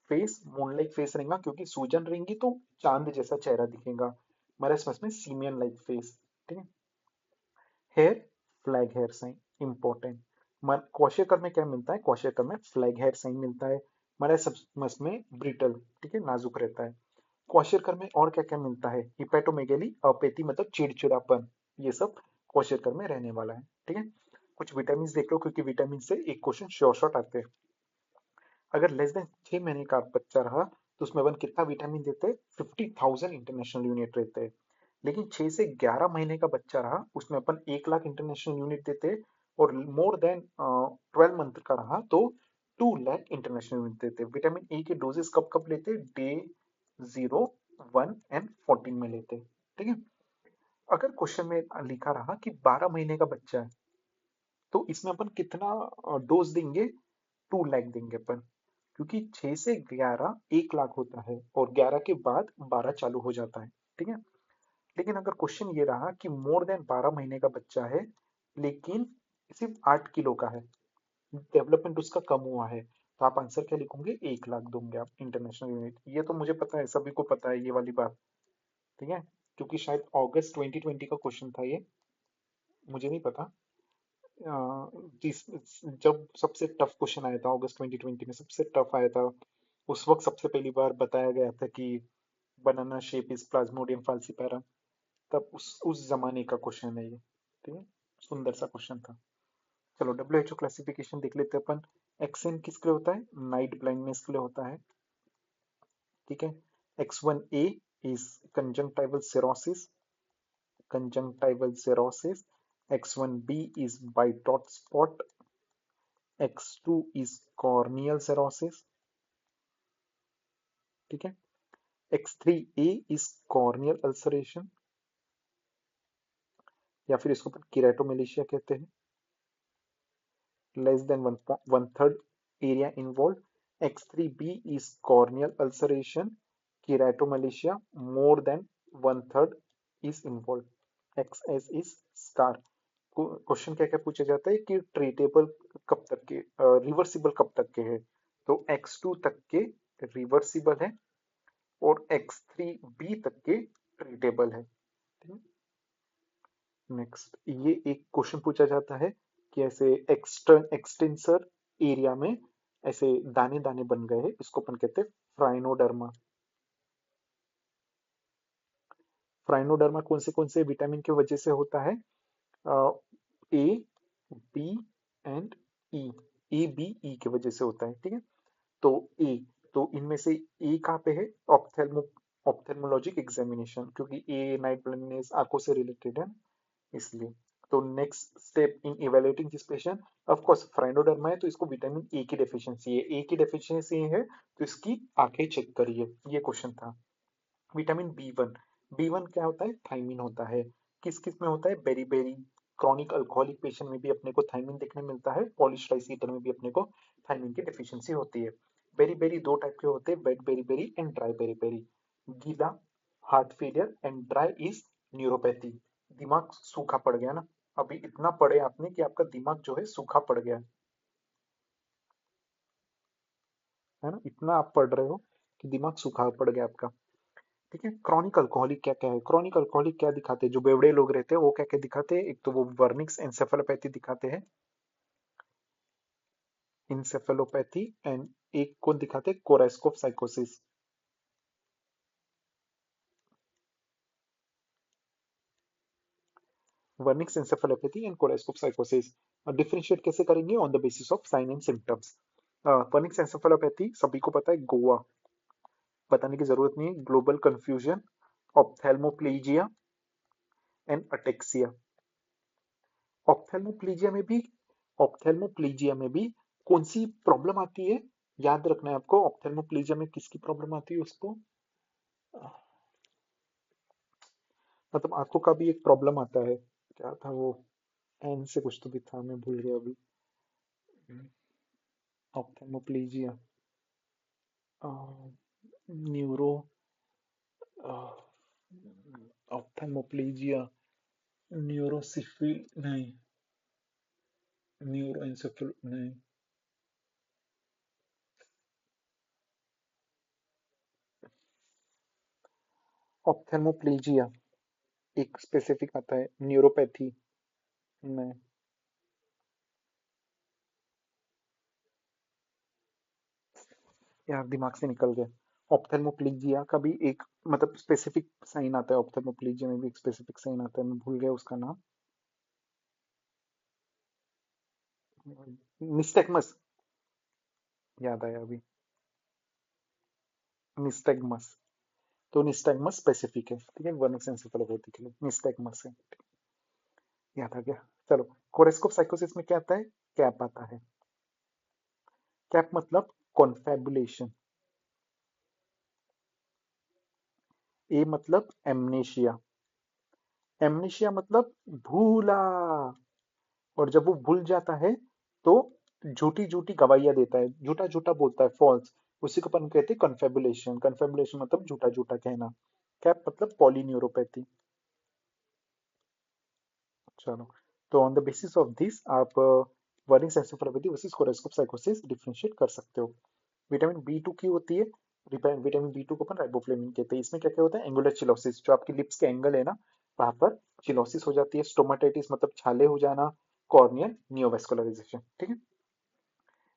Speaker 1: Face, moon like face रहेगा, क्योंकि सूजन रहेंगी तो चांद जैसा चेहरा दिखेगा। मरासमस में सीमियन लाइक फेस। ठीक है। Hair, flag hair sign, important. Kwashiorkor में क्या मिलता है? क्वाशियकर में फ्लैग हेयर साइन मिलता है। मरासमस में ब्रिटल, ठीक है, नाजुक रहता है। क्वाशियकर में और क्या क्या मिलता है? हिपैटोमेगेली, अपेथी मतलब चिड़चिड़ापन, ये सब क्वाशियकर में रहने वाला है। ठीक है। कुछ विटामिन देख लो, क्योंकि विटामिन से एक क्वेश्चन श्योर शॉट आते हैं। अगर लेस देन 6 महीने का बच्चा रहा तो उसमें अपन कितना विटामिन देते हैं? 50,000 इंटरनेशनल यूनिट रहते हैं। लेकिन 6 से 11 महीने का बच्चा रहा उसमें अपन 1 लाख इंटरनेशनल यूनिट देते हैं। और मोर देन 12 मंथ का रहा तो 2 लाख इंटरनेशनल यूनिट देते हैं। विटामिन ए के डोजेस कब कब लेते हैं? डे 0, 1 एंड 14 में लेते हैं। ठीक है। अगर क्वेश्चन में लिखा रहा कि 12 महीने का बच्चा है, तो इसमें अपन कितना डोज देंगे? 2 लाख देंगे अपन, क्योंकि 6 से 11 1 लाख होता है और 11 के बाद 12 चालू हो जाता है। ठीक है। लेकिन अगर क्वेश्चन ये रहा कि मोर देन 12 महीने का बच्चा है, लेकिन सिर्फ 8 किलो का है, डेवलपमेंट उसका कम हुआ है, तो आप आंसर क्या लिखोगे? 1 लाख दोगे आप इंटरनेशनल यूनिट। ये तो मुझे पता है, सभी को पता है ये वाली बात। ठीक है। क्योंकि शायद अगस्त 2020 का क्वेश्चन था ये, मुझे नहीं पता। जिस जब सबसे टफ क्वेश्चन आया था अगस्त 2020 में, सबसे टफ आया था, उस वक्त सबसे पहली बार बताया गया था कि बनाना शेप इज प्लाज्मोडियम फाल्सिपारम। तब उस जमाने का क्वेश्चन है ये। ठीक है। सुंदर सा क्वेश्चन था। चलो, WHO क्लासिफिकेशन देख लेते हैं अपन। एक्सेन किसके लिए होता है? नाइट ब्लाइंडनेस के लिए होता है। ठीक है। X1A is conjunctival cirrhosis, conjunctival cirrhosis. X1B is white dot spot. X2 is corneal cirrhosis. ठीक है। X3A is corneal ulceration, या फिर इसको कीरेटोमेलेशिया कहते हैं। Less than one third area involve. X3B is corneal ulceration. Keratomalaysia, more than one third is involved. XS is scar। Question क्या क्या पूछा जाता है कि ट्रीटेबल कब तक के, रिवर्सिबल कब तक के हैं? तो X2 तक के रिवर्सिबल है और X3B तक के ट्रीटेबल है। नेक्स्ट, ये एक क्वेश्चन पूछा जाता है कि ऐसे एक्सटेंसर एरिया में ऐसे दाने दाने बन गए हैं, इसको अपन कहते हैं फ्राइनोडर्मा। फ्राइनोडर्मा कौन से विटामिन की वजह से होता है? A, B and E, A B E की वजह से होता है। ठीक है। तो ए, तो इनमें से ए कहाँ पे है? ऑप्थेल्मोलॉजिक एग्जामिनेशन, क्योंकि ए नाइट ब्लाइंडनेस आंखों से रिलेटेड है, इसलिए। तो next step in evaluating this patient, of course phrynoderma है तो इसको विटामिन ए की डेफिशिएंसी है, ए की डेफिशिएंसी है तो इसकी आंखें चेक करिए, ये क्वेश्चन था। विटामिन बी 1, बी 1 क्या होता है? थायमिन होता है। किस किस में होता है? Beriberi, chronic alcoholic patient में भी अपने को थायमिन देखने मिलता है, पॉलिश राइस ईटर में भी अपने को थायमिन की डेफिशिएंसी होती है। बेरी बेरी दो टाइप के होते हैं, wet beriberi and dry beriberi. गीला heart failure and dry is neuropathy. दिमाग सूखा पड़ गया ना, अभी इतना पढ़े आपने कि आपका दिमाग जो है सूखा पड़ गया है ना, इतना आप पढ़ रहे हो कि दिमाग सूखा पड़ गया आपका। ठीक है, क्रॉनिक अल्कोहलिक क्या क्या है, क्रॉनिक अल्कोहलिक क्या दिखाते हैं, जो बेवड़े लोग रहते हैं वो क्या क्या दिखाते हैं, एक तो वो वर्निक्स एंसेफेलोपैथी दिखाते हैं, इंसेफेलोपैथी, एंड एक को दिखाते हैं कोरेस्कोप साइकोसिस। वर्निक्स एंसेफेलोपैथी एंड कोरेस्कोप साइकोसिस डिफरेंशिएट कैसे करेंगे, on the basis of sine and symptoms. Wernicke's encephalopathy सभी को पता है, गोवा, बताने की जरूरत नहीं है, ग्लोबल कंफ्यूजन, ऑप्थेल्मोप्लेजिया एंड अटेक्सिया। ऑप्थेल्मोप्लेजिया में भी ऑप्थेल्मोप्लेजिया में भी कौन सी प्रॉब्लम आती है, याद रखना है आपको, ऑप्थेल्मोप्लेजिया में किसकी प्रॉब्लम आती है उसको, मतलब आंखों का भी एक प्रॉब्लम आता है, क्या था वो, एन से कुछ तो भी था, मैं भूल गया अभी। ऑप्थेल्मोप्लेजिया, न्यूरो, ऑप्थेल्मोप्लेजिया, न्यूरोसिफिल नहीं, न्यूरोएंसेफल नहीं, ऑप्थेल्मोप्लेजिया एक स्पेसिफिक आता है, न्यूरोपैथी नहीं। यार दिमाग से निकल गया। ऑप्थेल्मोप्लेजिया का भी एक मतलब स्पेसिफिक साइन आता है, ऑप्थेल्मोप्लेजिया में भी एक स्पेसिफिक साइन आता है, मैं भूल गया उसका नाम। निस्टेगमस, याद आया अभी, निस्टेगमस। तो निस्टेगमस स्पेसिफिक है, ठीक है, वर्निक्स एंसेफेलोपैथी के लिए निस्टेगमस है, याद आ गया। चलो, कोरेस्कोप साइकोसिस में क्या आता है, कैप आता है। कैप मतलब कॉन्फेबुलेशन, ए मतलब एमनेशिया, एमनेशिया मतलब भूला, और जब वो भूल जाता है तो झूठी झूठी गवाहियां देता है, झूठा झूठा बोलता है, फॉल्स, उसी को अपन कहते हैं कन्फेबुलेशन, कन्फेबुलेशन मतलब झूठा झूठा कहना। कैप मतलब पॉलीन्यूरोपैथी। चलो, तो on the basis of this आप वर्निंग एंसेफेलोपैथी वर्सेस कोरेस्कोप साइकोसिस डिफरेंशिएट कर सकते हो। विटामिन बी टू की होती है, विटामिन बी टू को अपन राइबोफ्लेविन कहते हैं। इसमें क्या क्या होता है, एंगुलर चिलोसिस, जो आपकी लिप्स के एंगल है ना वहां पर चिलोसिस हो जाती है, स्टोमाटाइटिस मतलब छाले हो जाना, कॉर्नियल नियोवेस्कुलराइजेशन, ठीक है।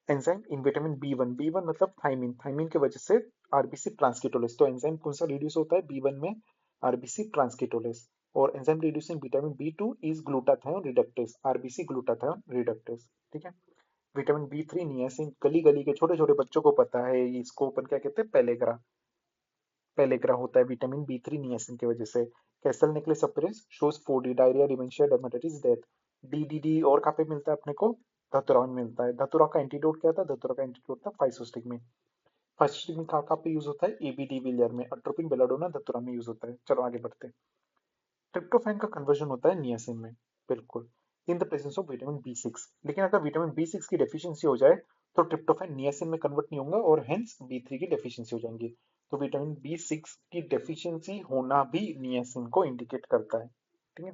Speaker 1: Enzyme in vitamin B one मतलब थाइमिन, थाइमिन की वजह से आरबीसी ट्रांसक्रिप्टोलेस, तो एंजाइम कौन सा रिड्यूस होता है बी वन में, आरबीसी ट्रांसक्रिप्टोलेस। और enzyme reducing vitamin B two is glutathione reductase, RBC glutathione reductase, ठीक है। विटामिन बी थ्री नियासिन, गली गली के छोटे छोटे बच्चों को पता है, इसको अपन क्या कहते हैं, पेलेग्रा, पेलेग्रा होता है विटामिन बी थ्री नियासिन की वजह से। Castle necklace appearance shows 4D, diarrhoea, dementia, dermatitis, death. D और कहाँ पे मिलता है अपने को, धतुरा में मिलता है। धतुरा का एंटीडोट क्या था, धतुरा का एंटीडोट था फाइसोस्टिगमिन। फाइसोस्टिगमिन कहाँ कहाँ पे यूज होता है, एबीडी विलियर में, अट्रोपिन बेलाडोना धतुरा में यूज होता है। चलो आगे बढ़ते हैं। ट्रिप्टोफैन का कन्वर्जन होता है नियासिन में, बिल्कुल, in the presence of vitamin B six. लेकिन अगर विटामिन बी सिक्स की डेफिशिएंसी हो जाए तो ट्रिप्टोफैन नियासिन में कन्वर्ट नहीं होगा और हेंस बी थ्री की डेफिशिएंसी हो जाएंगी। तो विटामिन बी सिक्स की डेफिशिएंसी होना भी नियासिन को इंडिकेट करता है, ठीक है।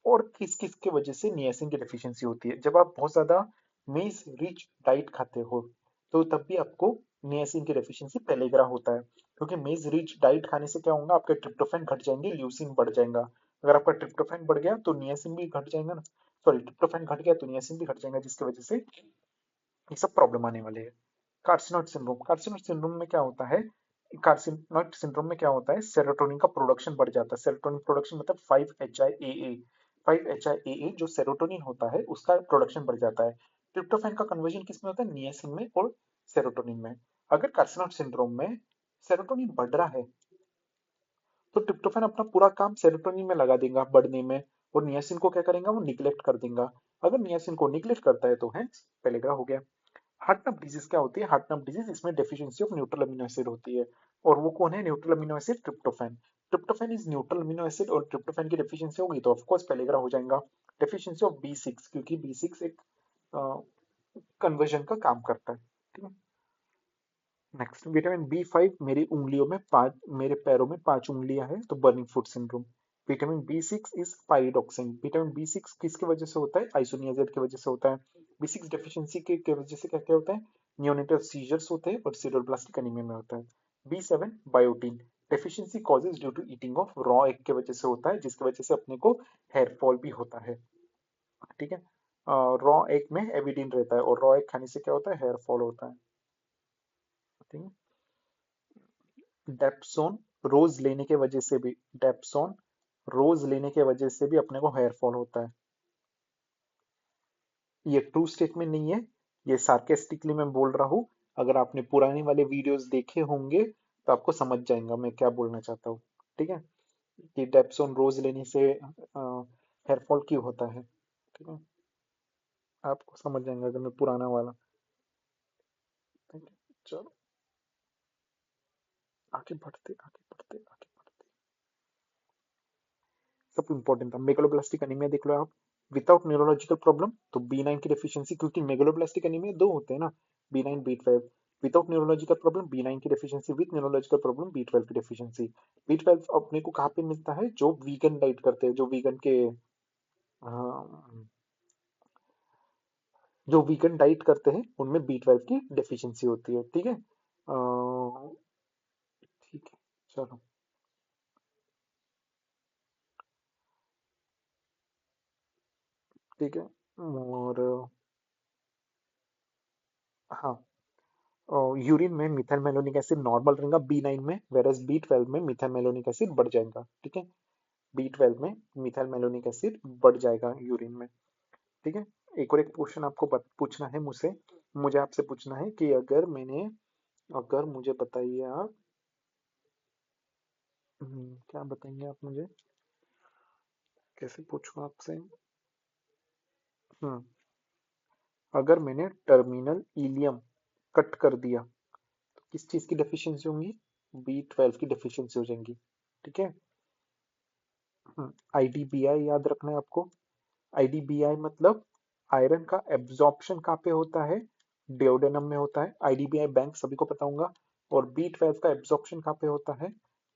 Speaker 1: और किस किस की वजह से नियासिन की डेफिशिएंसी होती है, जब आप बहुत ज्यादा मेज रिच डाइट खाते हो तो तब भी आपको नियासिन की डेफिशिएंसी पेलेग्रा होता है, क्योंकि मेज रिच डाइट खाने से क्या होगा, आपके ट्रिप्टोफैन घट जाएंगे, ल्यूसिन बढ़ जाएगा। अगर आपका ट्रिप्टोफैन बढ़ गया तो नियासिन भी घट जाएगा ना, सॉरी ट्रिप्टोफैन घट गया तो नियासिन भी घट जाएगा, जिसकी वजह से ये सब प्रॉब्लम आने वाले हैं। कार्सिनोइड सिंड्रोम, कार्सिनोइड सिंड्रोम में क्या होता है, कार्सिनोइड सिंड्रोम में क्या होता है, सेरोटोनिन का प्रोडक्शन बढ़ जाता है। सेरोटोनिन प्रोडक्शन मतलब 5-HIAA, 5-HIAA जो सेरोटोनिन होता है उसका प्रोडक्शन बढ़ जाता है। ट्रिप्टोफैन का कन्वर्जन किसमें होता है, नियासिन में और सेरोटोनिन में। अगर कार्सिनोइड सिंड्रोम में सेरोटोनिन बढ़ रहा है तो ट्रिप्टोफैन अपना पूरा काम सेरोटोनिन में लगा देगा बढ़ने में, और नियासिन को क्या करेगा, वो निग्लेक्ट कर देगा। अगर नियासिन को निग्लेक्ट करता है तो है पेलेग्रा हो गया। हार्ट नर्व डिजीज क्या होती है, हार्ट नर्व डिजीज इसमें deficiency of neutral amino acid होती है, और वो कौन है neutral amino acid, tryptophan. Tryptophan is neutral amino acid, और ट्रिप्टोफैन की डेफिशिएंसी होगी तो ऑफ कोर्स पेलेग्रा हो जाएगा। डेफिशिएंसी ऑफ बी सिक्स, क्योंकि बी सिक्स एक कन्वर्जन का काम करता है, ठीक है। नेक्स्ट, विटामिन B5 मेरी उंगलियों में पांच, मेरे पैरों में 5 उंगलियां हैं तो burning foot syndrome. Vitamin B6 is pyroxene. Vitamin B6 किसकी वजह से होता है? आइसोनियाजेड की वजह से होता है। B6 डेफिशिएंसी के वजह से क्या क्या होता है? नियोनेटल सीजर्स होते हैं और सिरोब्लास्टिक एनीमिया में होता है। B7 biotin deficiency causes due to eating of raw egg के वजह से होता है, जिसकी वजह से अपने को हेयर फॉल भी होता है। ठीक है, रॉ एग में एविडिन रहता है और रॉ एग खाने से क्या होता है? हेयर फॉल होता है। ठीक है, डेप्सोन रोज लेने के वजह से भी, डेप्सोन रोज लेने के वजह से भी अपने को हेयर फॉल होता है। ये ट्रू स्टेटमेंट नहीं है, ये सार्केस्टिकली मैं बोल रहा हूँ। अगर आपने पुराने वाले वीडियोस देखे होंगे तो आपको समझ जाएगा मैं क्या बोलना चाहता हूँ। ठीक है, कि डेप्सोन रोज लेने से हेयर फॉल क्यों होता है। ठीक है, आपको समझ जाएगा अगर मैं पुराना वाला। ठीक है, चलो आगे बढ़ते आगे बढ़ते आगे बढ़ते। सब इंपॉर्टेंट था। मेगालोब्लास्टिक एनीमिया देख लो आप, विदाउट न्यूरोलॉजिकल प्रॉब्लम तो B9 की डेफिशिएंसी, क्योंकि मेगालोब्लास्टिक एनीमिया दो होते हैं ना, B9 B12। Without neurological problem B9 की deficiency, with neurological problem B12 की डेफिशिएंसी। B12 अपने को कहाँ पे मिलता है? जो वीगन डाइट करते हैं, जो वीगन के जो वीगन डाइट करते हैं उनमें B12 की डेफिशिएंसी होती है। ठीक है, ठीक है, चलो। ठीक है, और हाँ, यूरिन में मिथाइल मेलोनिक एसिड नॉर्मल रहेगा B9 में, वेरस B12 में मिथाइल मेलोनिक एसिड बढ़ जाएगा। ठीक है, B12 में मिथाइल मेलोनिक एसिड बढ़ जाएगा यूरिन में। ठीक है, एक और एक क्वेश्चन आपको पूछना है मुझसे, मुझे आपसे पूछना है कि अगर मुझे बताइए आप, क्या बताएंगे आप मुझे, कैसे पूछूं आपसे। हम्म, अगर मैंने टर्मिनल इलियम कट कर दिया तो किस चीज की डेफिशिएंसी होंगी? B12 की डेफिशिएंसी हो जाएंगी। ठीक है, IDBI याद रखना है आपको। आईडीबीआई मतलब आयरन का एब्जॉर्प्शन कहाँ पे होता है? डिओडेनम में होता है। आईडीबीआई बैंक सभी को पता होगा। और B12 का एब्जॉर्प्शन कहाँ पे होता है?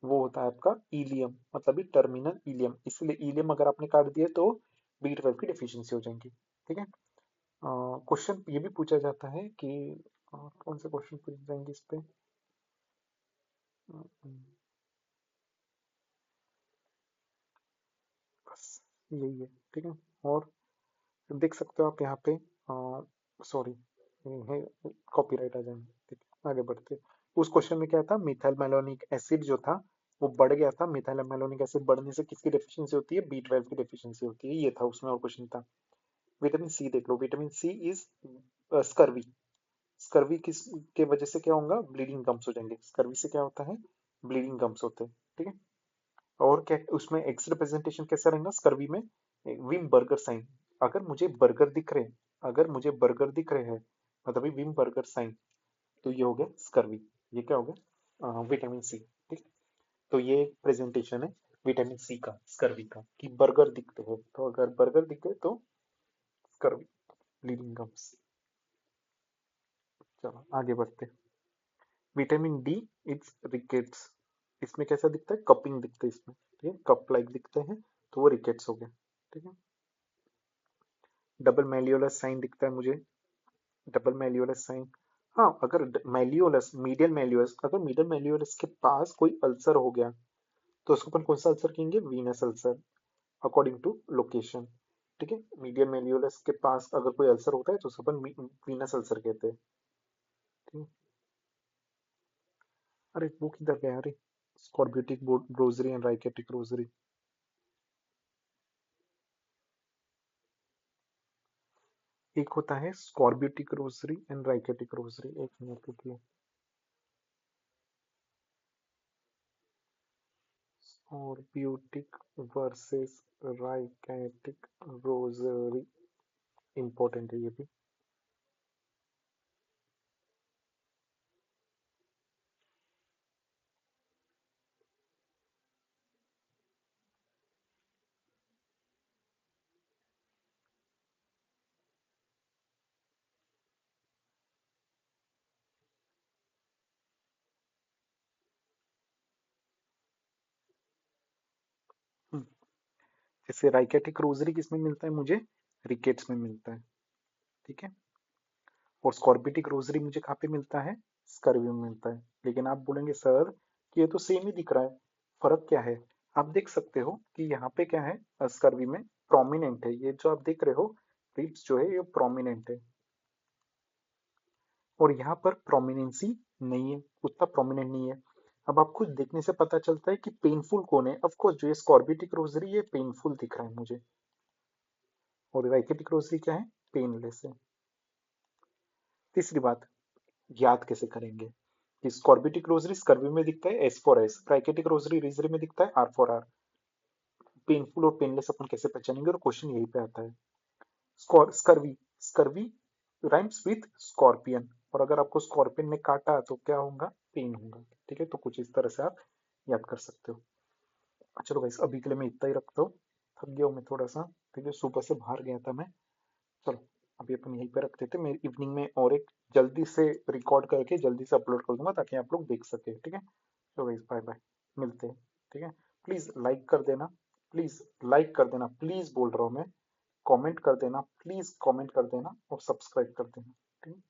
Speaker 1: वो होता है आपका इलियम, मतलब टर्मिनल इलियम। इसलिए इलियम अगर आपने काट दिया तो B12 की डिफिशियंसी हो जाएगी। ठीक है, क्वेश्चन ये भी पूछा जाता है कि कौन से क्वेश्चन पूछे जाएंगे इस पे। बस यही है। ठीक है, और देख सकते हो आप यहाँ पे, सॉरी, कॉपीराइट आ जाएंगे। ठीक है, आगे बढ़ते। उस क्वेश्चन में क्या था? मिथाइल मेलोनिक एसिड जो था वो बढ़ गया था। मिथाइल मेलोनिक एसिड बढ़ने से किसकी डेफिशिएंसी होती है? B12 की डेफिशिएंसी होती है, ये था उसमें। और क्वेश्चन था विटामिन सी देख लो। Vitamin C is scurvy. Scurvy किस के वजह से क्या होगा? ब्लीडिंग गम्स हो जाएंगे। स्कर्वी से क्या होता है? ब्लीडिंग गम्स होते हैं। ठीक है, और क्या उसमें एक्स रिप्रेजेंटेशन कैसा रहेगा स्कर्वी में? विम बर्गर साइन। अगर मुझे बर्गर दिख रहे अगर मुझे बर्गर दिख रहे हैं मतलब विम बर्गर साइन, तो ये हो गया स्कर्वी। ये क्या हो गया? Vitamin C. ठीक, तो ये एक प्रेजेंटेशन है विटामिन सी का, स्कर्वी का, कि बर्गर दिखते हो तो अगर बर्गर दिख गए तो स्कर्वी, ब्लीडिंग गम्स। चलो आगे बढ़ते। विटामिन डी इट्स रिकेट्स, इसमें कैसा दिखता है? कपिंग दिखता है इसमें। ठीक है, कप लाइक दिखते हैं तो वो रिकेट्स हो गया। ठीक है, डबल मेलियोलस साइन दिखता है मुझे। डबल मेलियोलस साइन, हाँ, अगर मेलियोलस, मीडियल मेलियोलस, अगर मीडियल मेलियोलस के पास कोई अल्सर हो गया तो उसको अपन कौन सा अल्सर कहेंगे? Venous ulcer, according to location. ठीक है, मीडियल मेलियोलस के पास अगर कोई अल्सर होता है तो उसको अपन वीनस अल्सर कहते हैं। ठीक है, अरे वो किधर गया? अरे, स्कॉर्बियोटिक रोजरी एंड राइकेटिक रोजरी। एक होता है स्कॉर्बियोटिक रोजरी एंड राइकेटिक रोजरी। एक मिनट रुकिए, स्कॉर्बियोटिक वर्सेस राइकेटिक रोजरी, इंपॉर्टेंट है ये भी। जैसे राइकेटिक रोजरी किसमें मिलता है मुझे, रिकेट्स में मिलता है, ठीक है। और स्कॉर्बिटिक रोजरी मुझे कहाँ पे मिलता है, स्कर्वी में मिलता है। लेकिन आप बोलेंगे सर कि ये तो सेम ही दिख रहा है, फर्क क्या है। आप देख सकते हो कि यहाँ पे क्या है, स्कर्वी में प्रोमिनेंट है, ये जो आप देख रहे हो रिब्स जो है ये प्रोमिनेंट है, और यहाँ पर प्रोमिनेंसी नहीं है, उतना प्रोमिनेंट नहीं है। अब आपको देखने से पता चलता है कि पेनफुल कौन है। ऑफ कोर्स जो ये स्कॉर्बिटिक रोजरी ये पेनफुल दिख रहा है मुझे, और राइकेटिक रोजरी क्या है, पेनलेस है। तीसरी बात, याद कैसे करेंगे कि स्कॉर्बिटिक रोजरी स्कर्वी में दिखता है एस फॉर एस, राइकेटिक रोजरी रिजरी में दिखता है आर फॉर आर। पेनफुल और पेनलेस अपन कैसे पहचानेंगे, और क्वेश्चन यही पे आता है। Scurvy, scurvy rhymes with scorpion, और अगर आपको स्कॉर्पियन ने काटा तो क्या होगा, पेन होगा, ठीक है। तो कुछ इस तरह से आप याद कर सकते हो। चलो भाई अभी के लिए मैं इतना ही रखता हूँ, थक गया हूँ मैं थोड़ा सा, ठीक है, सुबह से बाहर गया था मैं। चलो अभी अपन यहीं पे रखते थे, मैं इवनिंग में और एक जल्दी से रिकॉर्ड करके जल्दी से अपलोड कर दूंगा ताकि आप लोग देख सके, ठीक है। तो गाइस बाय बाय, मिलते हैं, ठीक है। प्लीज लाइक कर देना, प्लीज लाइक कर देना, प्लीज बोल रहा हूँ मैं, कमेंट कर देना, प्लीज कमेंट कर देना, और सब्सक्राइब कर देना, ठीक है।